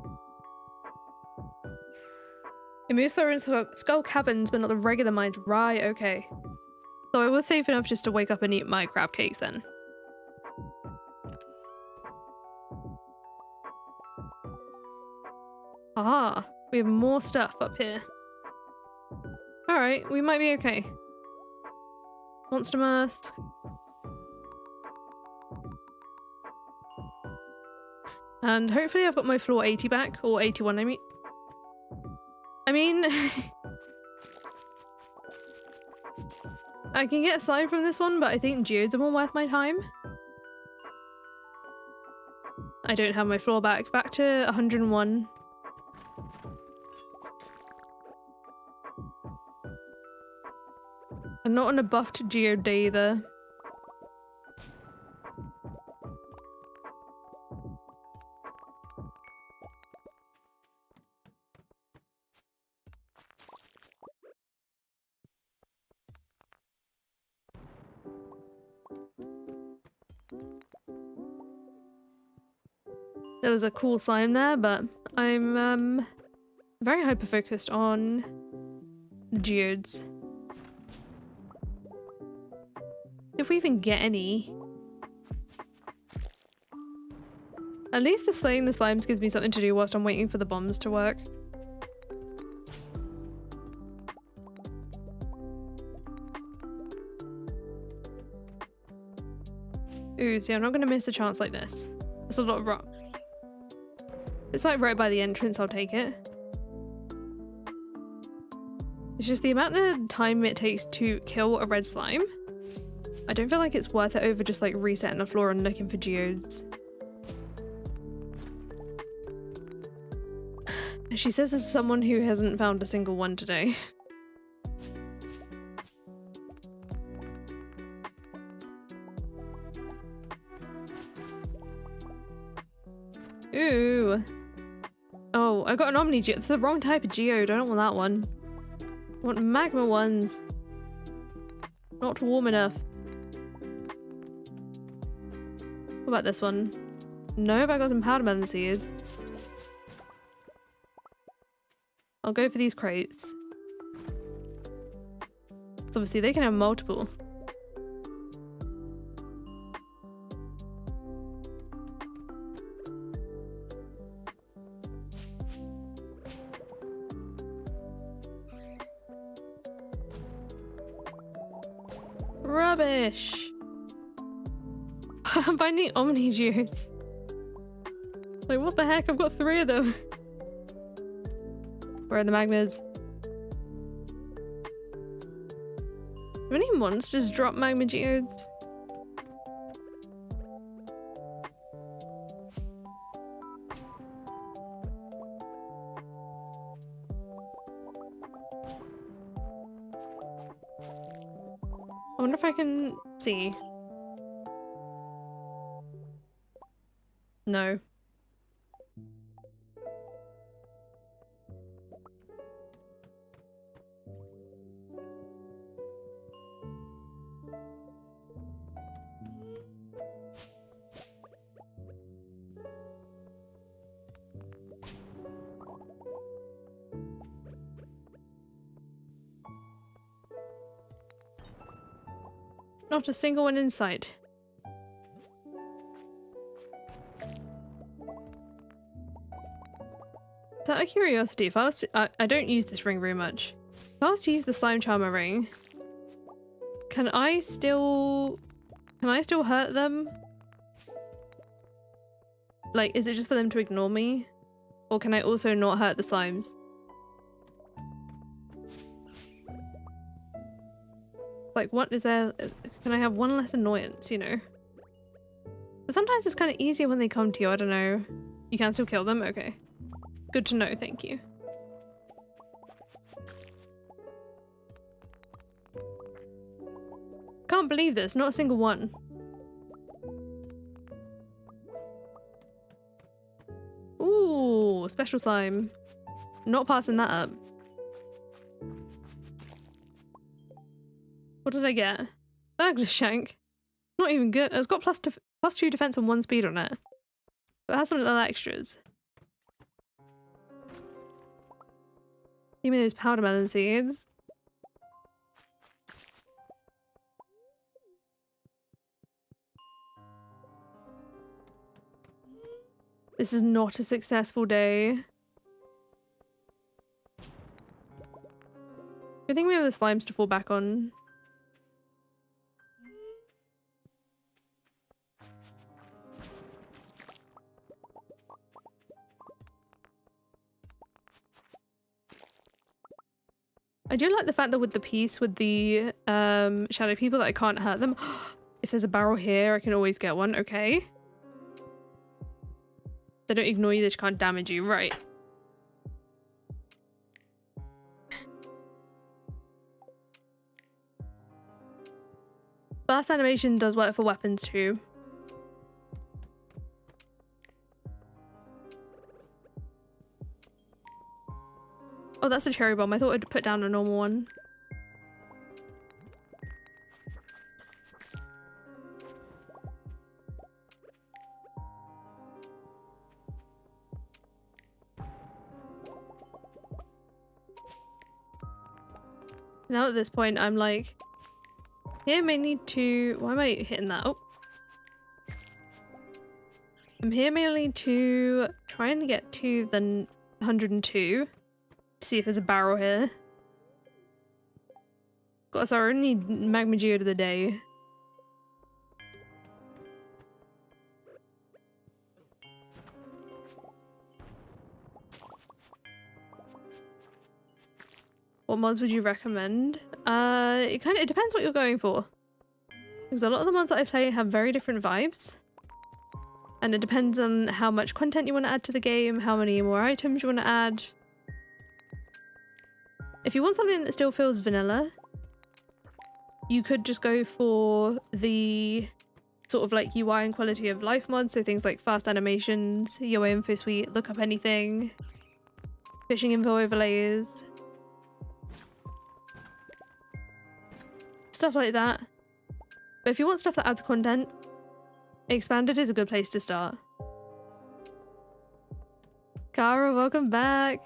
It moves slower in skull caverns, but not the regular mines. Right, okay. So I was safe enough just to wake up and eat my crab cakes then. Ah, we have more stuff up here. Alright, we might be okay. Monster mask. And hopefully I've got my floor 80 back, or 81 I mean... I can get slime from this one, but I think geodes are more worth my time. I don't have my floor back. Back to 101. I'm not on a buffed geode day either. There was a cool slime there, but I'm very hyper focused on the geodes. If we even get any. At least the slaying the slimes gives me something to do whilst I'm waiting for the bombs to work. Ooh, see, I'm not gonna miss a chance like this. That's a lot of rock. It's like right by the entrance, I'll take it. It's just the amount of time it takes to kill a red slime. I don't feel like it's worth it over just like resetting the floor and looking for geodes. She says as someone who hasn't found a single one today. Ooh. Oh, I got an Omni Geode. It's the wrong type of geode. I don't want that one. I want magma ones. Not warm enough. What about this one? Nope, I got some powder melon seeds. I'll go for these crates. So obviously they can have multiple. Rubbish! I'm finding Omni Geodes. Like, what the heck? I've got 3 of them. Where are the magmas? Do any monsters drop magma geodes? I wonder if I can see. No. Not a single one in sight. So out of curiosity, if I was to, I don't use this ring very much. If I was to use the slime charmer ring, can I still Can I still hurt them? Like, is it just for them to ignore me? Or can I also not hurt the slimes? Like, what is there? Can I have one less annoyance, you know? But sometimes it's kind of easier when they come to you, I don't know. You can still kill them? Okay. Good to know, thank you. Can't believe this, not a single one. Ooh, special slime. Not passing that up. What did I get? Burglar shank. Not even good. It's got +2 defense and 1 speed on it. But it has some little extras. Give me those powder melon seeds. This is not a successful day. I think we have the slimes to fall back on. I do like the fact that with the piece with the shadow people that I can't hurt them. If there's a barrel here, I can always get one. Okay. They don't ignore you, they just can't damage you. Right. Fast animation does work for weapons too. Oh, that's a cherry bomb. I thought I'd put down a normal one. Now at this point, I'm like, here I may need to... Why am I hitting that? Oh. I'm here mainly to try and get to the 102. To see if there's a barrel here. Got our only magma geode of the day. What mods would you recommend? It depends what you're going for. Because a lot of the mods that I play have very different vibes. And it depends on how much content you want to add to the game, how many more items you want to add. If you want something that still feels vanilla, you could just go for the sort of like UI and quality of life mods, so things like fast animations, UI info suite, look up anything, fishing info overlays, stuff like that. But if you want stuff that adds content, Expanded is a good place to start. Kara, welcome back!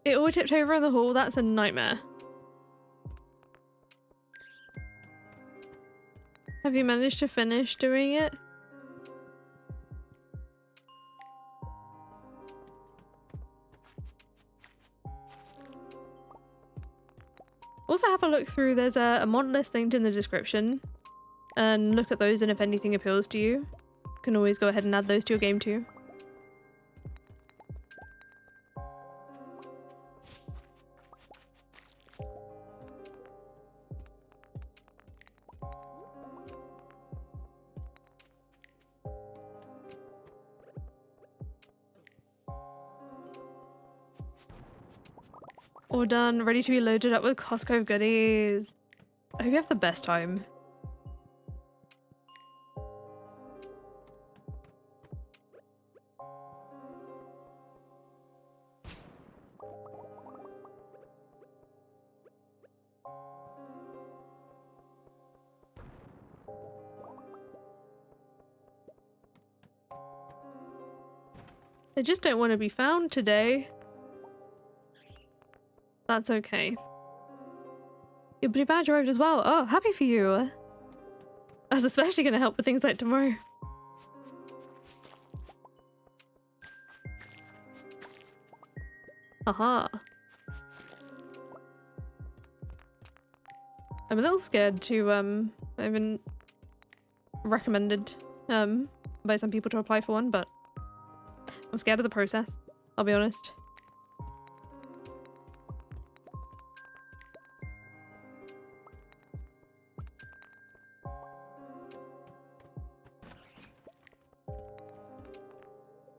It all tipped over in the hall, that's a nightmare. Have you managed to finish doing it? Also have a look through, there's a mod list linked in the description. And look at those, and if anything appeals to you, you can always go ahead and add those to your game too. All done, ready to be loaded up with Costco goodies. I hope you have the best time. I just don't want to be found today. That's okay. Your blue badge arrived as well. Oh, happy for you. That's especially going to help with things like tomorrow. Aha. I'm a little scared to, I've been recommended, by some people to apply for one, but I'm scared of the process, I'll be honest.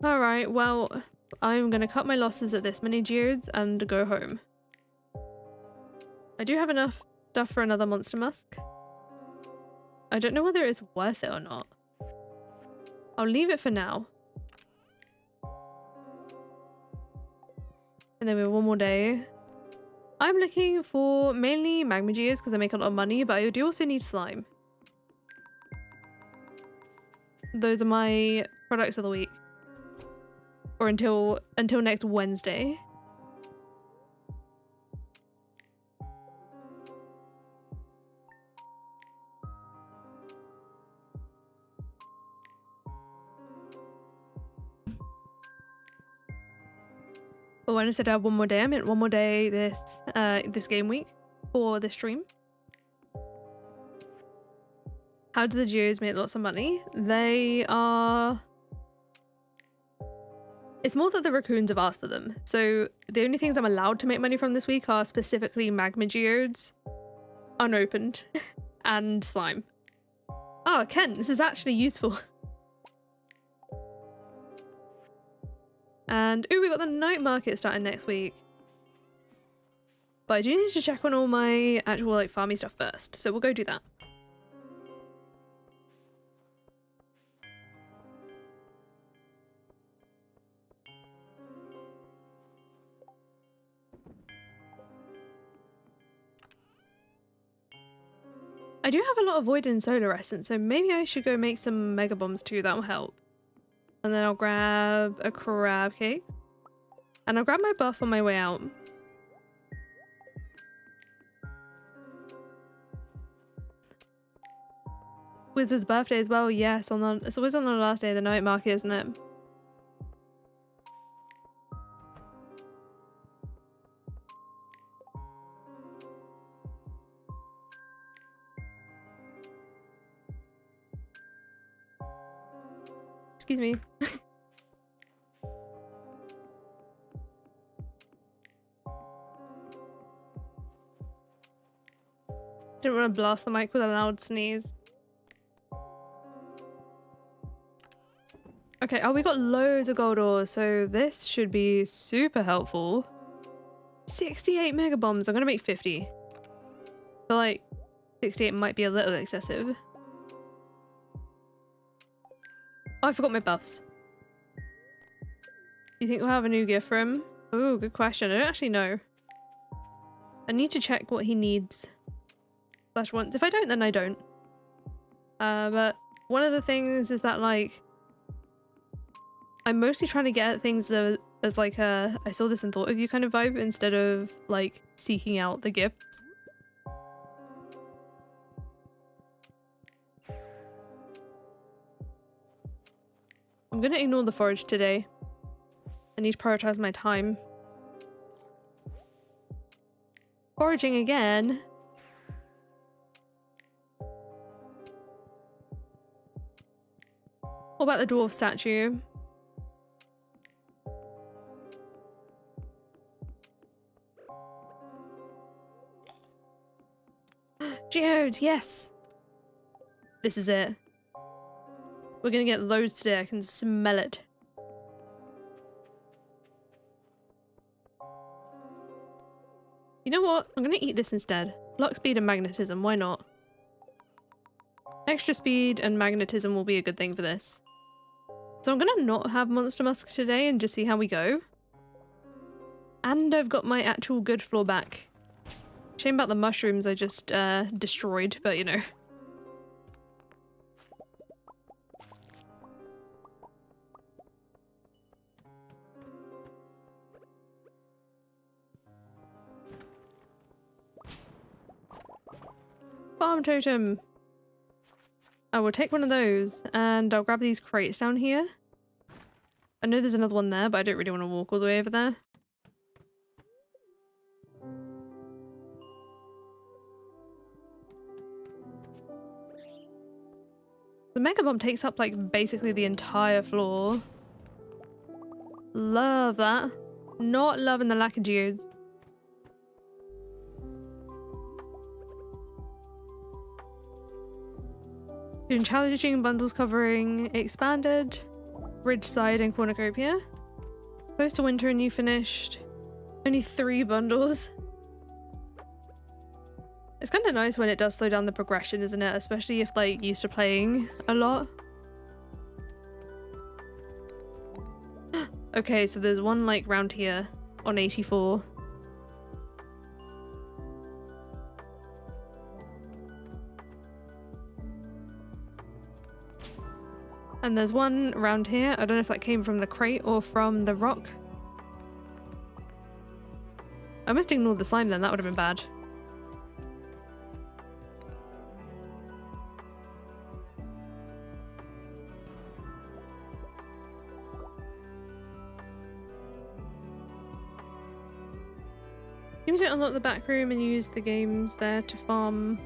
Alright, well, I'm gonna cut my losses at this many geodes and go home. I do have enough stuff for another monster musk. I don't know whether it's worth it or not. I'll leave it for now. And then we have one more day. I'm looking for mainly magma geodes because they make a lot of money, but I do also need slime. Those are my products of the week. Or until next Wednesday. But when I said I have one more day, I meant one more day this game week for this stream. How do the geodes make lots of money? They are... It's more that the raccoons have asked for them. So the only things I'm allowed to make money from this week are specifically magma geodes, unopened, and slime. Oh, Ken, this is actually useful. And ooh, we got the night market starting next week. But I do need to check on all my actual like farmy stuff first, so we'll go do that. I do have a lot of void and solar essence, so maybe I should go make some mega bombs too, that will help. And then I'll grab a crab cake. And I'll grab my buff on my way out. Wizard's birthday as well, yes, it's always on the last day of the night market, isn't it? Excuse me. Didn't want to blast the mic with a loud sneeze. Okay, oh, we got loads of gold ore, so this should be super helpful. 68 mega bombs. I'm gonna make 50. I feel like 68 might be a little excessive. Oh, I forgot my buffs. You think we'll have a new gift for him? Oh, good question. I don't actually know. I need to check what he needs. Slash wants. If I don't, then I don't. But one of the things is that, like, I'm mostly trying to get at things as like a I saw this and thought of you kind of vibe instead of, like, seeking out the gifts. I'm gonna ignore the forage today. I need to prioritize my time. Foraging again. What about the dwarf statue? Geodes, yes! This is it. We're gonna get loads today, I can smell it. You know what? I'm gonna eat this instead. Luck, speed, and magnetism, why not? Extra speed and magnetism will be a good thing for this. So I'm gonna not have Monster Musk today and just see how we go. And I've got my actual good floor back. Shame about the mushrooms I just destroyed, but you know. Farm totem. I will take one of those and I'll grab these crates down here. I know there's another one there, but I don't really want to walk all the way over there. The Mega Bomb takes up like basically the entire floor. Love that. Not loving the lack of geodes. Doing challenging bundles covering expanded, ridgeside and cornucopia. Close to winter and you finished. Only 3 bundles. It's kind of nice when it does slow down the progression, isn't it? Especially if like used to playing a lot. Okay, so there's one like round here on 84. And there's one around here. I don't know if that came from the crate or from the rock. I must ignore the slime then, that would have been bad. You need to unlock the back room and use the games there to farm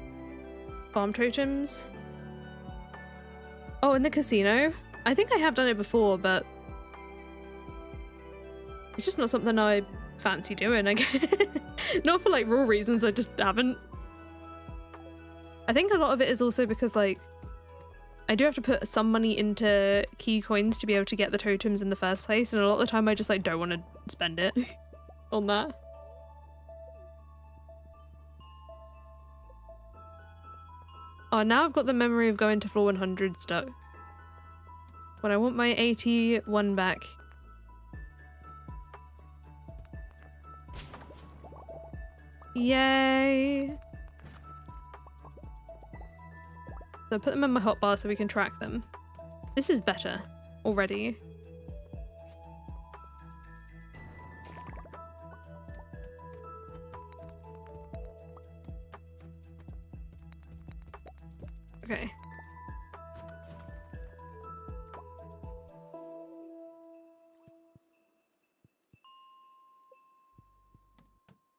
totems. Oh, in the casino? I think I have done it before, but it's just not something I fancy doing, I guess. Not for like raw reasons, I just haven't. I think a lot of it is also because like I do have to put some money into key coins to be able to get the totems in the first place, and a lot of the time I just like don't want to spend it on that. Oh, now I've got the memory of going to floor 100 stuck. But I want my 81 back. Yay! So put them in my hotbar so we can track them. This is better already. Okay.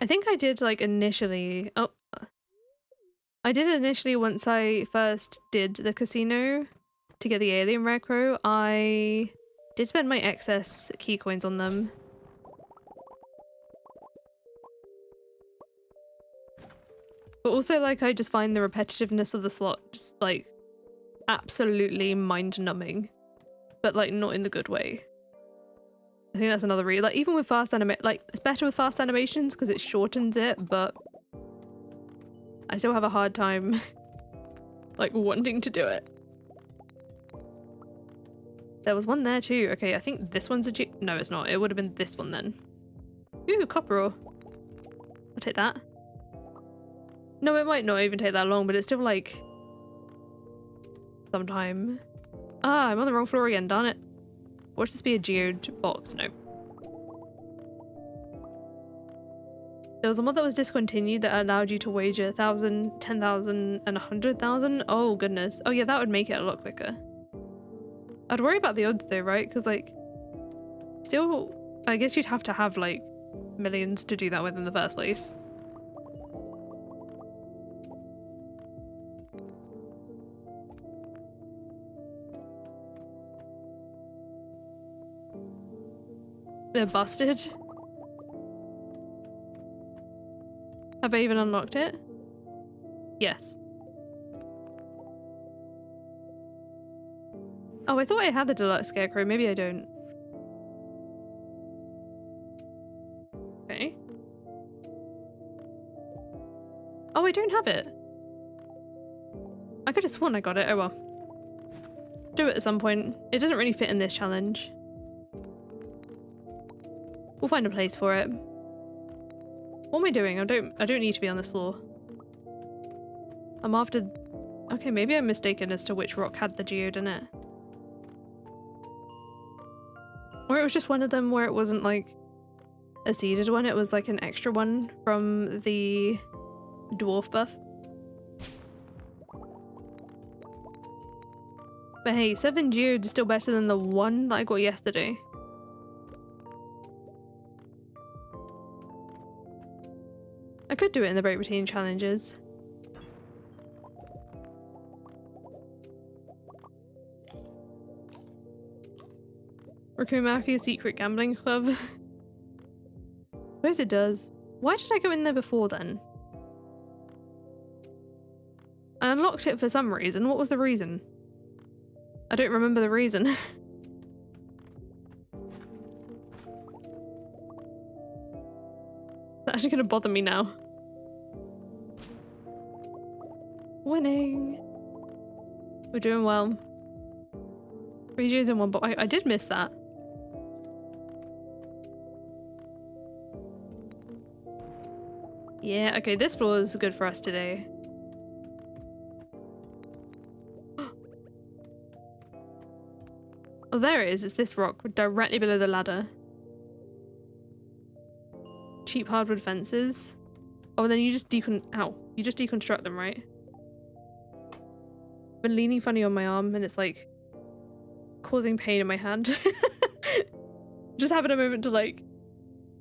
I think I did like initially. Oh, I did initially once I first did the casino to get the alien rare crow. I did spend my excess key coins on them. But also, like, I just find the repetitiveness of the slot just, like, absolutely mind-numbing. But, like, not in the good way. I think that's another reason. Like, even with fast like, it's better with fast animations because it shortens it, but I still have a hard time, like, wanting to do it. There was one there, too. Okay, I think this one's a no, it's not. It would have been this one, then. Ooh, copper ore. I'll take that. No, it might not even take that long, but it's still like some time. Ah, I'm on the wrong floor again, darn it. Watch this be a geode box. No. There was a mod that was discontinued that allowed you to wager 1,000, 10,000, and 100,000. Oh, goodness. Oh, yeah, that would make it a lot quicker. I'd worry about the odds though, right? Because, like, still, I guess you'd have to have, like, millions to do that with in the first place. They're busted. Have I even unlocked it? Yes. Oh, I thought I had the deluxe scarecrow. Maybe I don't. Okay. Oh, I don't have it. I could have sworn I got it. Oh well. Do it at some point. It doesn't really fit in this challenge. We'll find a place for it. What am I doing? I don't need to be on this floor. I'm after... Okay, maybe I'm mistaken as to which rock had the geode in it. Or it was just one of them where it wasn't like a seeded one, it was like an extra one from the dwarf buff. But hey, 7 geodes is still better than the 1 that I got yesterday. I could do it in the break between challenges. Raccoon Mafia Secret Gambling Club. I suppose it does. Why did I go in there before then? I unlocked it for some reason. What was the reason? I don't remember the reason. It's actually gonna bother me now. Winning. We're doing well. 3 Gs in 1, but I did miss that. Yeah, okay, this floor is good for us today. Oh, there it is. It's this rock directly below the ladder. Cheap hardwood fences. Oh, and then you just deconstruct them, right? I've been leaning funny on my arm and it's like causing pain in my hand. Just having a moment to like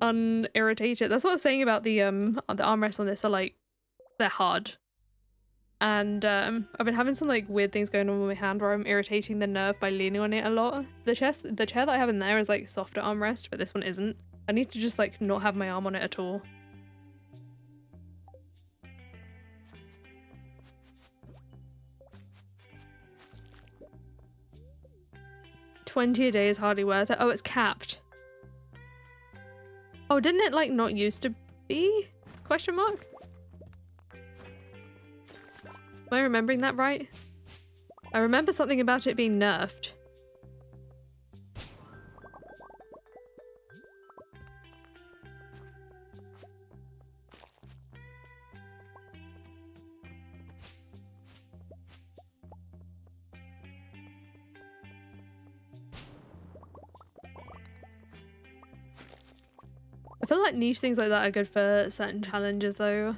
unirritate it. That's what I was saying about the armrests on this are like, they're hard. And I've been having some like weird things going on with my hand where I'm irritating the nerve by leaning on it a lot. The chair that I have in there is like softer armrest, but this one isn't. I need to just like not have my arm on it at all. $20 a day is hardly worth it. Oh, it's capped. Oh, didn't it like not used to be? Question mark? Am I remembering that right? I remember something about it being nerfed. I feel like niche things like that are good for certain challenges though.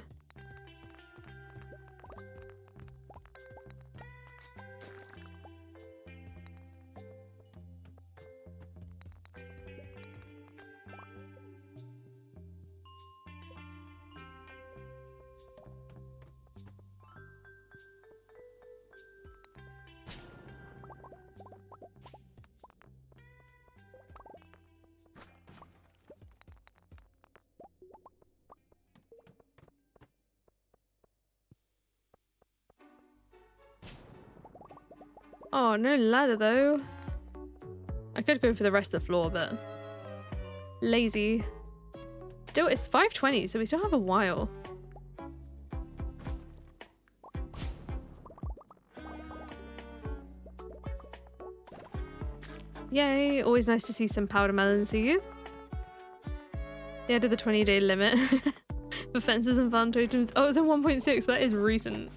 Oh, no ladder though. I could go for the rest of the floor, but lazy. Still, it's 5:20, so we still have a while. Yay, always nice to see some powder melon seed. They added the 20-day limit for fences and farm totems. Oh, it's in 1.6, that is recent.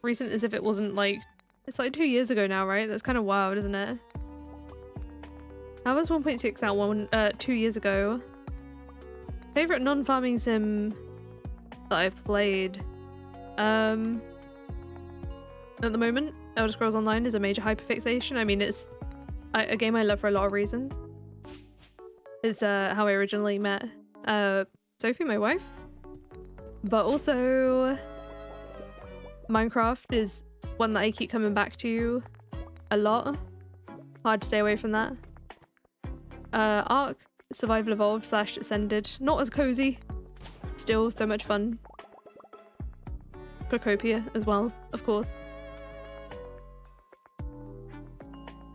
Recent as if it wasn't like, it's like 2 years ago now, right? That's kind of wild, isn't it? How was 1.6 out 2 years ago? Favorite non-farming sim that I've played? At the moment, Elder Scrolls Online is a major hyperfixation. I mean, it's a game I love for a lot of reasons. It's how I originally met Sophie, my wife, but also Minecraft is one that I keep coming back to a lot. Hard to stay away from that. Ark, Survival Evolved / Ascended. Not as cozy. Still so much fun. Procopia as well, of course.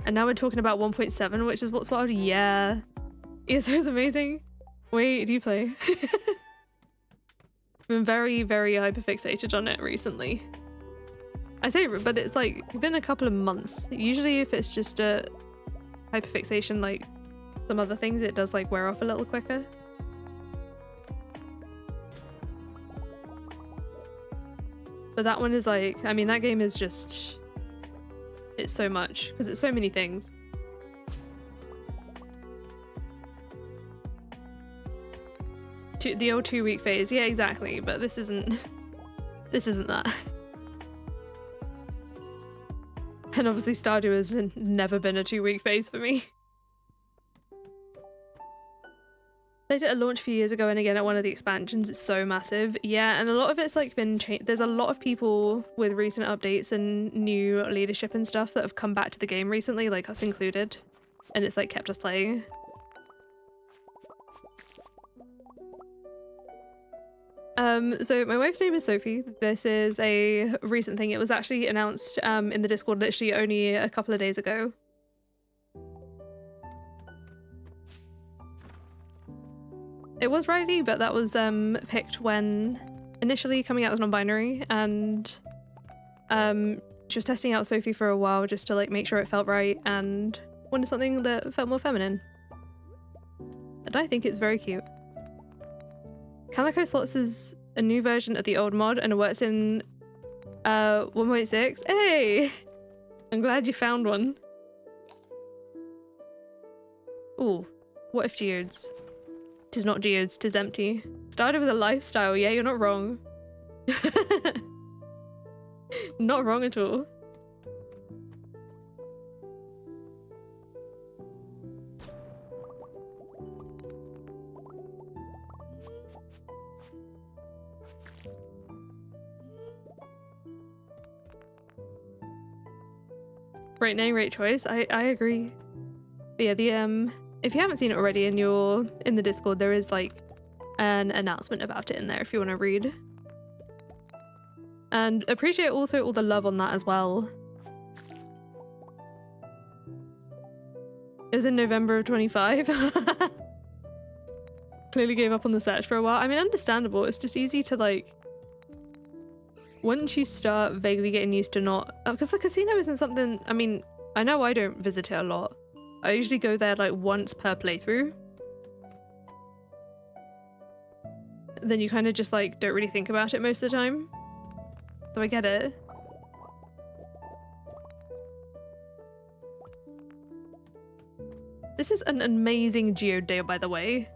And now we're talking about 1.7, which is what's wild. Yeah. ESO is amazing. Wait, do you play? Been very, very hyperfixated on it recently. I say, but it's like been a couple of months. Usually if it's just a hyperfixation like some other things, it does like wear off a little quicker. But that one is like, I mean, that game is just, it's so much because it's so many things. The old 2-week phase, yeah, exactly. But this isn't that. And obviously Stardew has never been a 2-week phase for me. They did a launch a few years ago and again at one of the expansions. It's so massive. Yeah, and a lot of it's like been changed. There's a lot of people with recent updates and new leadership and stuff that have come back to the game recently, like us included. And it's like kept us playing. So my wife's name is Sophie. This is a recent thing. It was actually announced in the Discord literally only a couple of days ago. It was Riley, but that was picked when initially coming out as non-binary, and she was testing out Sophie for a while just to like make sure it felt right and wanted something that felt more feminine. And I think it's very cute. Calico Slots is a new version of the old mod and it works in 1.6. Hey! I'm glad you found one. Ooh, what if geodes? Tis not geodes, tis empty. Started with a lifestyle, yeah, you're not wrong. Not wrong at all. Right name, right choice. I agree. But yeah, the if you haven't seen it already and you're in the Discord, there is like an announcement about it in there if you want to read. And appreciate also all the love on that as well. It was in November of 25. Clearly gave up on the search for a while. I mean, understandable. It's just easy to like, once you start vaguely getting used to not, because the casino isn't something, I mean, I know I don't visit it a lot. I usually go there like once per playthrough. Then you kind of just like don't really think about it most of the time. So I get it. This is an amazing geode day, by the way.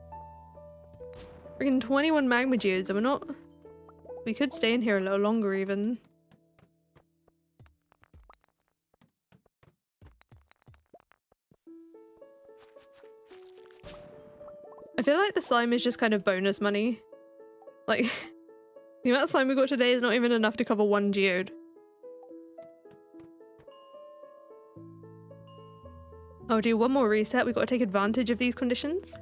Freaking 21 magma geodes, and we're not... We could stay in here a little longer even. I feel like the slime is just kind of bonus money. Like, the amount of slime we got today is not even enough to cover one geode. I'll do one more reset. We've got to take advantage of these conditions.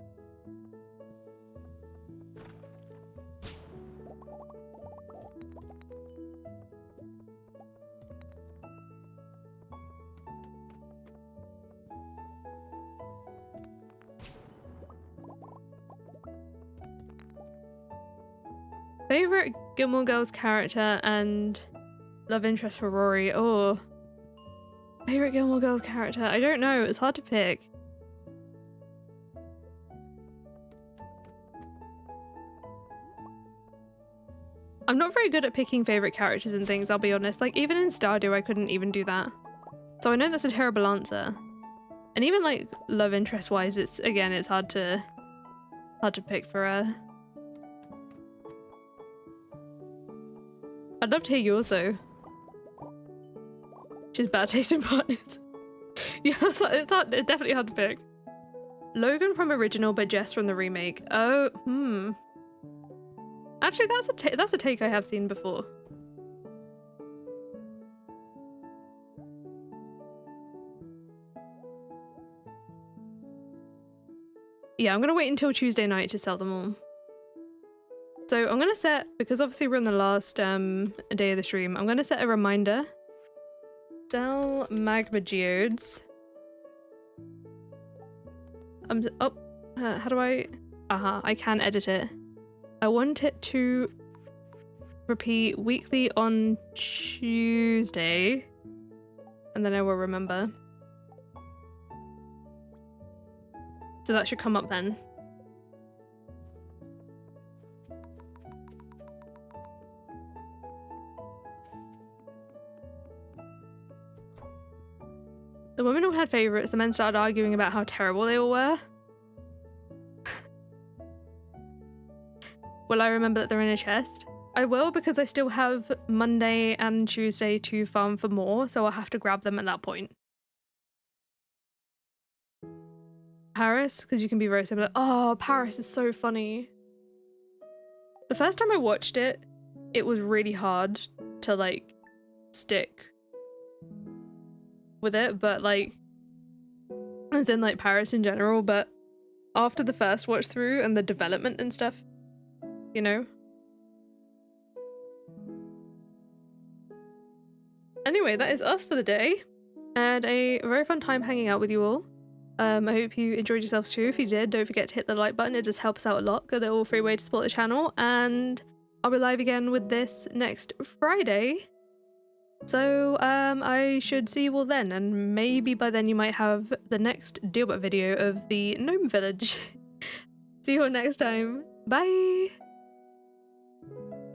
Favorite Gilmore Girls character and love interest for Rory. Oh. Favorite Gilmore Girls character? I don't know. It's hard to pick. I'm not very good at picking favorite characters and things, I'll be honest. Like, even in Stardew, I couldn't even do that. So I know that's a terrible answer. And even, like, love interest-wise, it's, again, it's hard to pick for a... I'd love to hear yours, though. She's bad taste in partners. Yeah, it's hard, it's definitely hard to pick. Logan from original, but Jess from the remake. Oh, Actually, that's a take I have seen before. Yeah, I'm gonna wait until Tuesday night to sell them all. So I'm gonna set, because obviously we're on the last day of the stream, I'm gonna set a reminder. Sell magma geodes. How do I... I can edit it. I want it to repeat weekly on Tuesday. And then I will remember. So that should come up then. The women all had favourites, the men started arguing about how terrible they all were. Will I remember that they're in a chest? I will, because I still have Monday and Tuesday to farm for more, so I'll have to grab them at that point. Paris, because you can be roasted. Like, oh, Paris is so funny. The first time I watched it, it was really hard to like stick with it, but like, as in like Paris in general, but after the first watch through and the development and stuff, you know? Anyway, that is us for the day, and a very fun time hanging out with you all. I hope you enjoyed yourselves too. If you did, don't forget to hit the like button, it just helps out a lot. Good little free way to support the channel, and I'll be live again with this next Friday. So I should see you all then, and maybe by then you might have the next Dealbot video of the gnome village. See you all next time. Bye!